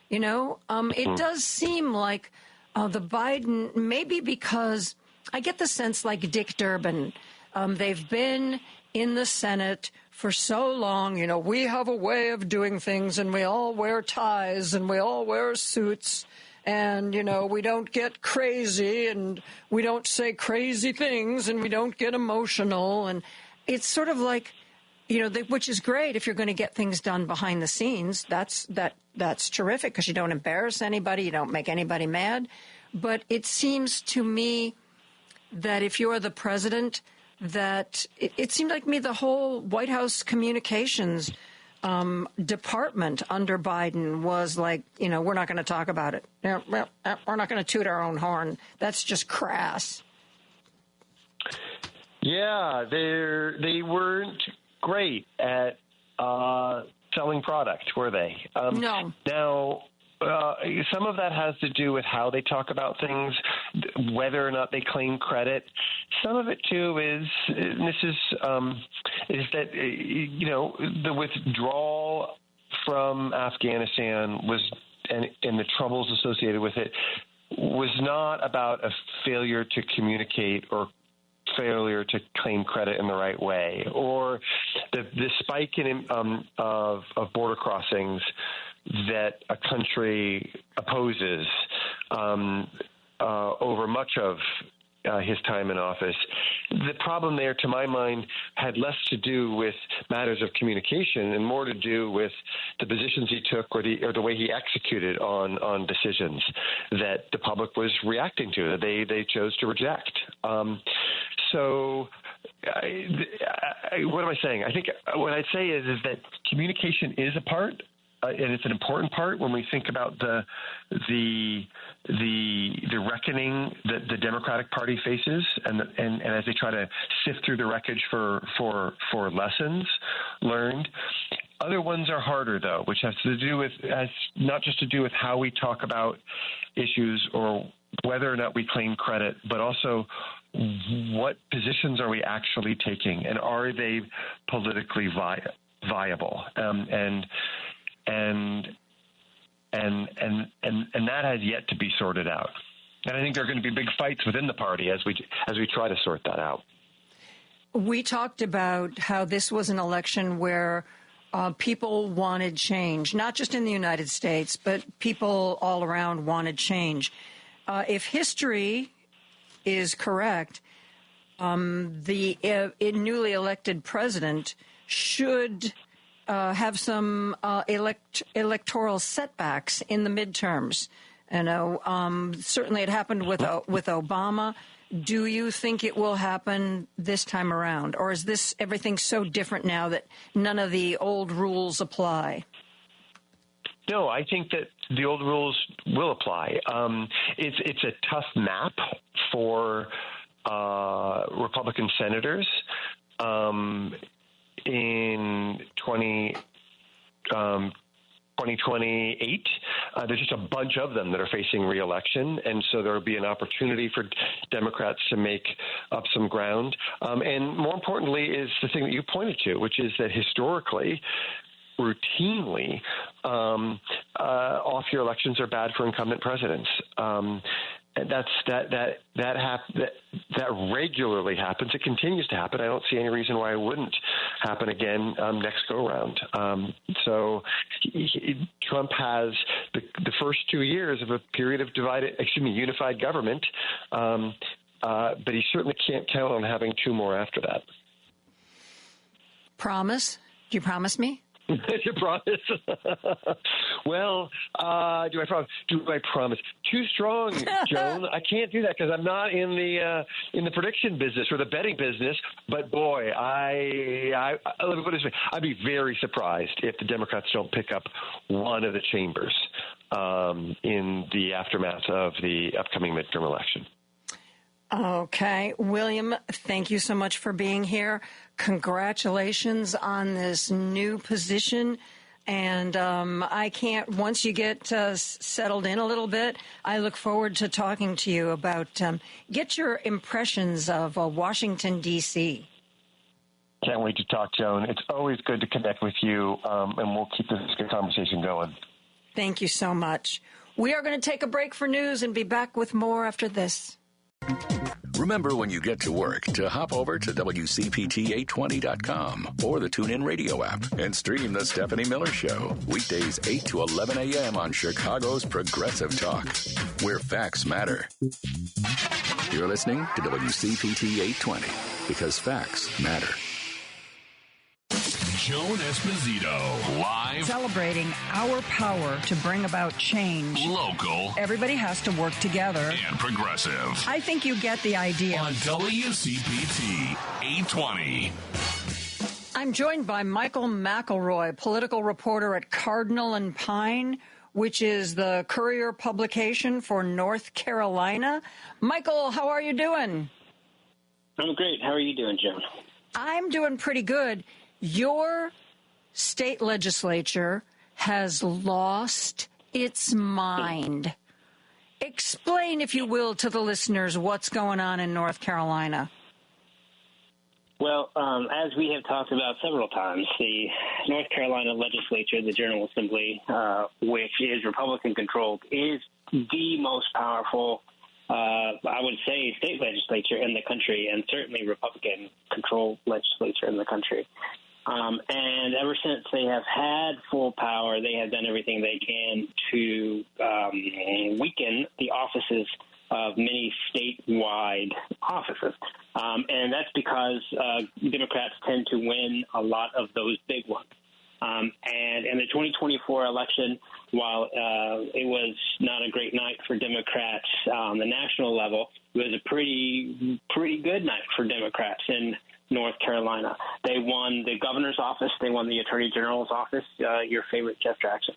S4: It does seem like the Biden, maybe because I get the sense like Dick Durbin, they've been in the Senate for so long. We have a way of doing things, and we all wear ties and we all wear suits, and, we don't get crazy and we don't say crazy things and we don't get emotional. And it's sort of like, which is great if you're going to get things done behind the scenes. That's terrific because you don't embarrass anybody. You don't make anybody mad. But it seems to me that if you're the president, that it seemed like me the whole White House communications department under Biden was like, we're not going to talk about it. We're not going to toot our own horn. That's just crass. Yeah,
S20: they weren't great at selling product, were they?
S4: No.
S20: Now, some of that has to do with how they talk about things, whether or not they claim credit. Some of it too is that the withdrawal from Afghanistan and the troubles associated with it was not about a failure to communicate or failure to claim credit in the right way, or the spike of border crossings that a country opposes over much of his time in office. The problem there, to my mind, had less to do with matters of communication and more to do with the positions he took or the way he executed on decisions that the public was reacting to, that they chose to reject. So what am I saying? I think what I'd say is that communication is a part, and it's an important part when we think about the reckoning that the Democratic Party faces, and as they try to sift through the wreckage for lessons learned. Other ones are harder, though, which has not just to do with how we talk about issues or whether or not we claim credit, but also what positions are we actually taking, and are they politically viable? And that has yet to be sorted out. And I think there are going to be big fights within the party as we try to sort that out.
S4: We talked about how this was an election where people wanted change, not just in the United States, but people all around wanted change. If history is correct, the newly elected president should have some electoral setbacks in the midterms. You know, certainly it happened with Obama. Do you think it will happen this time around? Or is this everything so different now that none of the old rules apply?
S20: No, I think that the old rules will apply. It's a tough map for Republican senators in 2028. There's just a bunch of them that are facing re-election, and so there will be an opportunity for Democrats to make up some ground. And more importantly is the thing that you pointed to, which is that historically, routinely, off-year elections are bad for incumbent presidents. And that regularly happens. It continues to happen. I don't see any reason why it wouldn't happen again next go around. So Trump has the first 2 years of a period of unified government, but he certainly can't count on having 2 more after that.
S4: Promise? Do you promise me?
S20: You promise? Well, do I promise? Do I promise? Too strong, Joan. I can't do that because I'm not in the prediction business or the betting business. But boy, let me put it this way: I'd be very surprised if the Democrats don't pick up one of the chambers in the aftermath of the upcoming midterm election.
S4: Okay. William, thank you so much for being here. Congratulations on this new position. And I can't, once you get settled in a little bit, I look forward to talking to you about, get your impressions of Washington, D.C.
S20: Can't wait to talk, Joan. It's always good to connect with you, and we'll keep this good conversation going. Thank you so much.
S4: We are going to take a break for news and be back with more after this.
S5: Remember when you get to work to hop over to WCPT820.com or the TuneIn Radio app and stream The Stephanie Miller Show. Weekdays 8 to 11 a.m. on Chicago's Progressive Talk, where facts matter. You're listening to WCPT 820 because facts matter.
S1: Joan Esposito, live.
S4: Celebrating our power to bring about change.
S1: Local.
S4: Everybody has to work together.
S1: And progressive.
S4: I think you get the idea.
S1: On WCPT 820.
S4: I'm joined by Michael McElroy, political reporter at Cardinal and Pine, which is the courier publication for North Carolina. Michael, how are you doing?
S2: I'm great. How are you doing, Joan?
S4: I'm doing pretty good. Your state legislature has lost its mind. Explain, if you will, to the listeners what's going on in North Carolina.
S2: Well, as we have talked about several times, the North Carolina legislature, the General Assembly, which is Republican-controlled, is the most powerful, I would say, state legislature in the country, and certainly Republican-controlled legislature in the country. And ever since they have had full power, they have done everything they can to weaken the offices of many statewide offices. And that's because Democrats tend to win a lot of those big ones. And in the 2024 election, while it was not a great night for Democrats on the national level, it was a pretty good night for Democrats in North Carolina. They won the governor's office. They won the attorney general's office, your favorite Jeff Jackson.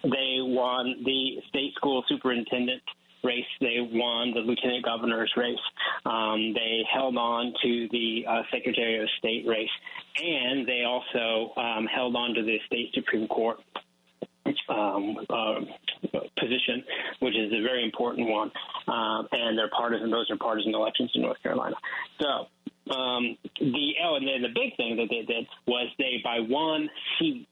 S2: They won the state school superintendent race. They won the lieutenant governor's race. They held on to the secretary of state race. And they also held on to the state Supreme Court position, which is a very important one. And those are partisan elections in North Carolina. So, and then the big thing that they did was they, by one seat,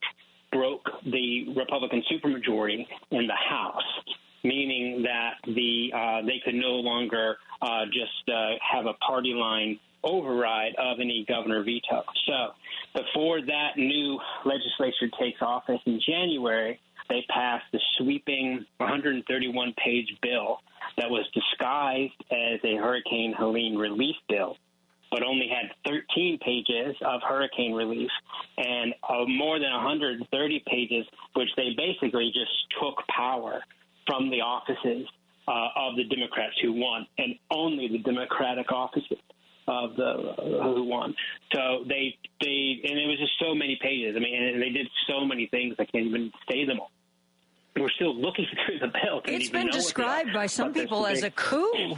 S2: broke the Republican supermajority in the House, meaning that they could no longer just have a party line override of any governor veto. So before that new legislature takes office in January, they passed the sweeping 131-page bill that was disguised as a Hurricane Helene relief bill, but only had 13 pages of hurricane relief and more than 130 pages, which they basically just took power from the offices of the Democrats who won, and only the Democratic offices of the who won. So and it was just so many pages. I mean, and they did so many things I can't even say them all. We're still looking through the bill.
S4: It's been described by some people as a coup.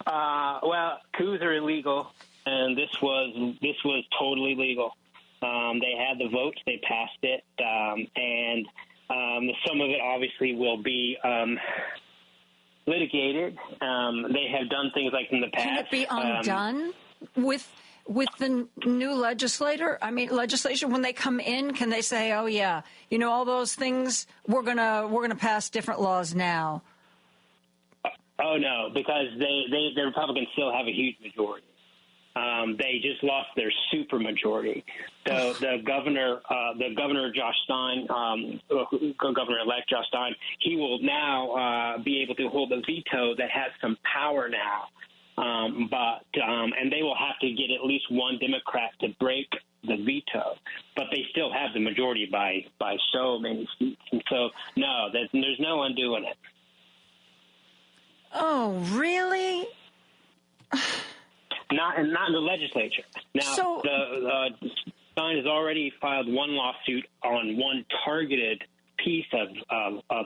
S2: Well, coups are illegal, and this was totally legal. They had the votes, they passed it, and some of it obviously will be litigated. They have done things like in the past.
S4: Can it be undone with the new legislation when they come in? Can they say, "Oh yeah, all those things we're gonna pass different laws now"?
S2: Oh no, because the Republicans still have a huge majority. They just lost their supermajority. So the governor Josh Stein, Governor-elect Josh Stein, he will now be able to hold a veto that has some power now. And they will have to get at least one Democrat to break the veto, but they still have the majority by so many seats. And so no, there's no undoing it.
S4: Oh, really?
S2: Not in the legislature. Now, Stein has already filed one lawsuit on one targeted piece of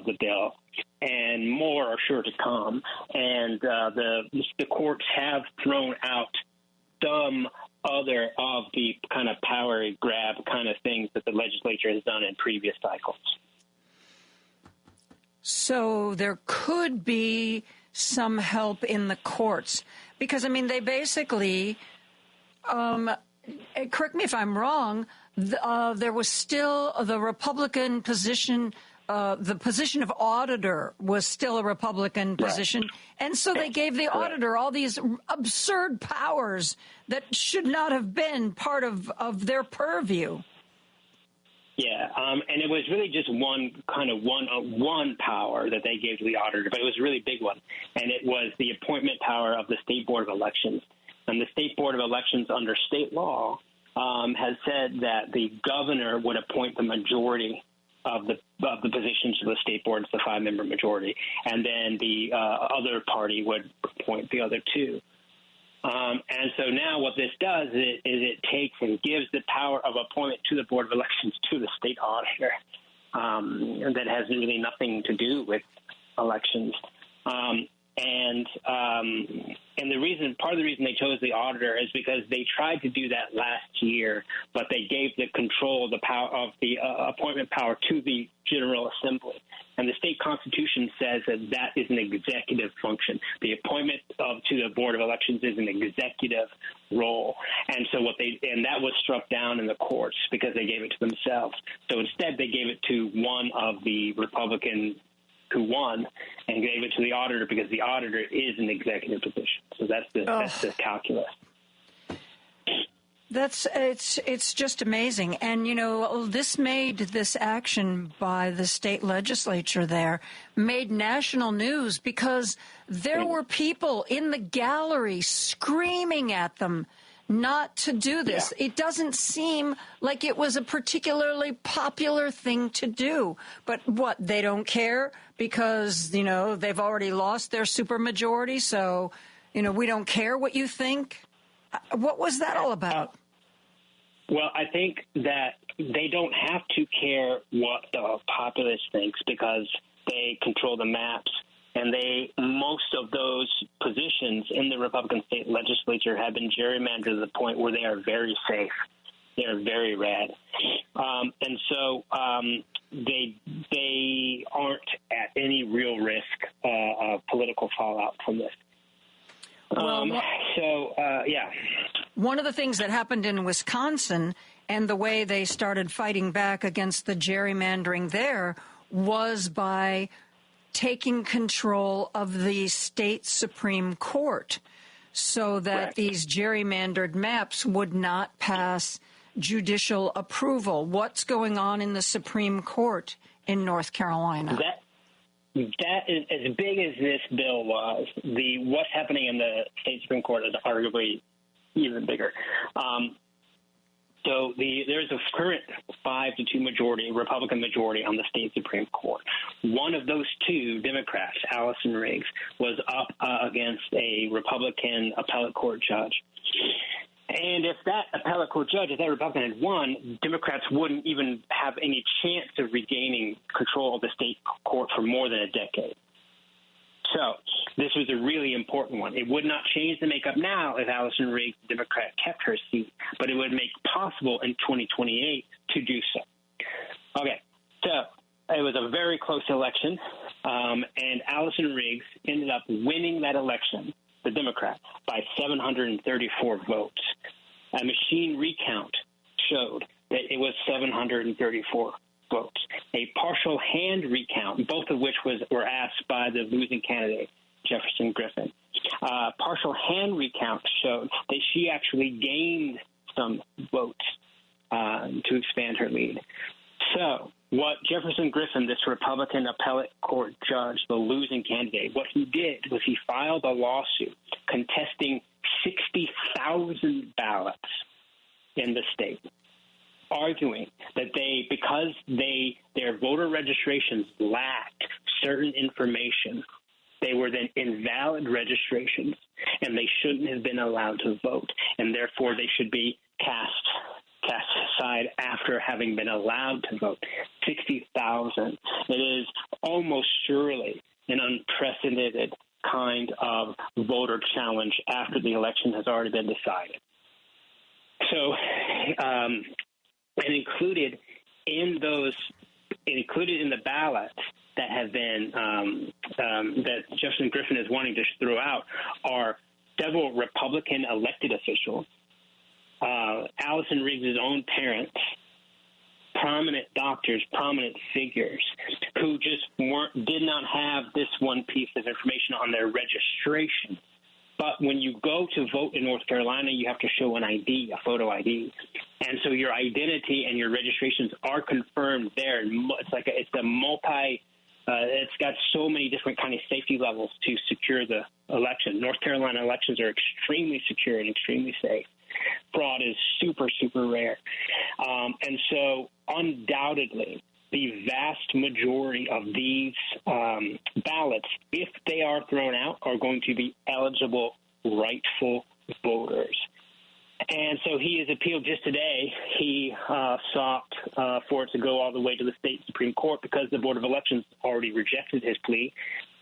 S2: the bill, and more are sure to come. And the courts have thrown out some other of the kind of power grab kind of things that the legislature has done in previous cycles.
S4: So there could be some help in the courts because, they basically, correct me if I'm wrong, there was still the Republican position, the position of auditor was still a Republican position. Right. And so they gave the auditor all these absurd powers that should not have been part of their purview.
S2: Yeah, and it was really just one power that they gave to the auditor, but it was a really big one, and it was the appointment power of the State Board of Elections. And the State Board of Elections, under state law, has said that the governor would appoint the majority of the positions to the state board, it's the 5-member majority, and then the other party would appoint the other 2. And so now what this does is it takes and gives the power of appointment to the Board of Elections to the state auditor, and that has really nothing to do with elections. And part of the reason they chose the auditor is because they tried to do that last year, but they gave the control, the power of the appointment power to the General Assembly. And the state constitution says that is an executive function. The appointment to the Board of Elections is an executive role. And so that was struck down in the courts because they gave it to themselves. So instead they gave it to one of the Republicans who won and gave it to the auditor because the auditor is an executive position. So that's the calculus.
S4: It's just amazing. And, this action by the state legislature there made national news because there were people in the gallery screaming at them not to do this. Yeah. It doesn't seem like it was a particularly popular thing to do. But what, they don't care because, they've already lost their supermajority, so, we don't care what you think? What was that all about?
S2: Well, I think that they don't have to care what the populace thinks because they control the maps. And most of those positions in the Republican state legislature have been gerrymandered to the point where they are very safe. They are very red. And so they aren't at any real risk of political fallout from this.
S4: One of the things that happened in Wisconsin and the way they started fighting back against the gerrymandering there was by taking control of the state Supreme Court. so that these gerrymandered maps would not pass judicial approval. What's going on in the Supreme Court in North Carolina?
S2: That is, as big as this bill was, what's happening in the state Supreme Court is arguably even bigger. So there's a current 5-2 majority, Republican majority on the state Supreme Court. One of those two Democrats, Allison Riggs, was up against a Republican appellate court judge. And if that appellate court judge, if that Republican had won, Democrats wouldn't even have any chance of regaining control of the state court for more than a decade. So this was a really important one. It would not change the makeup now if Allison Riggs, Democrat, kept her seat, but it would make possible in 2028 to do so. Okay, so it was a very close election, and Allison Riggs ended up winning that election, the Democrat, by 734 votes. A machine recount showed that it was 734 votes. A partial hand recount, both of which were asked by the losing candidate, Jefferson Griffin. Partial hand recount showed that she actually gained some votes to expand her lead. So what Jefferson Griffin, this Republican appellate court judge, the losing candidate, what he did was he filed a lawsuit contesting 60,000 ballots in the state, arguing that because their voter registrations lacked certain information, they were then invalid registrations, and they shouldn't have been allowed to vote, and therefore they should be cast aside after having been allowed to vote. 60,000. It is almost surely an unprecedented kind of voter challenge after the election has already been decided. So, and included in the ballots that have been that Jefferson Griffin is wanting to throw out are several Republican elected officials, Allison Riggs' own parents, prominent doctors, prominent figures who just did not have this one piece of information on their registration. But when you go to vote in North Carolina, you have to show an ID, a photo ID. And so your identity and your registrations are confirmed there. It's got so many different kind of safety levels to secure the election. North Carolina elections are extremely secure and extremely safe. Fraud is super, super rare. And so undoubtedly, the vast majority of these ballots, if they are thrown out, are going to be eligible, rightful voters. And so he has appealed just today. He sought for it to go all the way to the state Supreme Court because the Board of Elections already rejected his plea.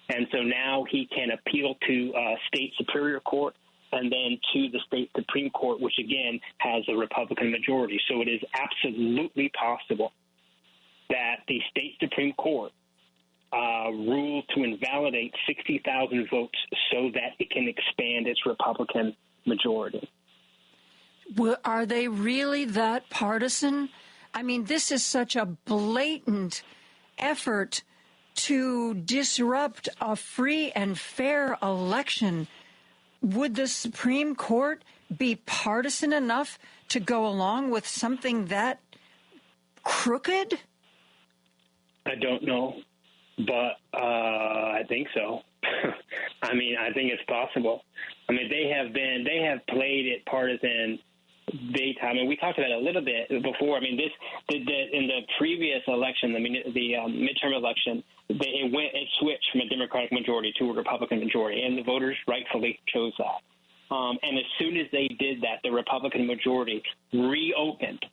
S2: And so now he can appeal to state Superior Court and then to the state Supreme Court, which, again, has a Republican majority. So it is absolutely possible that the state Supreme Court rules to invalidate 60,000 votes so that it can expand its Republican majority.
S4: Well, are they really that partisan? I mean, this is such a blatant effort to disrupt a free and fair election. Would the Supreme Court be partisan enough to go along with something that crooked?
S2: I don't know, but I think so. I mean, I think it's possible. I mean, they have played it partisan big time. And we talked about it a little bit before. I mean, in the previous election, the midterm election, it switched from a Democratic majority to a Republican majority, and the voters rightfully chose that. And as soon as they did that, the Republican majority reopened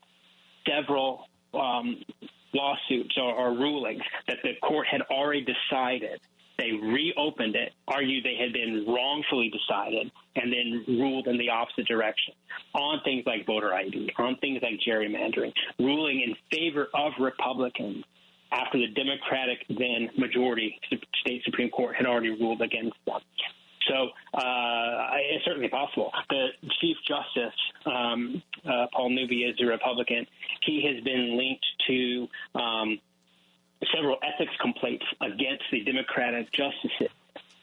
S2: several lawsuits or rulings that the court had already decided. They reopened it, argued they had been wrongfully decided, and then ruled in the opposite direction on things like voter ID, on things like gerrymandering, ruling in favor of Republicans after the Democratic then majority state Supreme Court had already ruled against them. So it's certainly possible. The Chief Justice, Paul Newby, is a Republican. He has been linked to several ethics complaints against the Democratic justices,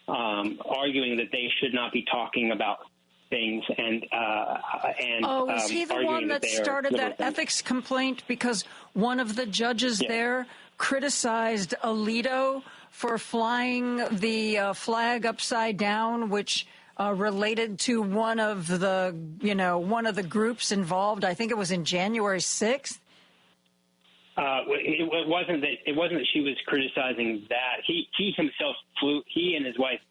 S2: arguing that they should not be talking about things and
S4: is he the one that started that ethics complaint because one of the judges there criticized Alito for flying the flag upside down, which related to one of the groups involved? I think it was in January 6th.
S2: It wasn't that she was criticizing that. He himself flew. He and his wife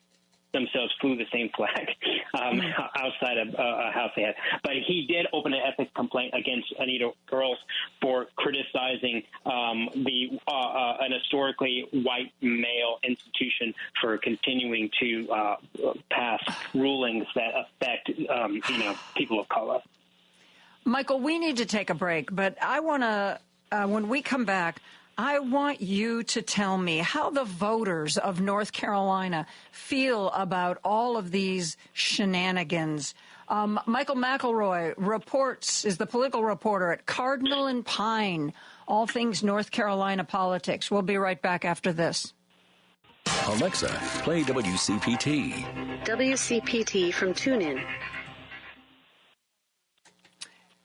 S2: themselves flew the same flag outside of a house they had. But he did open an ethics complaint against Anita Earls for criticizing an historically white male institution for continuing to pass rulings that affect people of color.
S4: Michael, we need to take a break, but I want to, when we come back, I want you to tell me how the voters of North Carolina feel about all of these shenanigans. Michael McElroy is the political reporter at Cardinal and Pine, all things North Carolina politics. We'll be right back after this.
S5: Alexa, play WCPT.
S18: WCPT from TuneIn.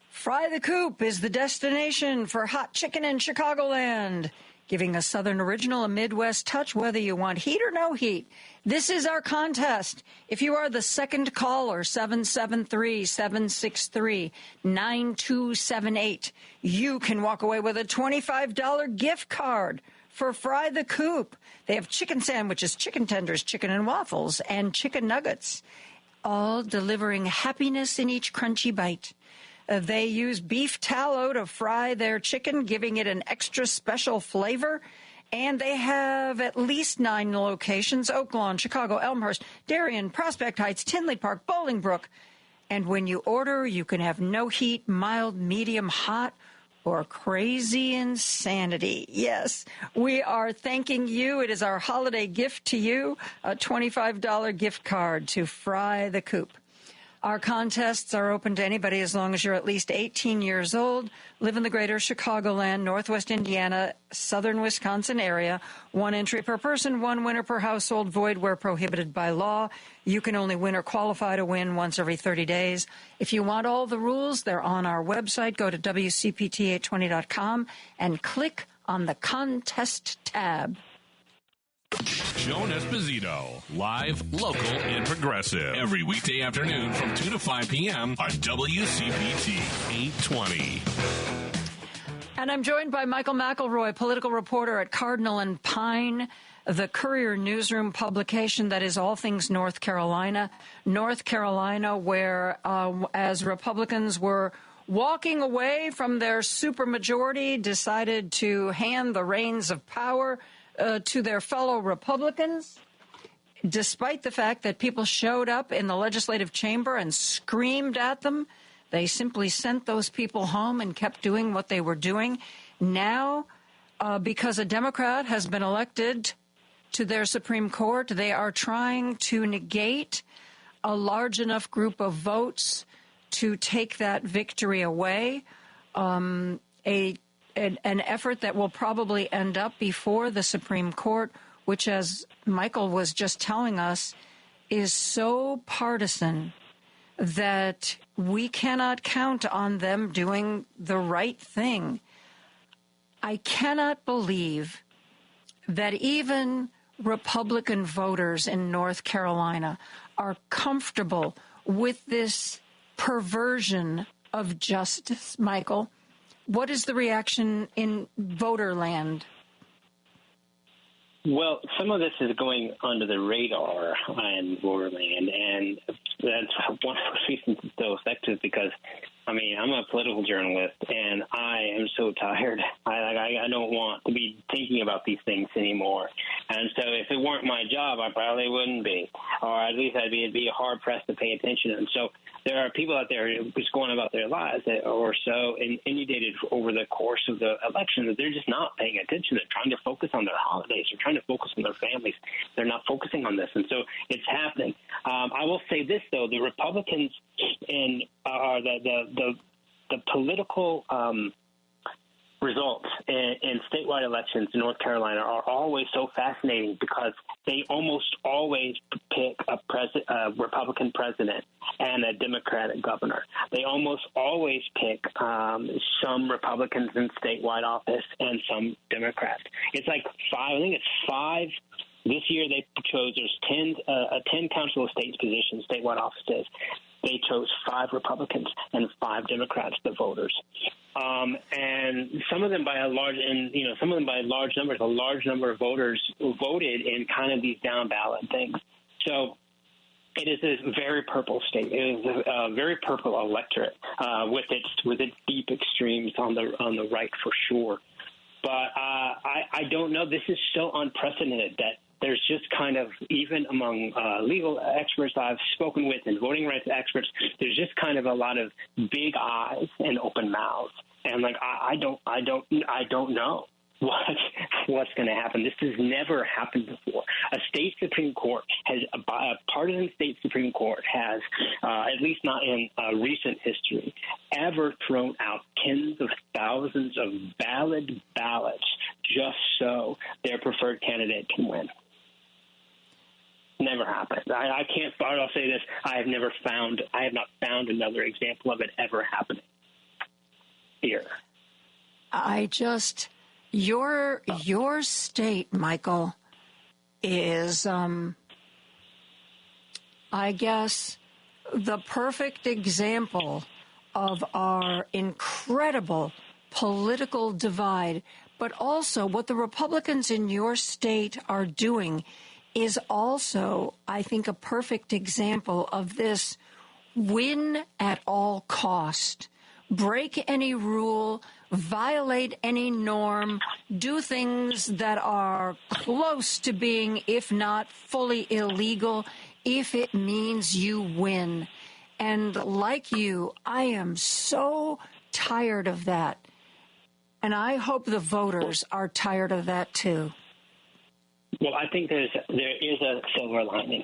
S4: Fry the Coop is the destination for hot chicken in Chicagoland, giving a Southern original a Midwest touch, whether you want heat or no heat. This is our contest. If you are the second caller, 773-763-9278, you can walk away with a $25 gift card for Fry the Coop. They have chicken sandwiches, chicken tenders, chicken and waffles, and chicken nuggets, all delivering happiness in each crunchy bite. They use beef tallow to fry their chicken, giving it an extra special flavor. And they have at least 9 locations: Oak Lawn, Chicago, Elmhurst, Darien, Prospect Heights, Tinley Park, Bolingbrook. And when you order, you can have no heat, mild, medium, hot, or crazy insanity. Yes, we are thanking you. It is our holiday gift to you, a $25 gift card to Fry the Coop. Our contests are open to anybody as long as you're at least 18 years old, live in the greater Chicagoland, Northwest Indiana, Southern Wisconsin area. 1 entry per person, 1 winner per household, void where prohibited by law. You can only win or qualify to win once every 30 days. If you want all the rules, they're on our website. Go to WCPT820.com and click on the contest tab.
S1: Joan Esposito, live, local, and progressive. Every weekday afternoon from 2 to 5 p.m. on WCPT 820.
S4: And I'm joined by Michael McElroy, political reporter at Cardinal and Pine, the Courier newsroom publication that is all things North Carolina. North Carolina, where as Republicans were walking away from their supermajority, decided to hand the reins of power to their fellow Republicans, despite the fact that people showed up in the legislative chamber and screamed at them. They simply sent those people home and kept doing what they were doing. Now, because a Democrat has been elected to their Supreme Court, they are trying to negate a large enough group of votes to take that victory away. An effort that will probably end up before the Supreme Court, which, as Michael was just telling us, is so partisan that we cannot count on them doing the right thing. I cannot believe that even Republican voters in North Carolina are comfortable with this perversion of justice, Michael. What is the reaction in voter land?
S2: Well, some of this is going under the radar in voter land, and that's one of the reasons it's so effective because, I mean, I'm a political journalist, and I am so tired. I don't want to be thinking about these things anymore. And so if it weren't my job, I probably wouldn't be, or at least I'd be hard-pressed to pay attention. And so there are people out there just going about their lives that are so inundated over the course of the election that they're just not paying attention. They're trying to focus on their holidays. They're trying to focus on their families. They're not focusing on this. And so it's happening. I will say this, though. The Republicans and the political results in statewide statewide elections in North Carolina are always so fascinating because they almost always pick a Republican president and a Democratic governor. They almost always pick some Republicans in statewide office and some Democrats. It's like five. I think it's five. This year they chose, there's 10 Council of States positions, statewide offices. They chose 5 Republicans and 5 Democrats, the voters. And some of them by a large, numbers. A large number of voters voted in kind of these down ballot things. So it is a very purple state. It is a very purple electorate with its deep extremes on the right for sure. But I don't know. This is so unprecedented that there's just kind of, even among legal experts I've spoken with and voting rights experts, there's just kind of a lot of big eyes and open mouths. And like, I don't know what's going to happen. This has never happened before. A state Supreme Court a partisan state Supreme Court has, at least not in recent history, ever thrown out tens of thousands of valid ballots just so their preferred candidate can win. Never happened. I'll say this: I have not found another example of it ever happening here.
S4: Your state, Michael, is, I guess, the perfect example of our incredible political divide, but also what the Republicans in your state are doing is also, I think, a perfect example of this win at all cost. Break any rule, violate any norm, do things that are close to being, if not fully illegal, if it means you win. And like you, I am so tired of that. And I hope the voters are tired of that too.
S2: Well, I think there is a silver lining.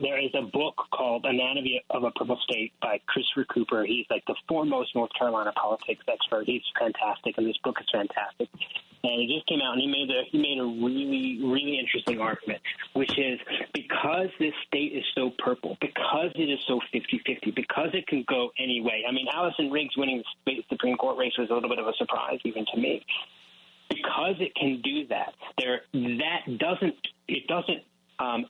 S2: There is a book called Anatomy of a Purple State by Christopher Cooper. He's like the foremost North Carolina politics expert. He's fantastic, and this book is fantastic. And it just came out, and he made a really, really interesting argument, which is because this state is so purple, because it is so 50-50, because it can go any way. I mean, Allison Riggs winning the Supreme Court race was a little bit of a surprise even to me. Because it can do that, it doesn't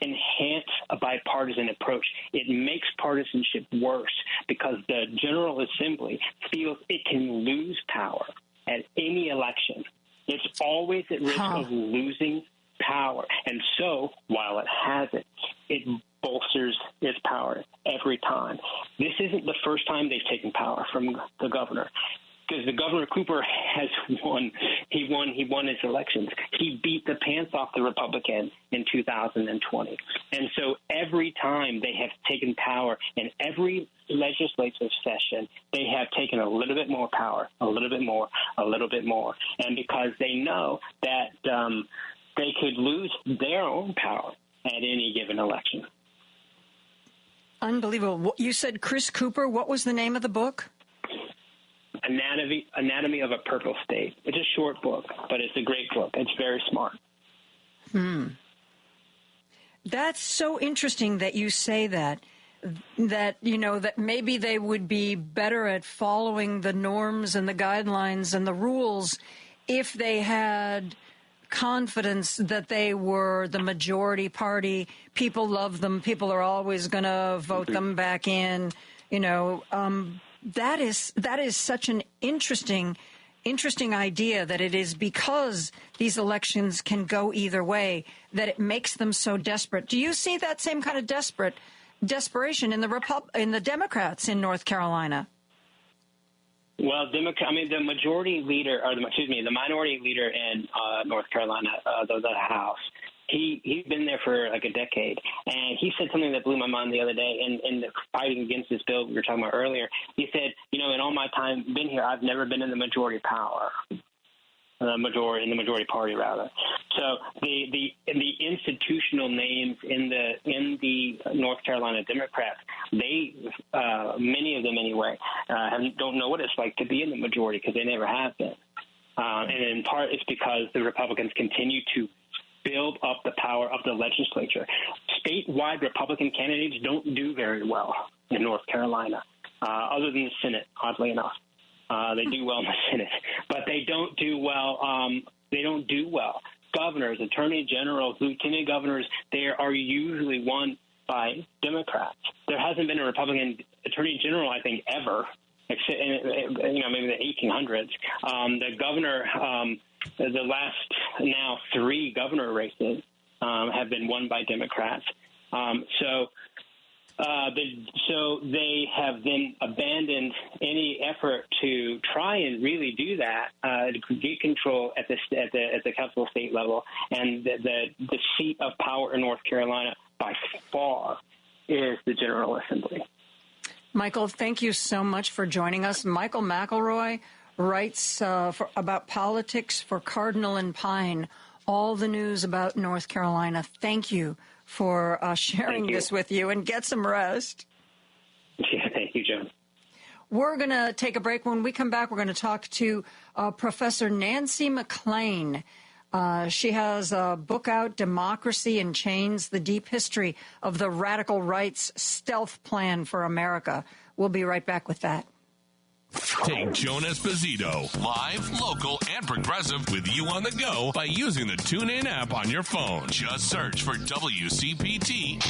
S2: enhance a bipartisan approach. It makes partisanship worse because the General Assembly feels it can lose power at any election. It's always at risk of losing power. And so, while it has it, it bolsters its power every time. This isn't the first time they've taken power from the governor. Because the Governor Cooper has won. He won his elections. He beat the pants off the Republican in 2020. And so every time they have taken power in every legislative session, they have taken a little bit more power, a little bit more, a little bit more. And because they know that they could lose their own power at any given election.
S4: Unbelievable. You said Chris Cooper. What was the name of the book?
S2: Anatomy of a Purple State. It's a short book, but it's a great book. It's very smart.
S4: That's so interesting that you say that maybe they would be better at following the norms and the guidelines and the rules if they had confidence that they were the majority party. People love them. People are always going to vote them back in, That is such an interesting idea that it is because these elections can go either way that it makes them so desperate. Do you see that same kind of desperation in the Democrats in North Carolina?
S2: Well, the majority leader, the minority leader in North Carolina, the House. He's been there for like a decade, and he said something that blew my mind the other day in the fighting against this bill we were talking about earlier. He said, in all my time been here, I've never been in the majority power, in the majority party rather. So the institutional names in the North Carolina Democrats, they many of them anyway, don't know what it's like to be in the majority because they never have been. And in part, it's because the Republicans continue to build up the power of the legislature. Statewide Republican candidates don't do very well in North Carolina, other than the Senate, oddly enough. They do well in the Senate, but they don't do well. Governors, attorney generals, lieutenant governors, they are usually won by Democrats. There hasn't been a Republican attorney general, I think, ever, except maybe the 1800s. The governor, the last now 3 governor races have been won by Democrats. So they have then abandoned any effort to try and really do that, to get control at the council state level, and the seat of power in North Carolina by far is the General Assembly.
S4: Michael, thank you so much for joining us. Michael McElroy writes about politics for Cardinal and Pine, all the news about North Carolina. Thank you for sharing this with you, and get some rest.
S2: Yeah, thank you, Joan.
S4: We're going to take a break. When we come back, we're going to talk to Professor Nancy McLean. She has a book out, Democracy in Chains, The Deep History of the Radical Right's Stealth Plan for America. We'll be right back with that.
S1: Take Joan Esposito, live, local, and progressive, with you on the go by using the TuneIn app on your phone. Just search for WCPT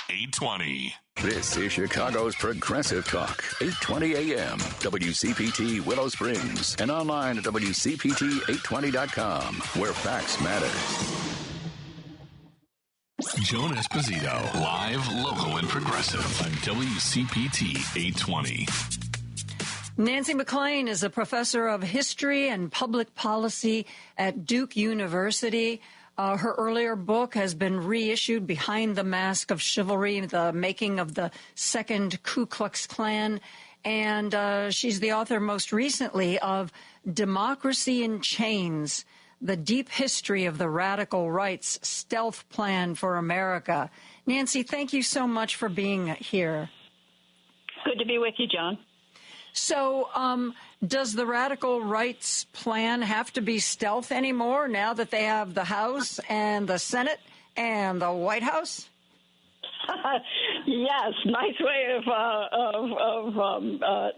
S1: 820.
S5: This is Chicago's Progressive Talk, 820 AM, WCPT Willow Springs, and online at WCPT820.com, where facts matter.
S1: Joan Esposito, live, local, and progressive on WCPT 820.
S4: Nancy McLean is a professor of history and public policy at Duke University. Her earlier book has been reissued, Behind the Mask of Chivalry, the Making of the Second Ku Klux Klan. And she's the author most recently of Democracy in Chains, The Deep History of the Radical Right's Stealth Plan for America. Nancy, thank you so much for being here.
S6: Good to be with you, John.
S4: So does the radical rights plan have to be stealth anymore now that they have the House and the Senate and the White House?
S6: Yes, nice way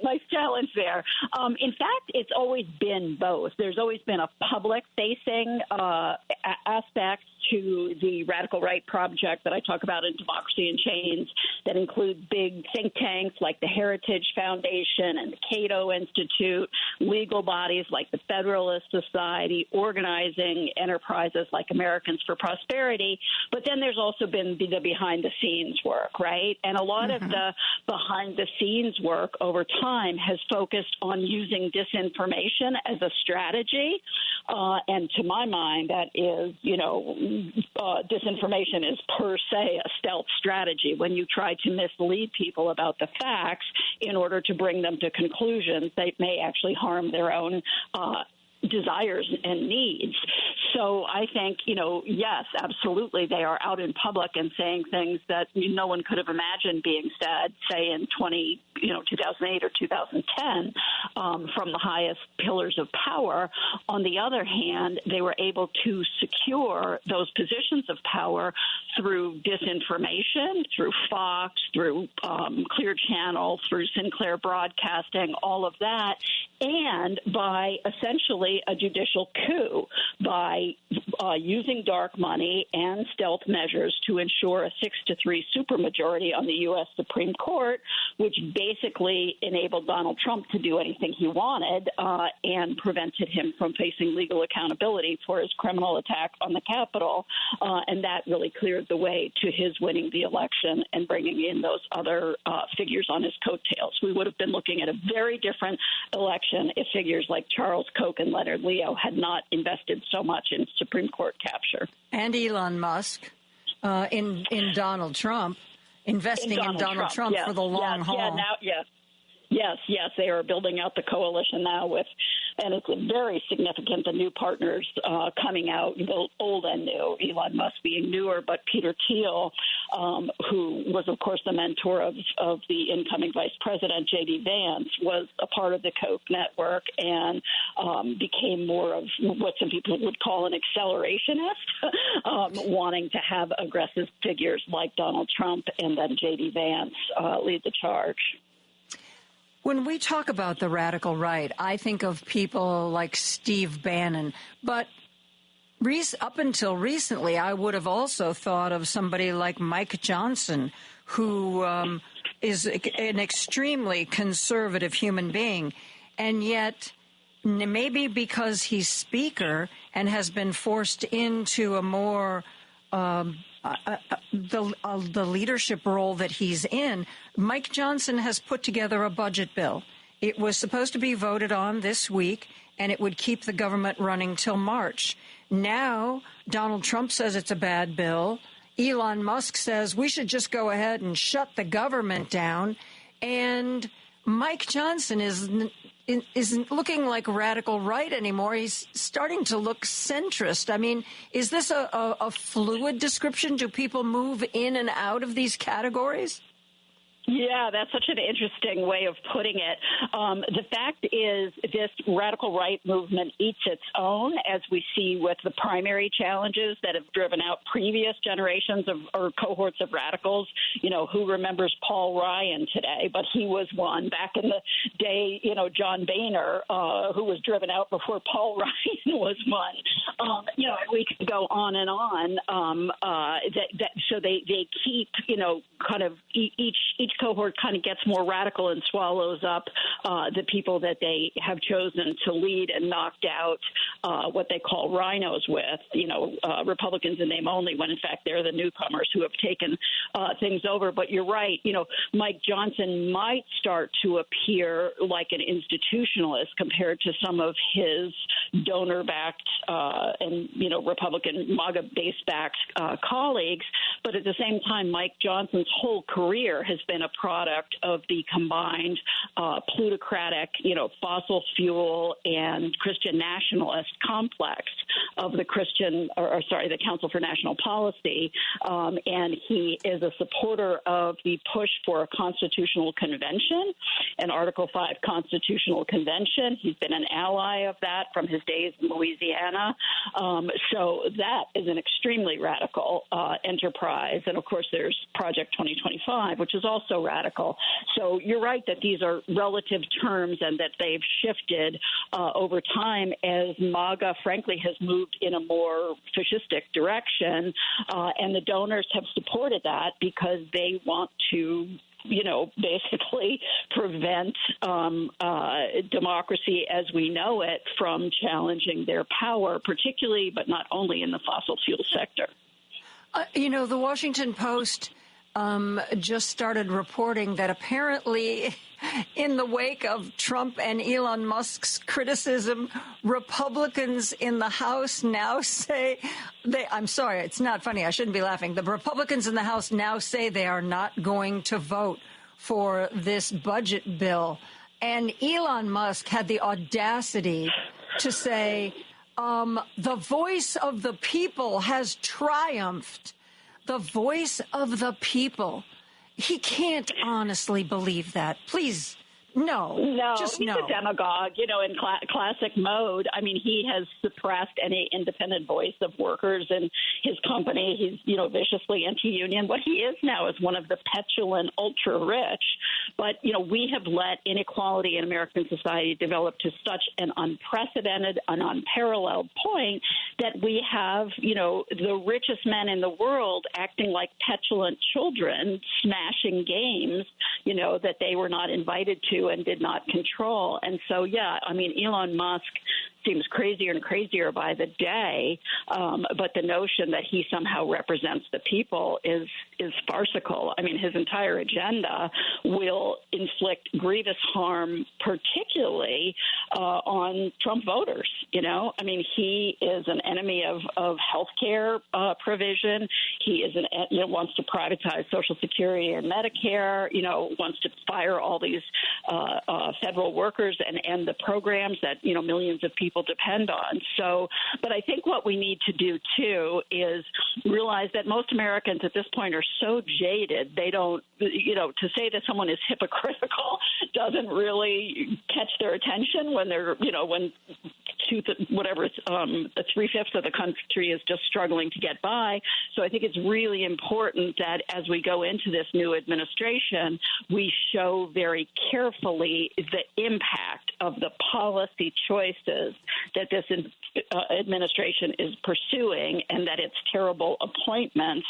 S6: nice challenge there. In fact, it's always been both. There's always been a public-facing aspect to the radical right project that I talk about in Democracy in Chains that include big think tanks like the Heritage Foundation and the Cato Institute, legal bodies like the Federalist Society, organizing enterprises like Americans for Prosperity. But then there's also been the behind-the-scenes work, right? And a lot of the behind-the-scenes work over time has focused on using disinformation as a strategy. And to my mind, that is, disinformation is per se a stealth strategy. When you try to mislead people about the facts in order to bring them to conclusions, they may actually harm their own desires and needs. So I think, yes, absolutely, they are out in public and saying things that no one could have imagined being said, say, in 2008 or 2010 from the highest pillars of power. On the other hand, they were able to secure those positions of power through disinformation, through Fox, through Clear Channel, through Sinclair Broadcasting, all of that, and by essentially a judicial coup, by using dark money and stealth measures to ensure a 6-3 supermajority on the U.S. Supreme Court, which basically enabled Donald Trump to do anything he wanted and prevented him from facing legal accountability for his criminal attack on the Capitol. And that really cleared the way to his winning the election and bringing in those other figures on his coattails. We would have been looking at a very different election if figures like Charles Koch and Leonard Leo had not invested so much in Supreme Court capture.
S4: And Elon Musk in Donald Trump, investing in Donald Trump
S6: yes,
S4: for the long haul.
S6: Yes, they are building out the coalition now with and it's very significant, the new partners coming out, both old and new, Elon Musk being newer, but Peter Thiel, who was, of course, the mentor of the incoming vice president, J.D. Vance, was a part of the Koch network and became more of what some people would call an accelerationist, wanting to have aggressive figures like Donald Trump and then J.D. Vance lead the charge.
S4: When we talk about the radical right, I think of people like Steve Bannon, but up until recently, I would have also thought of somebody like Mike Johnson, who is an extremely conservative human being, and yet maybe because he's Speaker and has been forced into a more the leadership role that he's in, Mike Johnson has put together a budget bill. It was supposed to be voted on this week, and it would keep the government running till March. Now, Donald Trump says it's a bad bill. Elon Musk says we should just go ahead and shut the government down. And Mike Johnson isn't looking like radical right anymore. He's starting to look centrist. I mean, is this a fluid description? Do people move in and out of these categories?
S6: Yeah, that's such an interesting way of putting it. The fact is this radical right movement eats its own, as we see with the primary challenges that have driven out previous generations of or cohorts of radicals. You know, who remembers Paul Ryan today? But he was one. Back in the day, you know, John Boehner, who was driven out before Paul Ryan was one. You know, we could go on and on. So they keep, you know, kind of each cohort kind of gets more radical and swallows up the people that they have chosen to lead and knocked out what they call rhinos with, you know, Republicans in name only, when in fact they're the newcomers who have taken things over. But you're right, you know, Mike Johnson might start to appear like an institutionalist compared to some of his donor-backed and, you know, Republican MAGA base-backed colleagues. But at the same time, Mike Johnson's whole career has been a product of the combined plutocratic, you know, fossil fuel and Christian nationalist complex of the the Council for National Policy. And he is a supporter of the push for a constitutional convention, an Article 5 constitutional convention. He's been an ally of that from his days in Louisiana. So that is an extremely radical enterprise. And of course, there's Project 2025, which is also radical. So you're right that these are relative terms and that they've shifted over time as MAGA, frankly, has moved in a more fascistic direction. And the donors have supported that because they want to, you know, basically prevent democracy as we know it from challenging their power, particularly, but not only in the fossil fuel sector.
S4: You know, the Washington Post just started reporting that apparently in the wake of Trump and Elon Musk's criticism, Republicans in the House now say I'm sorry, it's not funny. I shouldn't be laughing. The Republicans in the House now say they are not going to vote for this budget bill. And Elon Musk had the audacity to say, the voice of the people has triumphed. The voice of the people. He can't honestly believe that. Please, no, just
S6: he's
S4: no.
S6: A demagogue, you know, in classic mode. I mean, he has suppressed any independent voice of workers in his company. He's, you know, viciously anti-union. What he is now is one of the petulant ultra-rich. But, you know, we have let inequality in American society develop to such an unprecedented, an unparalleled point that we have, you know, the richest men in the world acting like petulant children, smashing games, you know, that they were not invited to and did not control. And so, yeah, I mean, Elon Musk seems crazier and crazier by the day. But the notion that he somehow represents the people is farcical. I mean, his entire agenda will inflict grievous harm, particularly on Trump voters. I mean, he is an enemy of health care provision. He is wants to privatize Social Security and Medicare. Wants to fire all these federal workers and end the programs that millions of people depend on. So, but I think what we need to do too is realize that most Americans at this point are so jaded they don't. To say that someone is hypocritical doesn't really catch their attention when they're when 3/5 of the country is just struggling to get by. So I think it's really important that as we go into this new administration, we show very carefully the impact of the policy choices that this administration is pursuing, and that its terrible appointments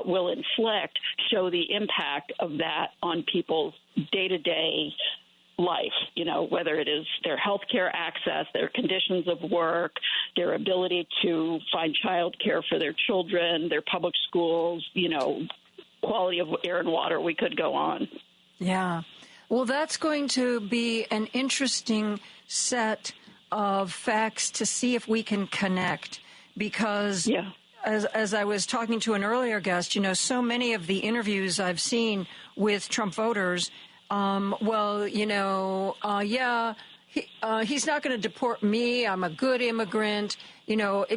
S6: will inflict, show the impact of that on people's day-to-day life, whether it is their health care access, their conditions of work, their ability to find child care for their children, their public schools, quality of air and water. We could go on. Yeah.
S4: Well, that's going to be an interesting set of facts to see if we can connect, because as I was talking to an earlier guest, so many of the interviews I've seen with Trump voters, he's not going to deport me. I'm a good immigrant.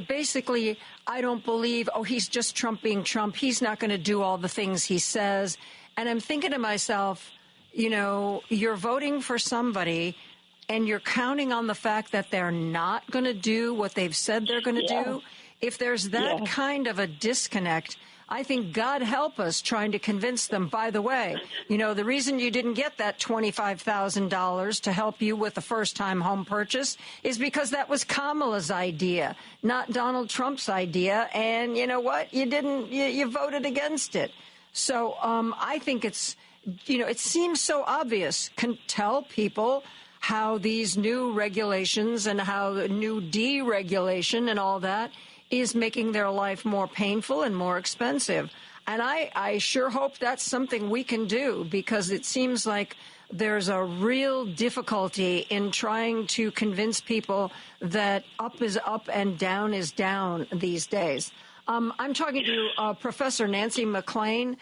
S4: Basically, I don't believe, he's just Trump being Trump. He's not going to do all the things he says. And I'm thinking to myself, you're voting for somebody and you're counting on the fact that they're not going to do what they've said they're going to do. If there's that kind of a disconnect, I think God help us trying to convince them, by the way, the reason you didn't get that $25,000 to help you with the first-time home purchase is because that was Kamala's idea, not Donald Trump's idea. And you know what? You voted against it. So I think it's, it seems so obvious. Can tell people how these new regulations and how the new deregulation and all that is making their life more painful and more expensive. And I sure hope that's something we can do, because it seems like there's a real difficulty in trying to convince people that up is up and down is down these days. I'm talking to Professor Nancy McLean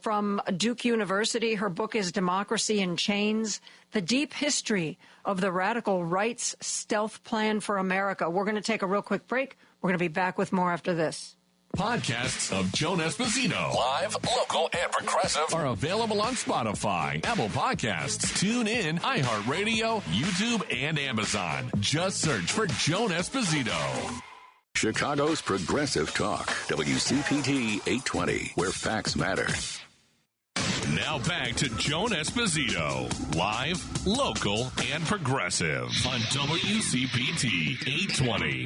S4: from Duke University. Her book is Democracy in Chains, The Deep History of the Radical Right's Stealth Plan for America. We're going to take a real quick break. We're going to be back with more after this.
S1: Podcasts of Joan Esposito, live, local, and progressive, are available on Spotify, Apple Podcasts, TuneIn, iHeartRadio, YouTube, and Amazon. Just search for Joan Esposito.
S5: Chicago's Progressive Talk, WCPT 820, where facts matter.
S1: Now back to Joan Esposito, live, local, and progressive on WCPT 820.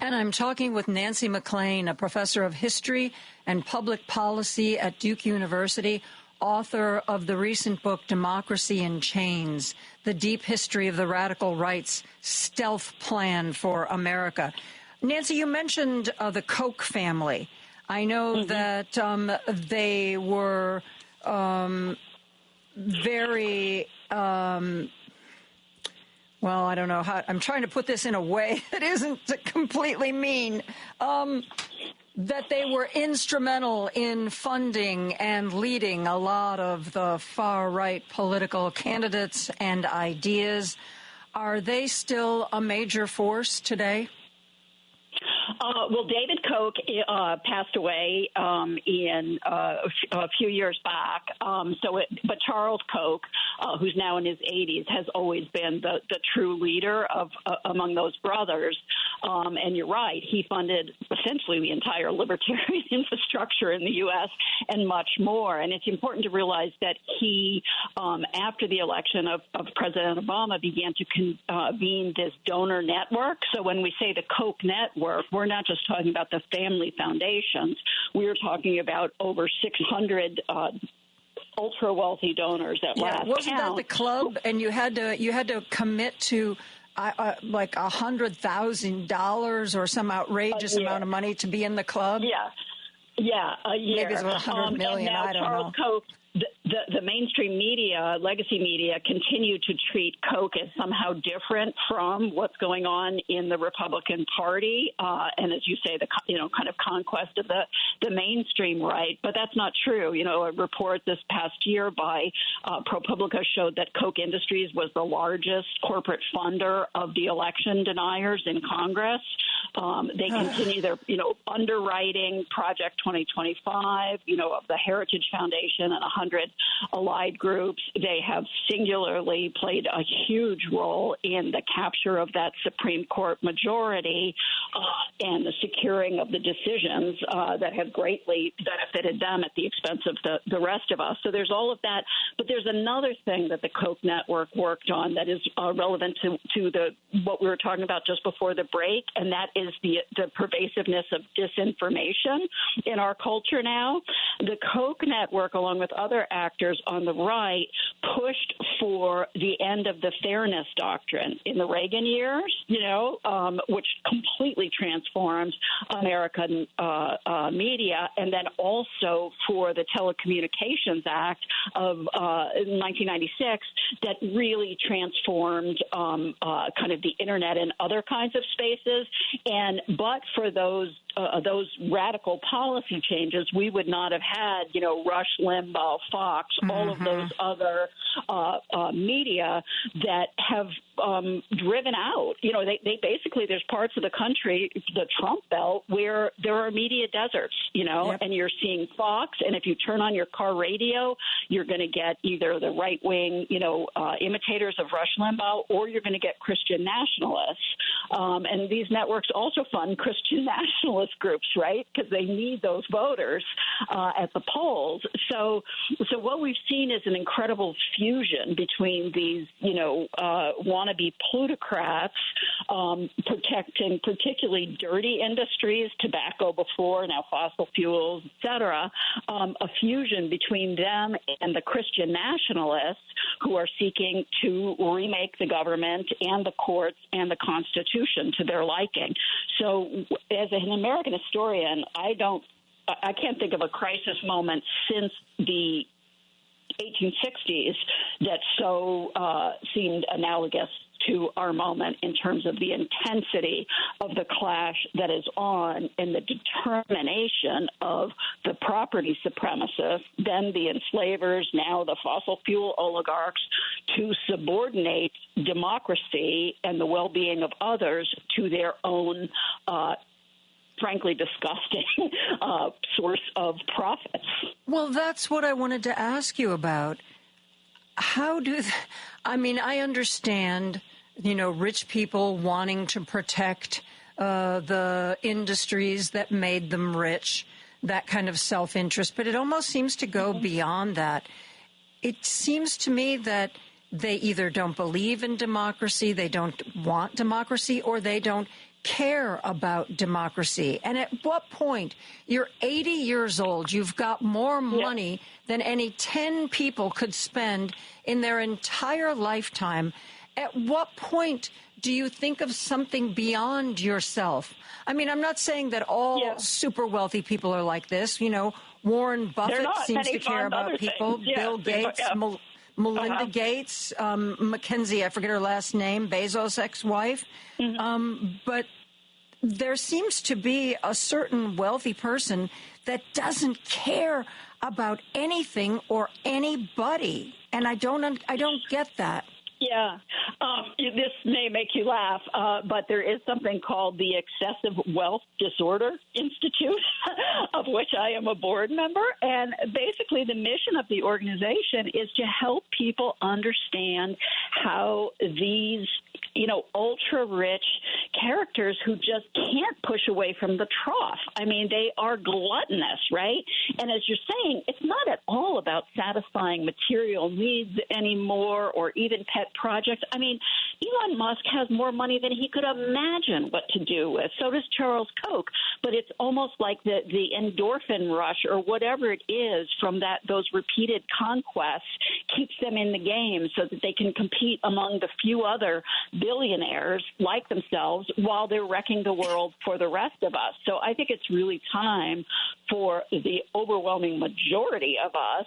S4: And I'm talking with Nancy McLean, a professor of history and public policy at Duke University, author of the recent book, Democracy in Chains, The Deep History of the Radical Right's Stealth Plan for America. Nancy, you mentioned the Koch family. I know that they were very... well, I don't know how. I'm trying to put this in a way that isn't completely mean. That they were instrumental in funding and leading a lot of the far-right political candidates and ideas. Are they still a major force today?
S6: Well, David Koch passed away in a few years back. But Charles Koch, who's now in his 80s, has always been the true leader of among those brothers. And you're right, he funded essentially the entire libertarian infrastructure in the U.S. and much more. And it's important to realize that he, after the election of President Obama, began to convene this donor network. So when we say the Koch network, we're not just talking about the family foundations. We're talking about over 600 ultra wealthy donors at last
S4: wasn't
S6: count.
S4: That the club? And you had to commit to like $100,000 or some outrageous amount of money to be in the club?
S6: Yeah, a year.
S4: Maybe it's $100 million.
S6: I don't know. Koch, the mainstream media, legacy media, continue to treat Koch as somehow different from what's going on in the Republican Party, and as you say, the kind of conquest of the mainstream right. But that's not true. A report this past year by ProPublica showed that Koch Industries was the largest corporate funder of the election deniers in Congress. They continue their, underwriting Project 2025, of the Heritage Foundation and 100 allied groups. They have singularly played a huge role in the capture of that Supreme Court majority and the securing of the decisions that have greatly benefited them at the expense of the rest of us. So there's all of that. But there's another thing that the Koch network worked on that is relevant to what we were talking about just before the break, and that is the pervasiveness of disinformation in our culture now. The Koch network, along with other actors on the right, pushed for the end of the fairness doctrine in the Reagan years, which completely transformed American media, and then also for the Telecommunications Act of 1996 that really transformed kind of the internet and other kinds of spaces. But for those radical policy changes, we would not have had, Rush Limbaugh, Fox, all of those other media that have driven out. They basically, there's parts of the country, the Trump belt, where there are media deserts, and you're seeing Fox, and if you turn on your car radio, you're going to get either the right-wing, imitators of Rush Limbaugh, or you're going to get Christian nationalists. And these networks also fund Christian nationalist groups, right? Because they need those voters at the polls. So what we've seen is an incredible fusion between these, wannabe plutocrats protecting particularly dirty industries, tobacco before, now fossil fuels, et cetera, a fusion between them and the Christian nationalists who are seeking to remake the government and the courts and the Constitution to their liking. So as an American historian, I can't think of a crisis moment since the 1860s that so seemed analogous to our moment in terms of the intensity of the clash that is on and the determination of the property supremacists, then the enslavers, now the fossil fuel oligarchs, to subordinate democracy and the well-being of others to their own frankly disgusting source of profits.
S4: Well, that's what I wanted to ask you about. I understand, rich people wanting to protect the industries that made them rich, that kind of self-interest, but it almost seems to go beyond that. It seems to me that they either don't believe in democracy, they don't want democracy, or they don't care about democracy. And at what point, you're 80 years old, you've got more money than any 10 people could spend in their entire lifetime. At what point do you think of something beyond yourself? I mean, I'm not saying that all super wealthy people are like this. Warren Buffett seems to care about people. Bill Gates, Melinda Gates, Mackenzie, I forget her last name, Bezos' ex-wife. But there seems to be a certain wealthy person that doesn't care about anything or anybody, and I don't get that.
S6: Yeah, this may make you laugh, but there is something called the Excessive Wealth Disorder Institute, of which I am a board member. And basically the mission of the organization is to help people understand how these, ultra-rich characters who just can't push away from the trough. I mean, they are gluttonous, right? And as you're saying, it's not at all about satisfying material needs anymore or even pet projects. I mean, Elon Musk has more money than he could imagine what to do with. So does Charles Koch. But it's almost like the endorphin rush or whatever it is from those repeated conquests keeps them in the game so that they can compete among the few other billionaires like themselves while they're wrecking the world for the rest of us. So I think it's really time for the overwhelming majority of us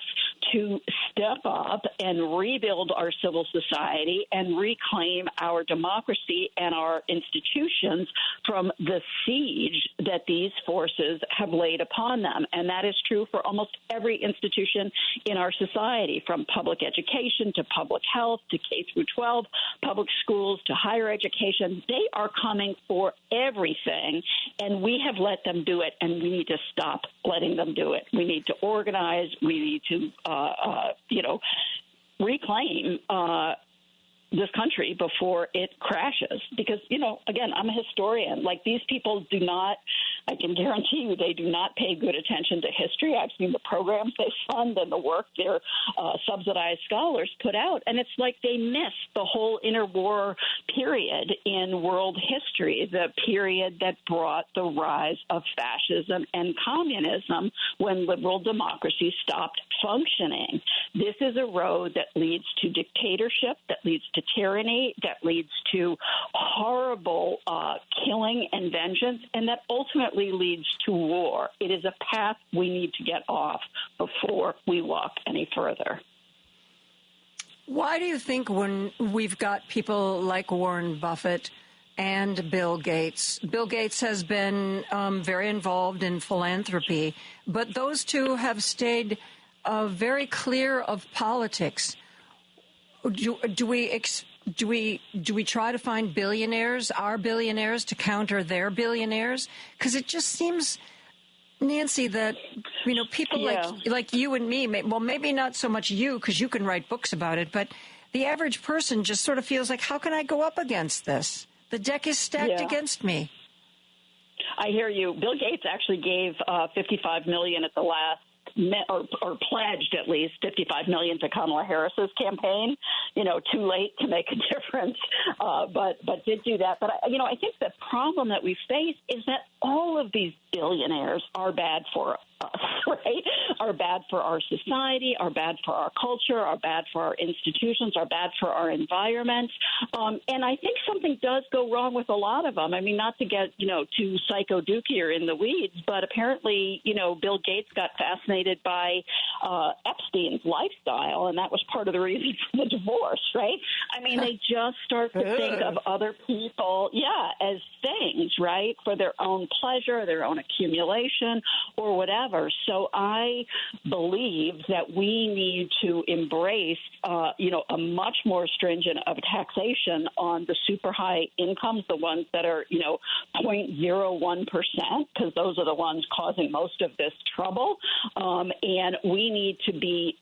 S6: to step up and rebuild our civil society and reclaim our democracy and our institutions from the siege that these forces have laid upon them. And that is true for almost every institution in our society, from public education to public health to K through 12, public schools to higher education. They are coming for everything, and we have let them do it, and we need to stop letting them do it. We need to organize. We need to, reclaim this country before it crashes. Because, again, I'm a historian. Like, these people do not, I can guarantee you, they do not pay good attention to history. I've seen the programs they fund and the work their subsidized scholars put out. And it's like they miss the whole interwar period in world history, the period that brought the rise of fascism and communism when liberal democracy stopped functioning. This is a road that leads to dictatorship, that leads to tyranny, that leads to horrible killing and vengeance, and that ultimately leads to war. It is a path we need to get off before we walk any further.
S4: Why do you think when we've got people like Warren Buffett and Bill Gates has been very involved in philanthropy, but those two have stayed very clear of politics? Do we try to find billionaires, our billionaires, to counter their billionaires? Because it just seems, Nancy, that people like you and me, well, maybe not so much you because you can write books about it, but the average person just sort of feels like, how can I go up against this? The deck is stacked against me.
S6: I hear you. Bill Gates actually gave $55 million at the last. Or pledged at least $55 million to Kamala Harris's campaign. Too late to make a difference, but did do that. But I think the problem that we face is that all of these billionaires are bad for us, right? Are bad for our society, are bad for our culture, are bad for our institutions, are bad for our environment. And I think something does go wrong with a lot of them. I mean, not to get, too psycho-dooky or in the weeds, but apparently, Bill Gates got fascinated by Epstein's lifestyle, and that was part of the reason for the divorce, right? I mean, they just start to think of other people, as things, right, for their own pleasure, their own accumulation, or whatever. So I believe that we need to embrace, a much more stringent of taxation on the super high incomes, the ones that are, 0.01%, because those are the ones causing most of this trouble. And we need to be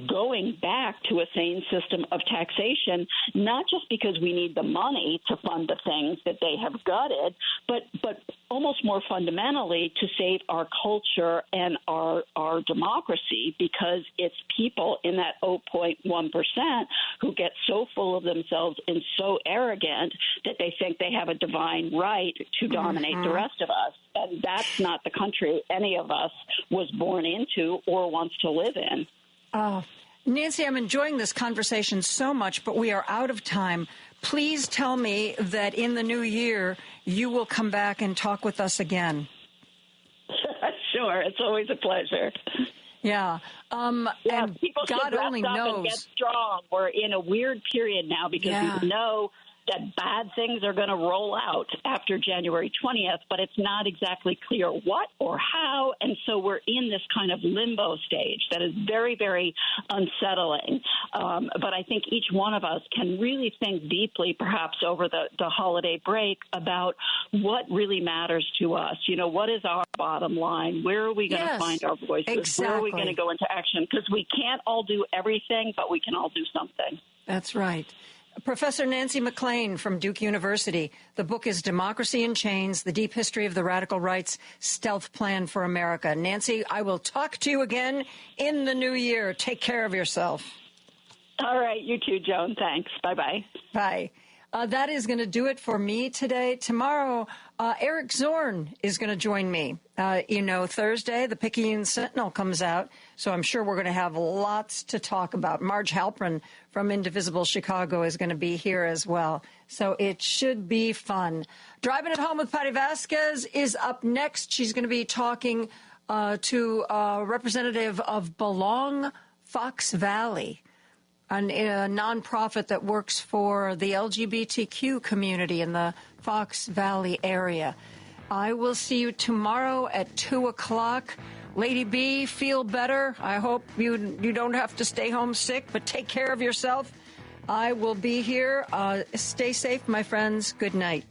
S6: going back to a sane system of taxation, not just because we need the money to fund the things that they have gutted, but almost more fundamentally to save our culture and our democracy, because it's people in that 0.1% who get so full of themselves and so arrogant that they think they have a divine right to dominate the rest of us. And that's not the country any of us was born into or wants to live in.
S4: Nancy, I'm enjoying this conversation so much, but we are out of time. Please tell me that in the new year you will come back and talk with us again.
S6: Sure. It's always a pleasure.
S4: Yeah. And
S6: people
S4: God only knows.
S6: And get strong. We're in a weird period now because we know that bad things are going to roll out after January 20th, but it's not exactly clear what or how. And so we're in this kind of limbo stage that is very, very unsettling. But I think each one of us can really think deeply, perhaps over the holiday break, about what really matters to us. What is our bottom line? Where are we going to find our voices?
S4: Exactly.
S6: Where are we going to go into action? Because we can't all do everything, but we can all do something.
S4: That's right. Professor Nancy McLean from Duke University. The book is Democracy in Chains, The Deep History of the Radical Right's Stealth Plan for America. Nancy, I will talk to you again in the new year. Take care of yourself.
S6: All right. You too, Joan. Thanks. Bye-bye.
S4: Bye. That is going to do it for me today. Tomorrow, Eric Zorn is going to join me. Thursday, the Picayune Sentinel comes out, so I'm sure we're going to have lots to talk about. Marge Halpern from Indivisible Chicago is going to be here as well, so it should be fun. Driving It Home with Patty Vasquez is up next. She's going to be talking to a representative of Belong Fox Valley, a nonprofit that works for the LGBTQ community in the Fox Valley area. I will see you tomorrow at 2 o'clock. Lady B, feel better. I hope you don't have to stay home sick, but take care of yourself. I will be here. Stay safe, my friends. Good night.